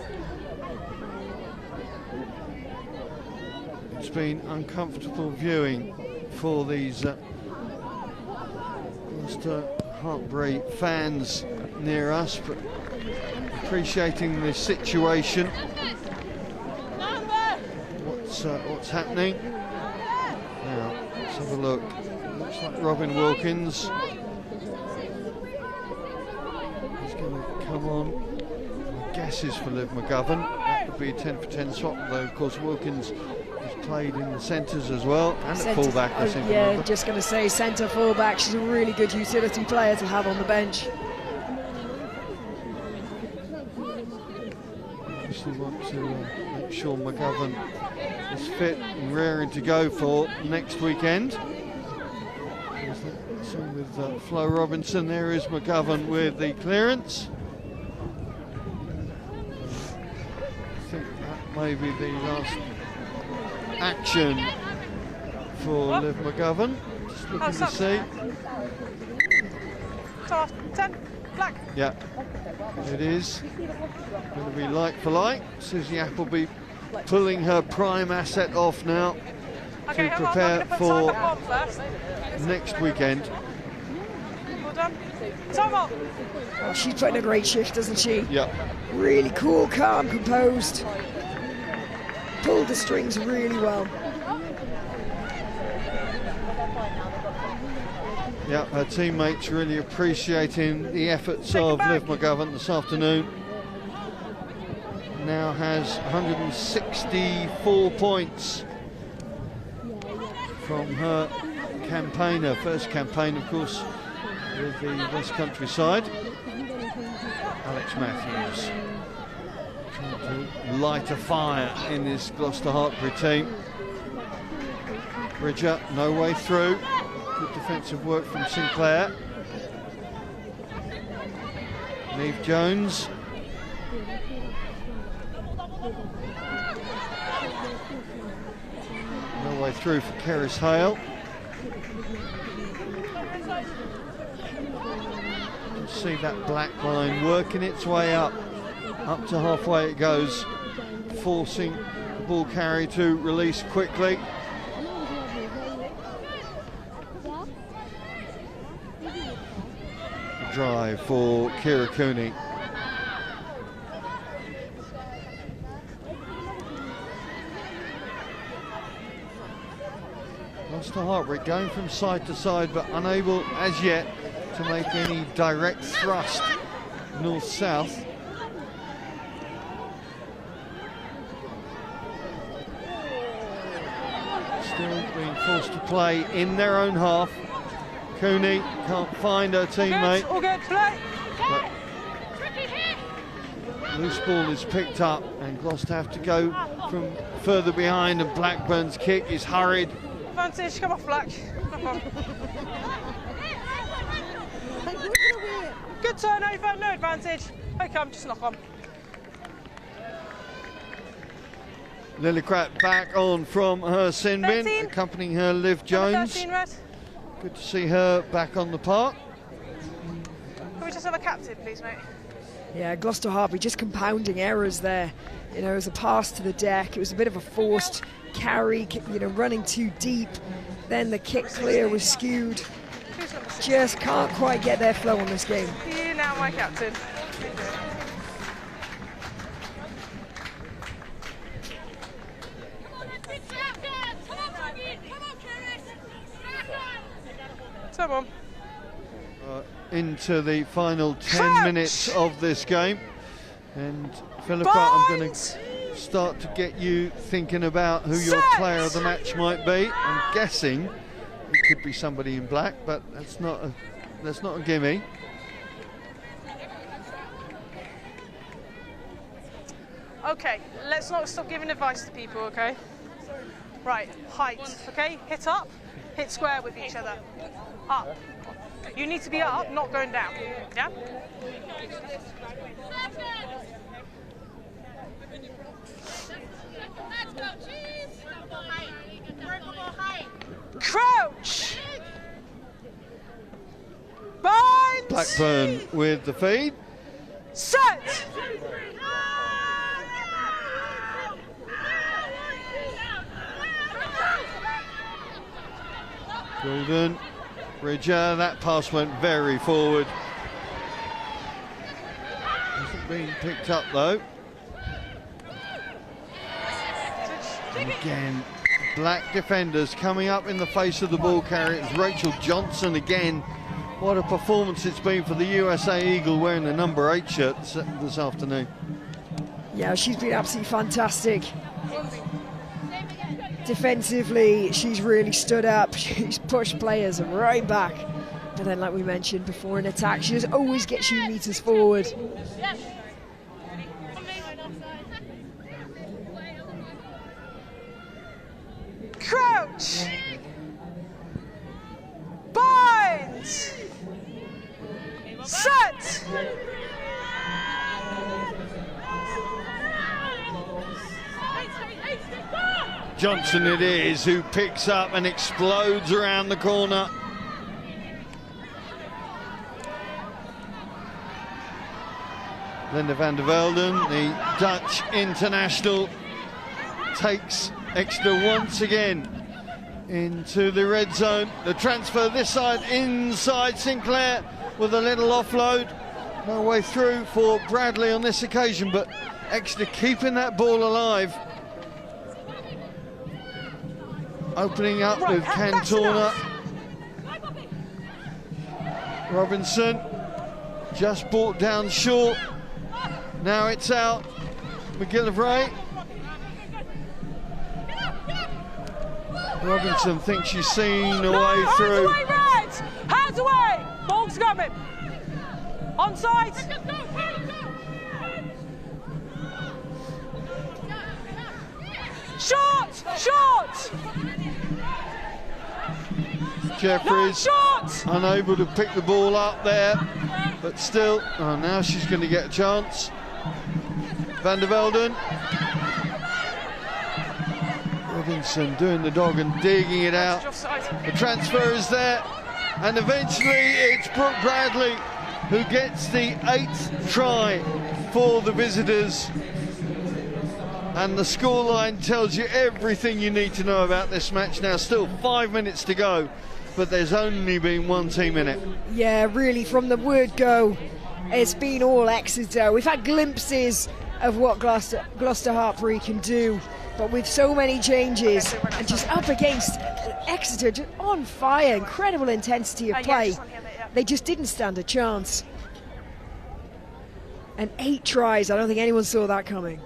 It's been uncomfortable viewing for these Gloucester Hartpury fans near us, but appreciating the situation. What's happening? Now, let's have a look. Looks like Robin Wilkins is going to come on. My guess is for Liv McGovern. That would be a 10 for 10 swap, though of course Wilkins has played in the centres as well, and at fullback. Yeah, just going to say centre fullback. She's a really good utility player to have on the bench. Obviously want to make sure McGovern is fit and raring to go for next weekend. Same with Flo Robinson. There is McGovern with the clearance. I think that may be the last action for Liv McGovern. Just looking to see. 10, black. Yeah, it is going to be like for like. Susie Appleby pulling her prime asset off now to prepare for next weekend. Well done. Time up. Oh, she's putting a great shift, doesn't she? Yeah. Really cool, calm, composed. Pulled the strings really well. Yeah, her teammates really appreciating the efforts of Liv McGovern this afternoon. Now has 164 points from her campaign, her first campaign, of course, with the West Country side. Alex Matthews trying to light a fire in this Gloucester Hartpury team. Bridger, no way through. Good defensive work from Sinclair. Neve Jones. No way through for Keris Hale. You see that black line working its way up to halfway it goes, forcing the ball carrier to release quickly. Drive for Kira Cooney. Gloucester Hartpury going from side to side, but unable as yet to make any direct thrust north-south. Still being forced to play in their own half. Cooney can't find her teammate. All good, play. Loose ball is picked up and Gloucester have to go from further behind, and Blackburn's kick is hurried. Advantage, come off, Black. Come on. Good turnover, no advantage. Okay, I'm just knock on. Lillicrat back on from her sin bin, 13. accompanying her Liv Jones. 13, red. Good to see her back on the park. Can we just have a captain, please, mate? Yeah, Gloucester Hartpury just compounding errors there. You know, it was a pass to the deck. It was a bit of a forced carry, you know, running too deep. Then the kick clear was skewed. Just can't quite get their flow on this game. You now, my captain. Come on. Into the final 10 minutes of this game. And Philippa, I'm going to start to get you thinking about who your player of the match might be. I'm guessing it could be somebody in black, but that's not a gimme. Okay, let's not stop giving advice to people, okay? Right, height, okay? Hit up, hit square with each other. Up. You need to be up, not going down, yeah? Crouch! Bind! Blackburn with the feed. Set! Golden, Bridger, that pass went very forward. Hasn't been picked up though. And again, black defenders coming up in the face of the ball carrier. It's Rachel Johnson again. What a performance it's been for the USA Eagle wearing the number 8 shirt this afternoon. Yeah, she's been absolutely fantastic. Defensively, she's really stood up. She's pushed players right back. And then, like we mentioned before, in attack, she just always gets you meters forward. Crouch! Bind! Set! Johnson it is who picks up and explodes around the corner. Linda van der Velden, the Dutch international, takes Exeter once again into the red zone. The transfer this side, inside Sinclair with a little offload. No way through for Bradley on this occasion, but Exeter keeping that ball alive. Opening up with Cantona. Robinson just brought down short. Now it's out. McGillivray. Robinson thinks she's seen a way through. Hands away, Reds! Hands away! Ball's coming. Onside. Short! Short! Jeffries unable to pick the ball up there, but still, oh, now she's going to get a chance. Van der Velden. Robinson doing the dog and digging it out. The transfer is there, and eventually it's Brooke Bradley who gets the 8th try for the visitors. And the scoreline tells you everything you need to know about this match now. Still 5 minutes to go, but there's only been one team in it. Yeah, really, from the word go, it's been all Exeter. We've had glimpses of what Gloucester Hartpury can do, but with so many changes and just up against Exeter, just on fire, incredible intensity of play, they just didn't stand a chance. And 8 tries, I don't think anyone saw that coming.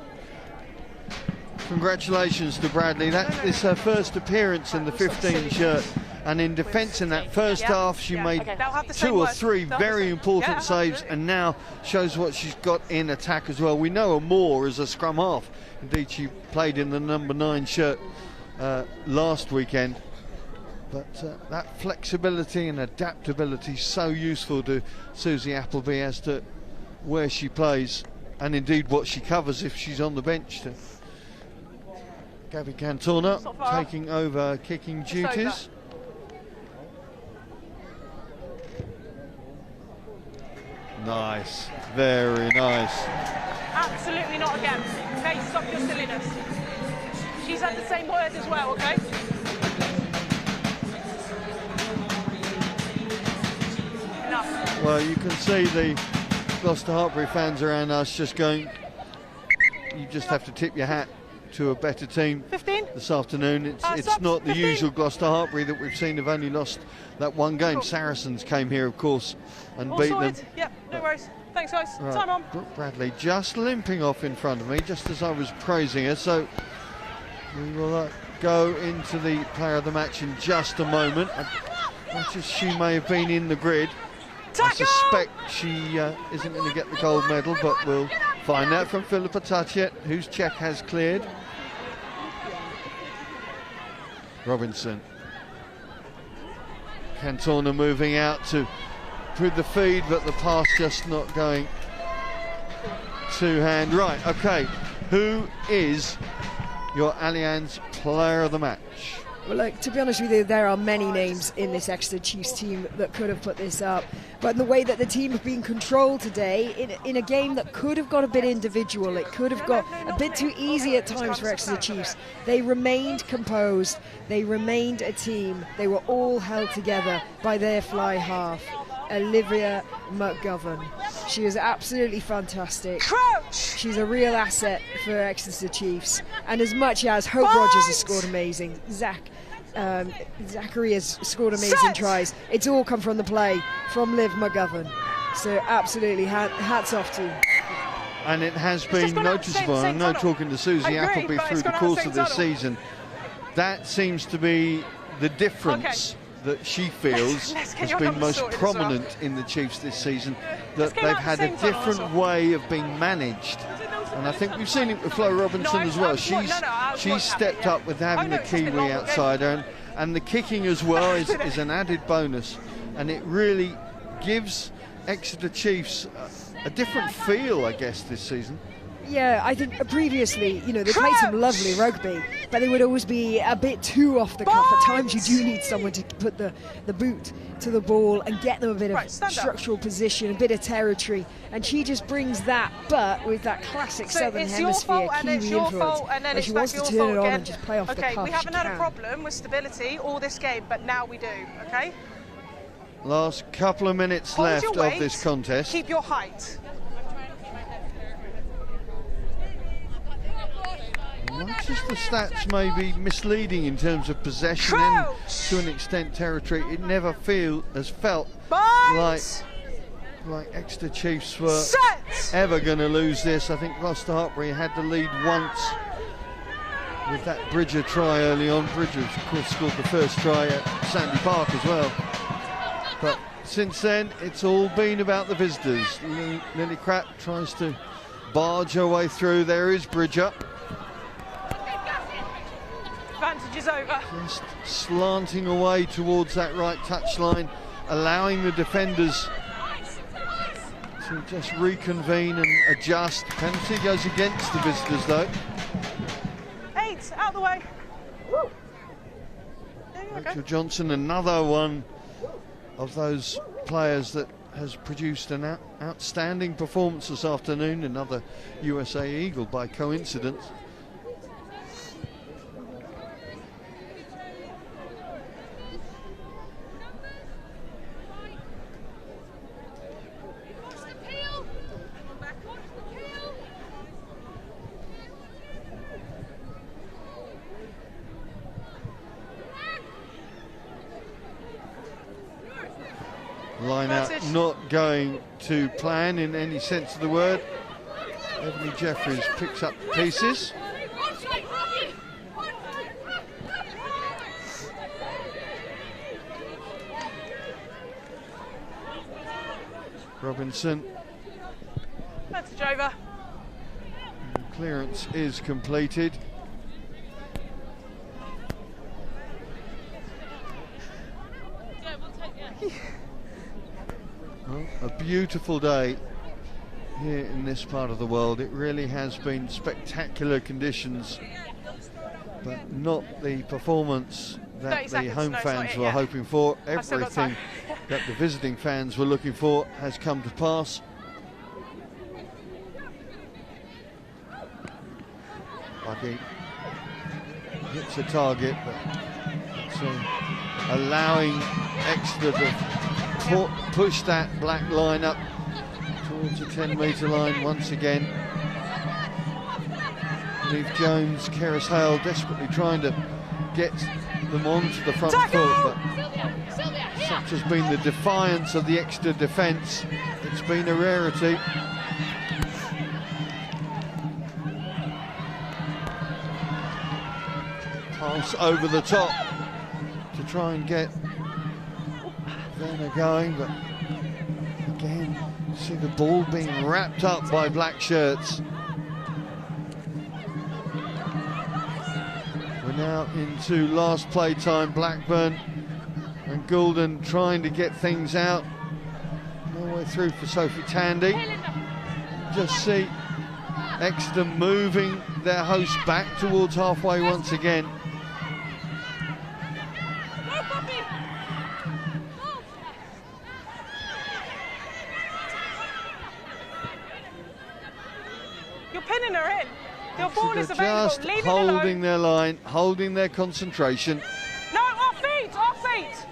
Congratulations to Bradley. That is her first appearance in the 15 shirt, and in defence in that first half she made 2 or 3 very important saves, and now shows what she's got in attack as well. We know her more as a scrum half. Indeed, she played in the number 9 shirt last weekend, but that flexibility and adaptability is so useful to Susie Appleby as to where she plays and indeed what she covers if she's on the bench. Gabby Cantona taking over kicking duties. Nice, very nice. Absolutely not again. Okay, stop your silliness. She's had the same word as well, okay? Enough. Well, you can see the Gloucester Hartpury fans around us just going, you just have to tip your hat to a better team 15 this afternoon. It's not the usual Gloucester Hartpury that we've seen. Have only lost that one game. Cool. Saracens came here, of course, and beat them. Yeah, no worries. Thanks, guys. Right. Time on. Brooke Bradley just limping off in front of me, just as I was praising her. So we will go into the player of the match in just a moment. Much as she may have been in the grid, I suspect she isn't going to get the gold medal, but we'll find out from Philippa Tutchett, whose check has cleared. Robinson. Cantona moving out to with the feed, but the pass just not going to hand. Right, okay. Who is your Allianz player of the match? Well, look, to be honest with you, there are many names in this Exeter Chiefs team that could have put this up. But in the way that the team have been controlled today, in a game that could have got a bit individual, it could have got a bit too easy at times for Exeter Chiefs, they remained composed, they remained a team, they were all held together by their fly half, Olivia McGovern. She is absolutely fantastic. Crouch! She's a real asset for Exeter Chiefs. And as much as Hope Rogers has scored amazing, Zachary has scored amazing tries, it's all come from the play from Liv McGovern. So absolutely, hats off to you. And it has been noticeable. I know, talking to Susie Appleby through the course of this season, that seems to be the difference that she feels has been most prominent in the Chiefs this season, that they've had a different way of being managed. And I think we've seen it with Flo Robinson as well. She's stepped up with having a Kiwi outside her, and the kicking as well is an added bonus. And it really gives Exeter Chiefs a different feel, I guess, this season. Yeah, I think previously, you know, they played some lovely rugby, but they would always be a bit too off the cuff. At times you do need someone to put the boot to the ball and get them a bit of structural position, a bit of territory, and she just brings that, but with that classic Southern Hemisphere Kiwi influence, and she wants to turn it on and just play off the cuff. Okay, we haven't had a problem with stability all this game, but now we do, okay? Last couple of minutes left of this contest. Keep your height. Much as the stats may be misleading in terms of possession and to an extent territory, it never has felt like Exeter Chiefs were ever going to lose this. I think Gloucester Hartpury had the lead once with that Bridger try early on. Bridger, of course, scored the first try at Sandy Park as well. But since then, it's all been about the visitors. Lily Crapp tries to barge her way through. There is Bridger. Advantage is over. Just slanting away towards that right touchline, allowing the defenders to just reconvene and adjust. Penalty goes against the visitors though. 8, out of the way. Rachel Johnson, another one of those players that has produced an outstanding performance this afternoon, another USA Eagle by coincidence. Line out not going to plan in any sense of the word. Ebony Jeffries picks up the pieces. Robinson. Advantage over. Clearance is completed. Well, a beautiful day here in this part of the world. It really has been spectacular conditions, but not the performance that the home fans were hoping for. Everything that the visiting fans were looking for has come to pass. Bucky hits a target, but so allowing Exeter to push that black line up towards the 10-metre line once again. Neve Jones, Keris Hale desperately trying to get them onto the front foot, but such has been the defiance of the Exeter defence. It's been a rarity. Pass over the top to try and get Werner going, but again, see the ball being wrapped up by black shirts. We're Now into last play time, Blackburn and Goulden trying to get things out. No way through for Sophie Tandy. Just see Exeter moving their host back towards halfway once again. You're pinning her in. Your ball is available. Just Leave holding their line, holding their concentration. No, off feet, off feet.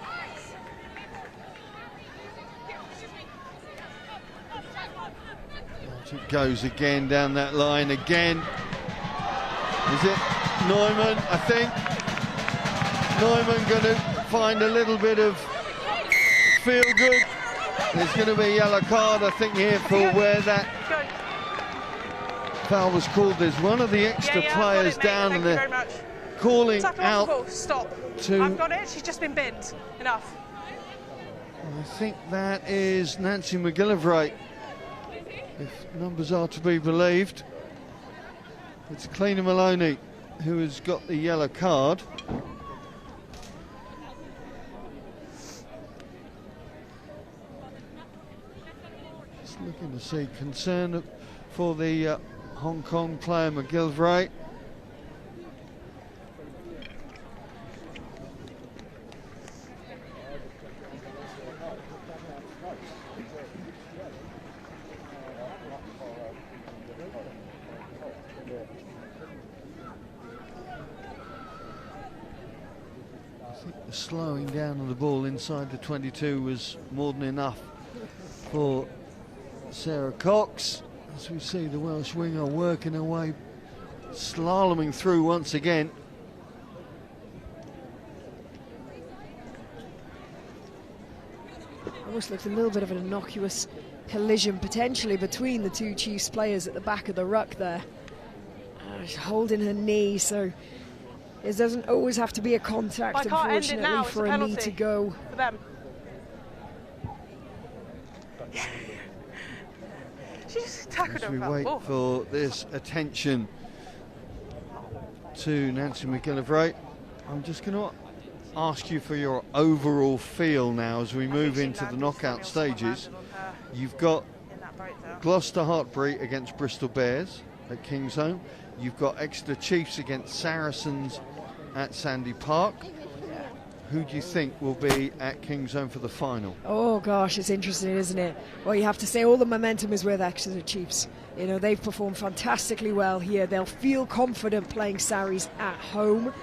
It goes again down that line again. Is it Neumann? I think Neumann going to find a little bit of feel good. There's going to be a yellow card, I think, here for where that foul was called. There's one of the extra players down, and they're calling out. Stop. I've got it. She's just been binned. Enough. I think that is Nancy McGillivray, if numbers are to be believed. It's Cleena Maloney who has got the yellow card. Just looking to see concern for the Hong Kong player McGillivray. Slowing down of the ball inside the 22 was more than enough for Sarah Cox, as we see the Welsh winger working her way, slaloming through once again. Almost looked a little bit of an innocuous collision potentially between the two Chiefs players at the back of the ruck there. She's holding her knee, so it doesn't always have to be a contact, unfortunately, for a knee to go. For them. She just tackled her. As we wait for this attention to Nancy McGillivray, I'm just going to ask you for your overall feel now as we move into the knockout stages. You've got Gloucester Hartpury against Bristol Bears at Kingsholm. You've got Exeter Chiefs against Saracens at Sandy Park. Who do you think will be at Kingsholm for the final? Oh gosh, it's interesting, isn't it? Well, you have to say all the momentum is with Exeter Chiefs. You know, they've performed fantastically well here. They'll feel confident playing Saris at home.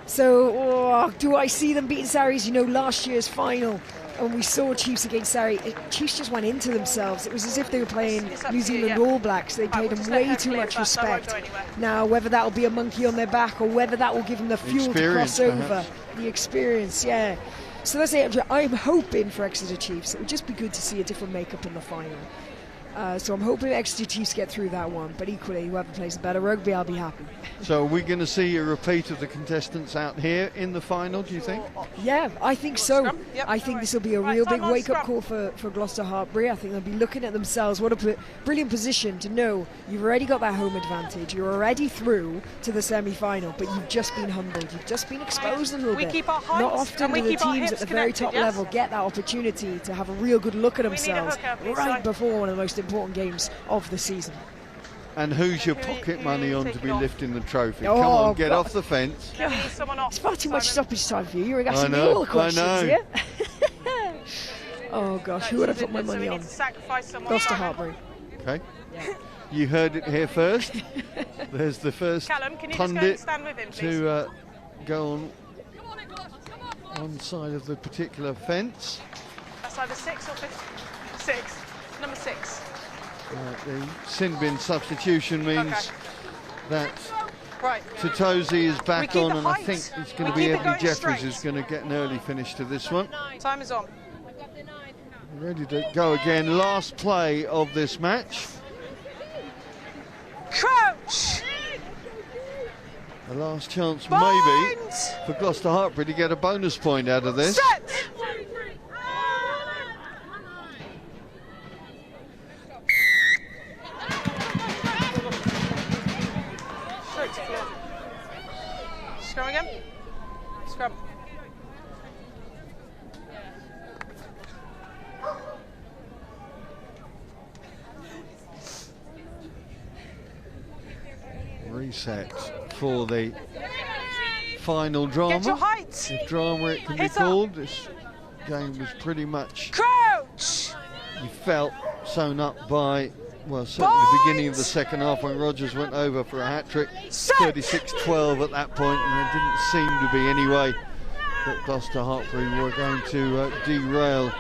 So, do I see them beating Saris? You know, last year's final, when we saw Chiefs against Saris, Chiefs just went into themselves. It was as if they were playing New Zealand All Blacks. They paid them way too much respect. Now, whether that will be a monkey on their back or whether that will give them the fuel to cross over, the experience, yeah. So that's it. I'm hoping for Exeter Chiefs. It would just be good to see a different makeup in the final. So I'm hoping Exeter Chiefs get through that one, but equally, whoever plays better rugby, I'll be happy. So are we going to see a repeat of the contestants out here in the final, do you think? Yeah, I think so. I think this will be a real big wake-up call for Gloucester Hartpury. I think they'll be looking at themselves. What a brilliant position to know you've already got that home advantage. You're already through to the semi-final, but you've just been humbled. You've just been exposed a little bit. Not often do the teams at the very top level get that opportunity to have a real good look at themselves right before one of the most important games of the season. And who's your pocket money on to be lifting the trophy? Come on, get off the fence. It's far too much stoppage time for you. You're asking me all the questions here. Oh gosh, who would have put my money on? Gloucester Hartpury. Okay. You heard it here first. There's the first pundit to go on side of the particular fence. That's either 6 or 5. 6. Number 6. The sin bin substitution means that Tatosi is back on, and I think it's going to be Ebony Jeffries who's going to get an early finish to this one. Time is on. Ready to go again. Last play of this match. Crouch! The last chance maybe for Gloucester Hartpury to get a bonus point out of this. Set! set for the final drama. Get your height. If drama it can be called. This game was pretty much, Crouch. you felt, sewn up by, well, certainly the beginning of the second half when Rogers went over for a hat-trick. 36-12 at that point, and there didn't seem to be any way that Gloucester Hartpury were going to derail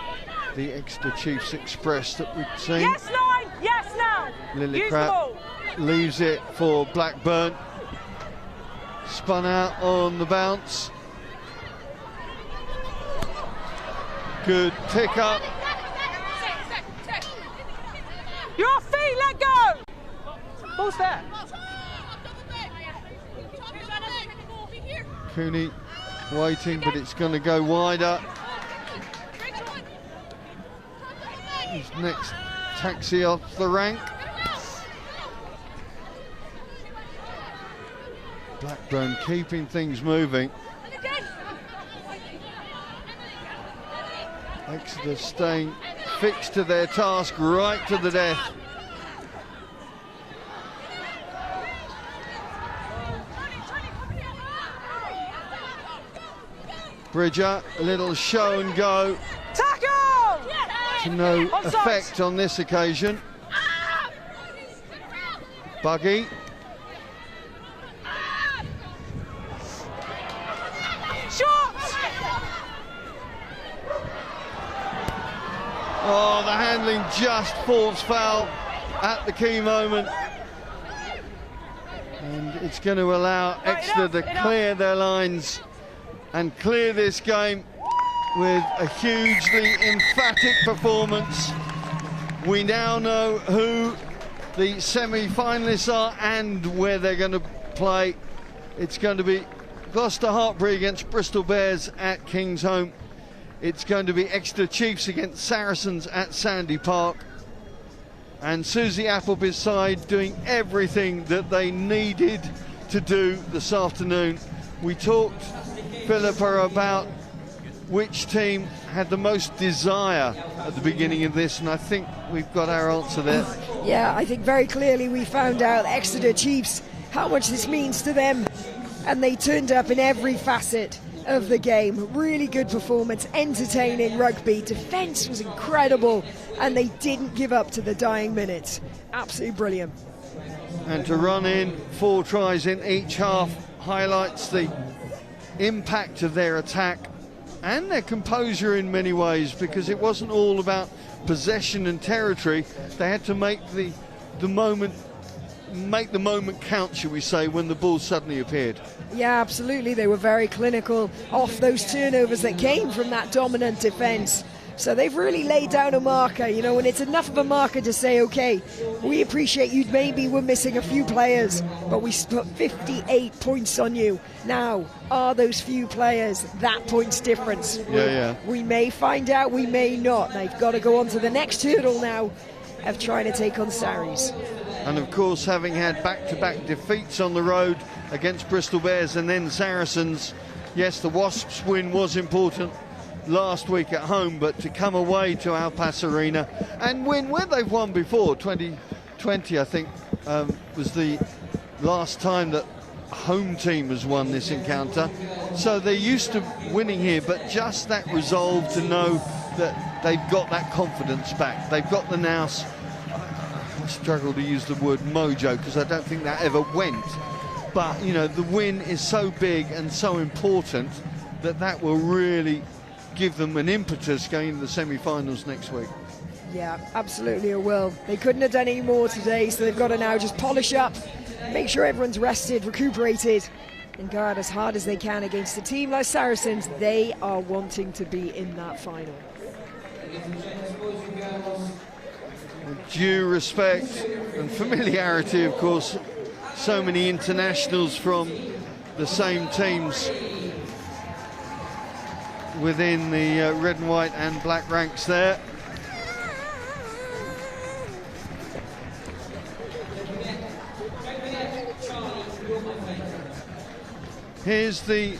the Exeter Chiefs Express that we'd seen. Yes, line. Yes, now. Lillicrap leaves it for Blackburn. Spun out on the bounce. Good pick up. Your feet, let go. Ball's there. Cooney waiting, but it's going to go wider. His next taxi off the rank. Blackburn keeping things moving. Exeter staying fixed to their task right to the death. Bridger, a little show and go. Tackle! To no effect on this occasion. Buggy. Oh, the handling just falls foul at the key moment. And it's going to allow Exeter to clear their lines and clear this game with a hugely emphatic performance. We now know who the semi-finalists are and where they're going to play. It's going to be Gloucester Hartpury against Bristol Bears at Kingsholm. It's going to be Exeter Chiefs against Saracens at Sandy Park. And Susie Appleby's side doing everything that they needed to do this afternoon. We talked, Philippa, about which team had the most desire at the beginning of this, and I think we've got our answer there. Yeah, I think very clearly we found out Exeter Chiefs, how much this means to them. And they turned up in every facet of the game. Really good performance, entertaining rugby, defence was incredible, and they didn't give up to the dying minutes. Absolutely brilliant. And to run in 4 tries in each half highlights the impact of their attack and their composure in many ways, because it wasn't all about possession and territory. They had to make the moment count, shall we say, when the ball suddenly appeared. Yeah, absolutely. They were very clinical off those turnovers that came from that dominant defence. So they've really laid down a marker, you know, and it's enough of a marker to say, okay, we appreciate you maybe we're missing a few players, but we put 58 points on you. Now, are those few players that points difference? Yeah. We may find out, we may not. They've got to go on to the next hurdle now of trying to take on Sarries. And of course, having had back-to-back defeats on the road against Bristol Bears and then Saracens, yes, the Wasps win was important last week at home, but to come away to Al Pass Arena and win where they've won before, 2020 I think was the last time that a home team has won this encounter. So they're used to winning here, but just that resolve to know that they've got that confidence back. They've got the nous. I struggle to use the word mojo because I don't think that ever went. But, you know, the win is so big and so important that will really give them an impetus going into the semi-finals next week. Yeah, absolutely it will. They couldn't have done any more today, so they've got to now just polish up, make sure everyone's rested, recuperated, and go out as hard as they can against a team like Saracens. They are wanting to be in that final. With due respect and familiarity, of course, so many internationals from the same teams within the red and white and black ranks there. Here's the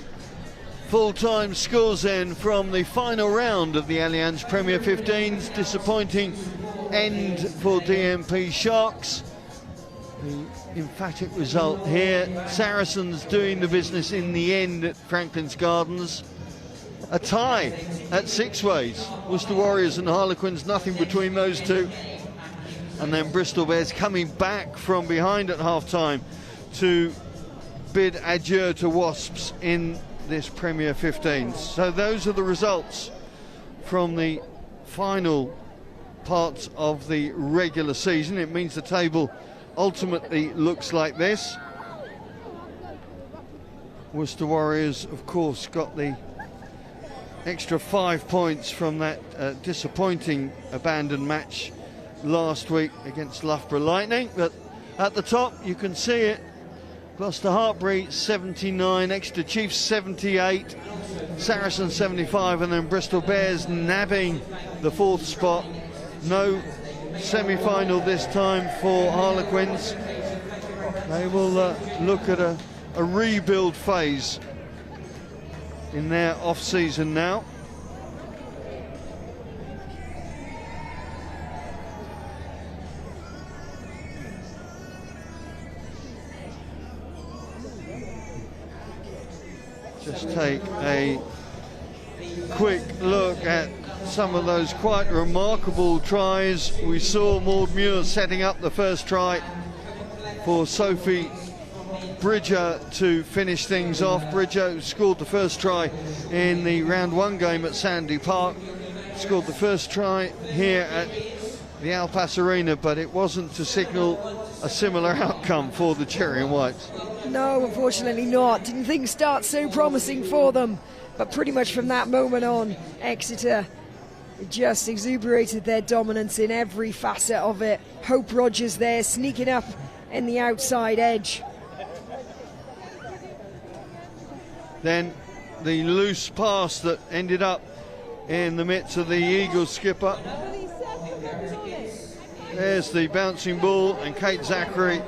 full-time scores then from the final round of the Allianz Premier 15s. Disappointing end for DMP Sharks, The emphatic result here. Saracens doing the business in the end at Franklin's Gardens. A tie at six ways. Worcester Warriors and Harlequins, nothing between those two. And then Bristol Bears coming back from behind at half-time to bid adieu to Wasps in this Premier 15. So those are the results from the final parts of the regular season. It means the table ultimately looks like this. Worcester Warriors, of course, got the extra 5 points from that disappointing abandoned match last week against Loughborough Lightning. But at the top, you can see it. Gloucester Hartpury 79, Exeter Chiefs 78, Saracens 75, and then Bristol Bears nabbing the fourth spot. No semi-final this time for Harlequins. They will look at a rebuild phase in their off-season now. Just take a quick look at some of those quite remarkable tries. We saw Maud Muir setting up the first try for Sophie Bridger to finish things off. Bridger scored the first try in the round one game at Sandy Park, scored the first try here at the Al Pass Arena, but it wasn't to signal a similar outcome for the Cherry and Whites. No, unfortunately not. Didn't think start so promising for them, but pretty much from that moment on, Exeter just exuberated their dominance in every facet of it. Hope Rogers there sneaking up in the outside edge. Then the loose pass that ended up in the midst of the Eagles skipper. There's the bouncing ball, and Kate Zachary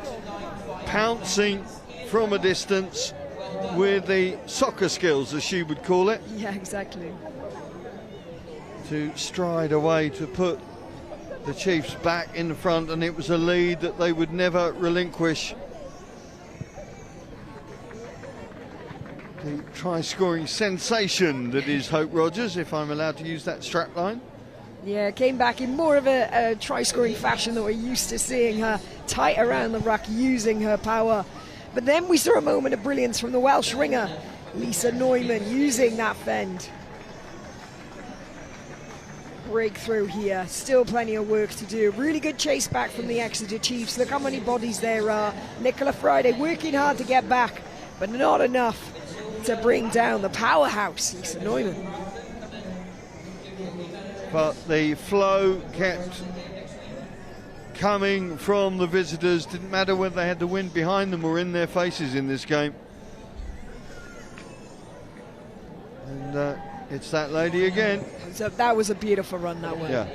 pouncing from a distance with the soccer skills, as she would call it. Yeah, exactly. To stride away to put the Chiefs back in the front, and it was a lead that they would never relinquish. The try-scoring sensation that is Hope Rogers, if I'm allowed to use that strapline. Yeah, came back in more of a try-scoring fashion that we're used to seeing her, tight around the ruck, using her power. But then we saw a moment of brilliance from the Welsh ringer, Lisa Neumann, using that fend. Breakthrough here, still plenty of work to do. Really good chase back from the Exeter Chiefs. Look how many bodies there are. Nicola Friday working hard to get back, but not enough to bring down the powerhouse, Lisa Neumann. But the flow kept coming from the visitors. Didn't matter whether they had the wind behind them or in their faces in this game. And it's that lady again. So that was a beautiful run that way. Yeah,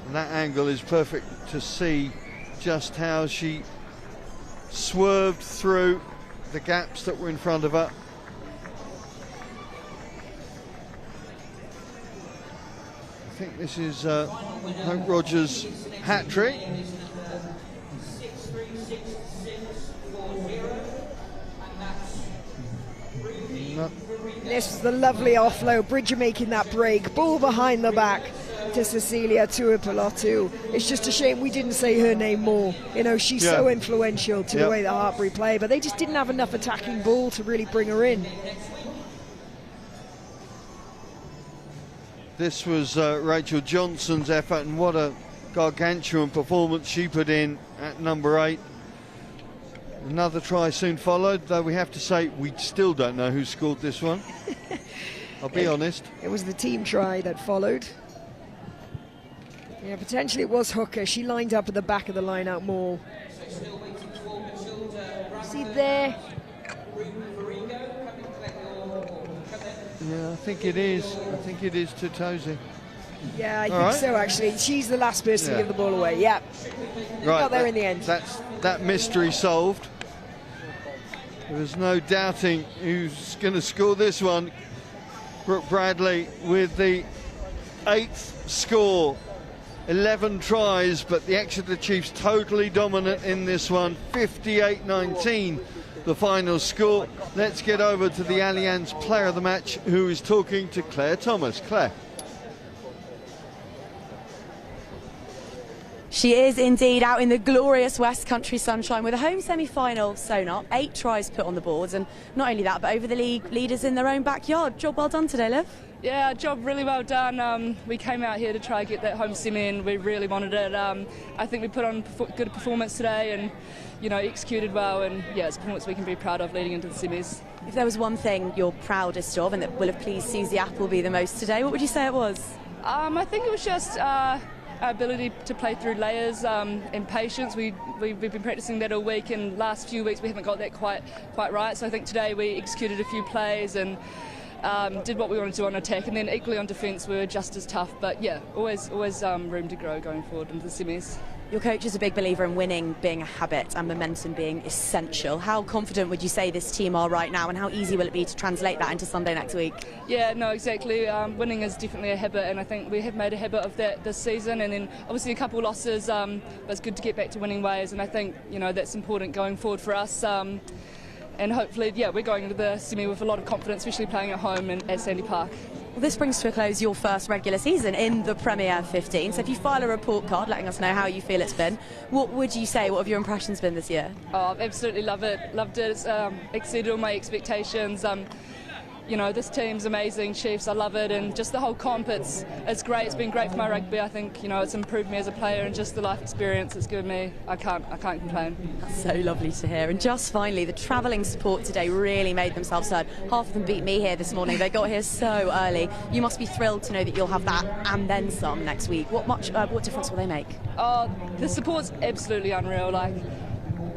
and that angle is perfect to see just how she swerved through the gaps that were in front of her. I think this is Hope Rogers' hat-trick. This was the lovely offload. Bridger making that break. Ball behind the back to Cecilia Tuipulotu. It's just a shame we didn't say her name more. You know, she's so influential to the way that Hartpury play, but they just didn't have enough attacking ball to really bring her in. This was Rachel Johnson's effort, and what a gargantuan performance she put in at number 8. Another try soon followed, though we have to say we still don't know who scored this one. I'll be honest. It was the team try that followed. Yeah, potentially it was Hooker. She lined up at the back of the line-out maul. See there? Yeah, I think it is. I think it is Tutosi. Yeah, I think so, actually. She's the last person to give the ball away. Yeah. Right. Got there in the end. That's that mystery solved. There was no doubting who's going to score this one. Brooke Bradley with the 8th score 11 tries, but the Exeter Chiefs totally dominant in this one. 58-19 the final score. Let's get over to the Allianz player of the match, who is talking to Claire Thomas. Claire. She is indeed out in the glorious West Country sunshine with a home semi-final sewn up, 8 tries put on the boards, and not only that, but over the league leaders in their own backyard. Job well done today, Liv. Yeah, job really well done. We came out here to try and get that home semi in. We really wanted it. I think we put on good performance today and, you know, executed well, and yeah, it's a performance we can be proud of leading into the semis. If there was one thing you're proudest of and that will have pleased Susie Appleby the most today, what would you say it was? I think it was just our ability to play through layers and patience. We've been practicing that all week, and last few weeks we haven't got that quite right. So I think today we executed a few plays and did what we wanted to do on attack, and then equally on defence we were just as tough. But yeah, always room to grow going forward into the semis. Your coach is a big believer in winning being a habit and momentum being essential. How confident would you say this team are right now, and how easy will it be to translate that into Sunday next week? Yeah, no, exactly. Winning is definitely a habit, and I think we have made a habit of that this season, and then obviously a couple of losses, but it's good to get back to winning ways, and I think, you know, that's important going forward for us. And hopefully, yeah, we're going into the semi with a lot of confidence, especially playing at home and at Sandy Park. Well, this brings to a close your first regular season in the Premier 15. So if you file a report card letting us know how you feel it's been, what would you say? What have your impressions been this year? Oh, I've absolutely loved it. It's exceeded all my expectations. You know, this team's amazing, Chiefs, I love it, and just the whole comp, it's great. It's been great for my rugby. I think, you know, it's improved me as a player, and just the life experience it's given me, I can't complain. That's so lovely to hear. And just finally, the travelling support today really made themselves heard. Half of them beat me here this morning. They got here so early. You must be thrilled to know that you'll have that and then some next week. What difference will they make? Oh, the support's absolutely unreal. Like,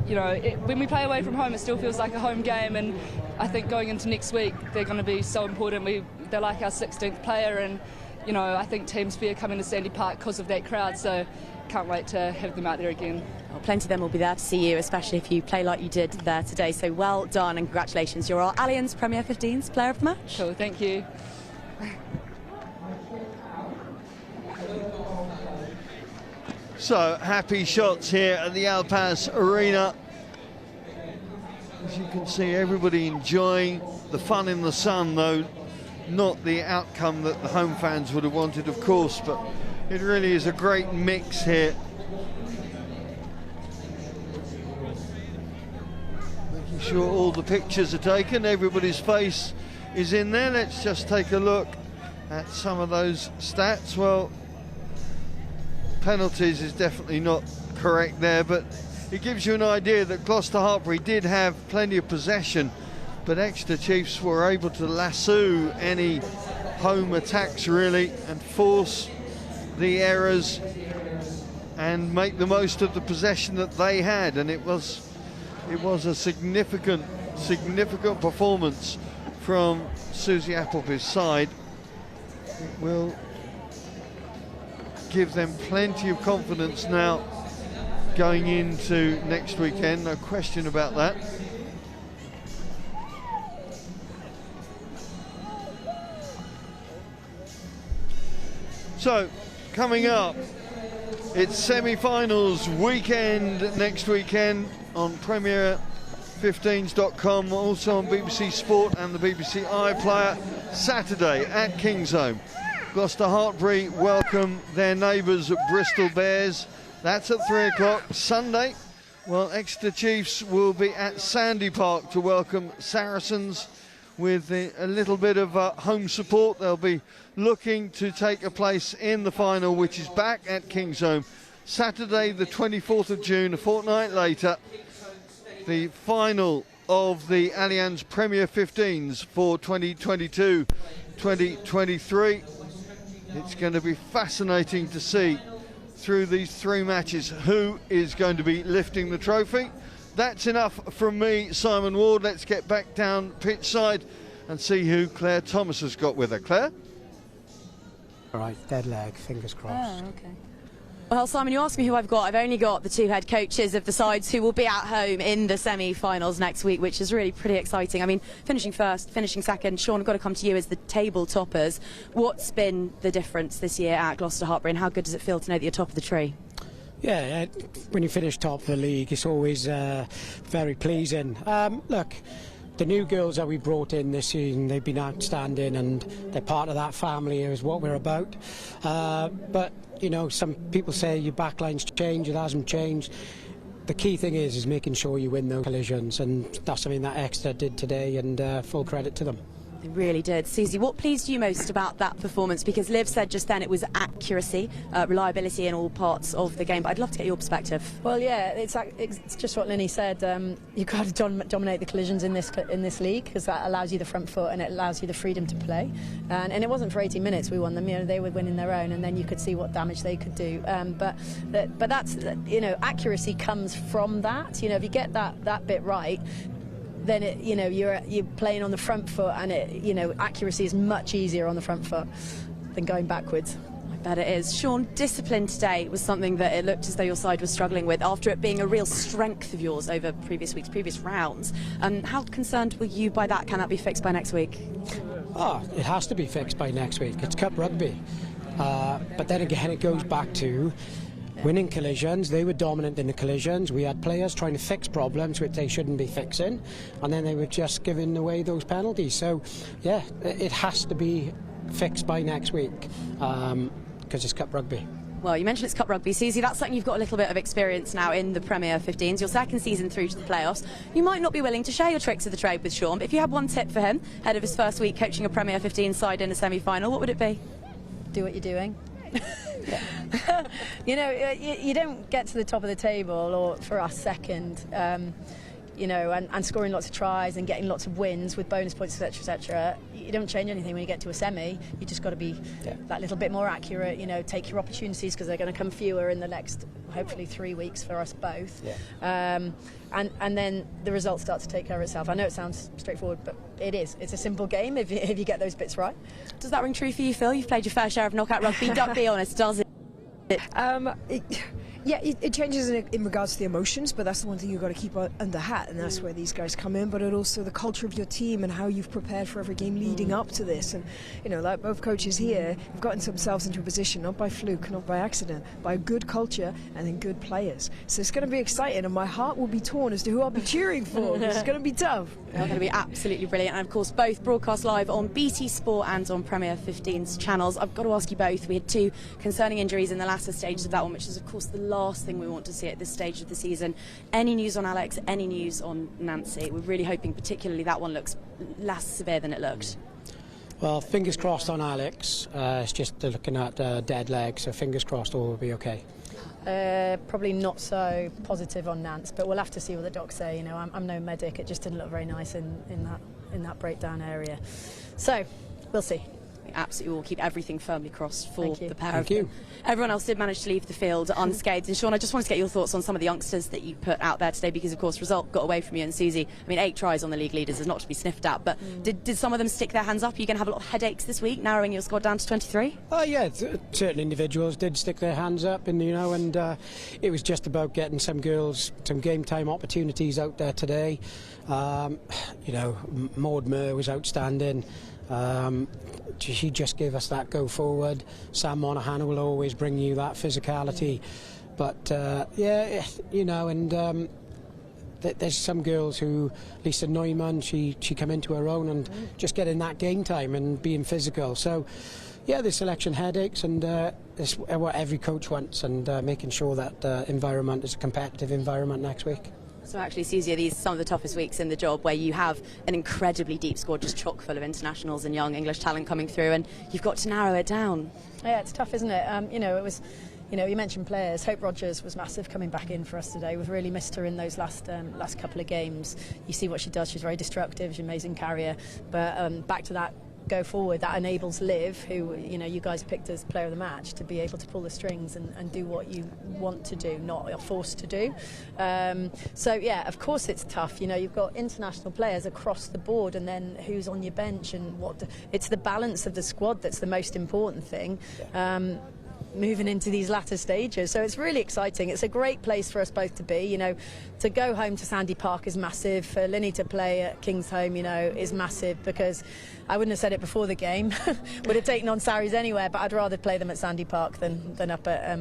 you know, when we play away from home, it still feels like a home game, and I think going into next week, they're going to be so important. They're like our 16th player, and, you know, I think teams fear coming to Sandy Park because of that crowd, so can't wait to have them out there again. Well, plenty of them will be there to see you, especially if you play like you did there today, so well done and congratulations. You're our Allianz Premier 15's player of the match. Cool, thank you. So, happy shots here at the Alpaz Arena. As you can see, everybody enjoying the fun in the sun, though not the outcome that the home fans would have wanted, of course, but it really is a great mix here. Making sure all the pictures are taken, everybody's face is in there. Let's just take a look at some of those stats. Well, penalties is definitely not correct there, but it gives you an idea that Gloucester Hartpury did have plenty of possession, but Exeter Chiefs were able to lasso any home attacks really and force the errors and make the most of the possession that they had, and it was a significant performance from Susie Appleby's side. It will give them plenty of confidence now going into next weekend, no question about that. So, coming up, it's semi-finals weekend next weekend on Premier15s.com, also on BBC Sport and the BBC iPlayer. Saturday at Kingsholm, Gloucester Hartpury welcome their neighbours at Bristol Bears. That's at 3 o'clock. Sunday, well, Exeter Chiefs will be at Sandy Park to welcome Saracens with a little bit of home support. They'll be looking to take a place in the final, which is back at Kingsholm. Saturday, the 24th of June, a fortnight later, the final of the Allianz Premier 15s for 2022-2023. It's going to be fascinating to see through these 3 matches who is going to be lifting the trophy. That's enough from me, Simon Ward. Let's get back down pitch side and see who Claire Thomas has got with her. Claire? All right, dead leg, fingers crossed. Oh, okay. Well, Simon, you asked me who I've got. I've only got the two head coaches of the sides who will be at home in the semi-finals next week, which is really pretty exciting. I mean, finishing first, finishing second. Sean, I've got to come to you as the table toppers. What's been the difference this year at Gloucester Hartpury, and how good does it feel to know that you're top of the tree? Yeah, when you finish top of the league, it's always very pleasing. Look, the new girls that we brought in this season, they've been outstanding, and they're part of that family, is what we're about. But you know, some people say your backline's changed. It hasn't changed. The key thing is making sure you win those collisions, and that's something that Exeter did today, and full credit to them. They really did. Susie, what pleased you most about that performance? Because Liv said just then it was accuracy, reliability in all parts of the game, but I'd love to get your perspective. Well, yeah, it's just what Linny said. You've got to dominate the collisions in this league, because that allows you the front foot and it allows you the freedom to play. And it wasn't for 80 minutes we won them. You know, they were winning their own, and then you could see what damage they could do. But that's, you know, accuracy comes from that. You know, if you get that bit right, then you're playing on the front foot, and accuracy is much easier on the front foot than going backwards. I bet it is. Sean, discipline today was something that it looked as though your side was struggling with after it being a real strength of yours over previous weeks, previous rounds. How concerned were you by that? Can that be fixed by next week? Oh, it has to be fixed by next week. It's Cup rugby. But then again, it goes back to winning collisions. They were dominant in the collisions. We had players trying to fix problems which they shouldn't be fixing, and then they were just giving away those penalties. So yeah, it has to be fixed by next week, because it's Cup rugby. Well, you mentioned it's Cup rugby, Susie. That's something you've got a little bit of experience now in the Premier 15s. Your second season through to the playoffs. You might not be willing to share your tricks of the trade with Sean, but if you had one tip for him ahead of his first week coaching a Premier 15 side in a semi-final, what would it be? Do what you're doing. You know, you don't get to the top of the table, or for us second, you know, and scoring lots of tries and getting lots of wins with bonus points, etc., etc. You don't change anything when you get to a semi. You just got to be that little bit more accurate. You know, take your opportunities, because they're going to come fewer in the next, hopefully, 3 weeks for us both. And then the results start to take care of itself. I know it sounds straightforward, but it is. It's a simple game if you get those bits right. Does that ring true for you, Phil? You've played your fair share of knockout rugby. Don't be honest, does it? Yeah, it changes in regards to the emotions, but that's the one thing you've got to keep under hat, and that's where these guys come in. But it also the culture of your team and how you've prepared for every game leading up to this. And you know, like both coaches here have gotten themselves into a position not by fluke, not by accident, by a good culture and then good players. So it's going to be exciting, and my heart will be torn as to who I'll be cheering for. It's going to be tough. They're going to be absolutely brilliant, and of course both broadcast live on BT Sport and on Premier 15's channels. I've got to ask you both, we had two concerning injuries in the latter stages of that one, which is of course the last thing we want to see at this stage of the season. Any news on Alex, any news on Nancy? We're really hoping particularly that one looks less severe than it looked. Well, fingers crossed on Alex. It's just looking at dead leg, so fingers crossed all will be okay. Probably not so positive on Nance, but we'll have to see what the docs say. You know, I'm no medic. It just didn't look very nice in that breakdown area. So we'll see. Absolutely, we'll keep everything firmly crossed for the pair Thank of you. them. Everyone else did manage to leave the field unscathed. And Sean, I just wanted to get your thoughts on some of the youngsters that you put out there today, because of course result got away from you and Susie. I mean, 8 tries on the league leaders is not to be sniffed at, but did some of them stick their hands up? Are you going to have a lot of headaches this week, narrowing your squad down to 23? Yeah, certain individuals did stick their hands up, and you know, and it was just about getting some girls some game time opportunities out there today. You know, Maud Murr was outstanding. She just gave us that go forward. Sam Monaghan will always bring you that physicality, but yeah, you know, and there's some girls who, Lisa Neumann, she come into her own and just getting that game time and being physical. So yeah, the selection headaches, and it's what every coach wants, and making sure that environment is a competitive environment next week. So actually, Susie, are these some of the toughest weeks in the job, where you have an incredibly deep squad just chock full of internationals and young English talent coming through, and you've got to narrow it down? Yeah, it's tough, isn't it? You know, it was, you know, you mentioned players. Hope Rogers was massive coming back in for us today. We've really missed her in those last couple of games. You see what she does. She's very destructive. She's an amazing carrier. But back to that go forward, that enables Liv, who, you know, you guys picked as player of the match, to be able to pull the strings and do what you want to do, not are forced to do. So yeah, of course it's tough. You know, you've got international players across the board, and then who's on your bench, and it's the balance of the squad that's the most important thing. moving into these latter stages. So it's really exciting. It's a great place for us both to be. You know, to go home to Sandy Park is massive. For Linny to play at King's Home, you know, is massive, because I wouldn't have said it before the game. Would have taken on Sarries anywhere, but I'd rather play them at Sandy Park than up at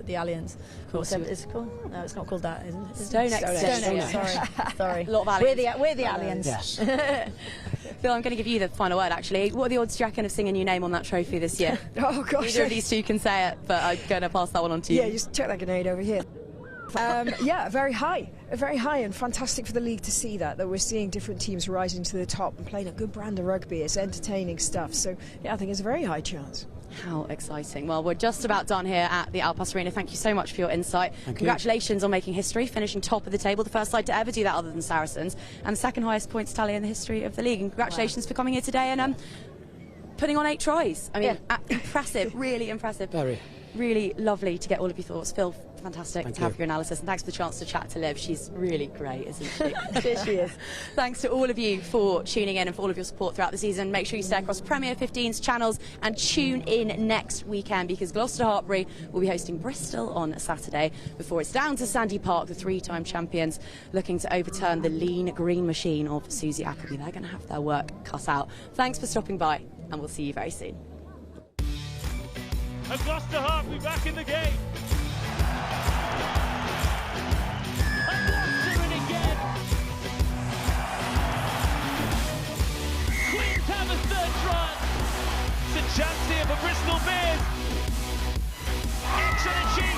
the Allianz. Of course, is it called? No, it's not called that, is it? Stone Sorry. A lot of Allianz. We're the Allianz. Yes. Phil, I'm going to give you the final word, actually. What are the odds, do you reckon, of seeing a new name on that trophy this year? Oh, gosh. Neither of these two can say it, but I'm going to pass that one on to you. Yeah, just check that grenade over here. Yeah, very high, and fantastic for the league to see that we're seeing different teams rising to the top and playing a good brand of rugby. It's entertaining stuff, so yeah, I think it's a very high chance. How exciting. Well, we're just about done here at the Alpas Arena. Thank you so much for your insight. Thank Congratulations on making history, finishing top of the table, the first side to ever do that other than Saracens, and the second highest points tally in the history of the league. And congratulations for coming here today and putting on 8 tries. I mean, impressive, really impressive. Very. Really lovely to get all of your thoughts. Phil, fantastic Thank to have you. your analysis, and thanks for the chance to chat to Liv. She's really great, isn't she? Yes, she is. Thanks to all of you for tuning in and for all of your support throughout the season. Make sure you stay across Premier 15's channels and tune in next weekend, because Gloucester Hartpury will be hosting Bristol on Saturday before it's down to Sandy Park, the 3-time champions, looking to overturn the lean green machine of Susie Appleby. They're going to have their work cut out. Thanks for stopping by, and we'll see you very soon. And Gloucester Hartpury back in the game. And Gloucester in again. Queens have a third try. It's a chance here for Bristol Bears. Excellent achievement.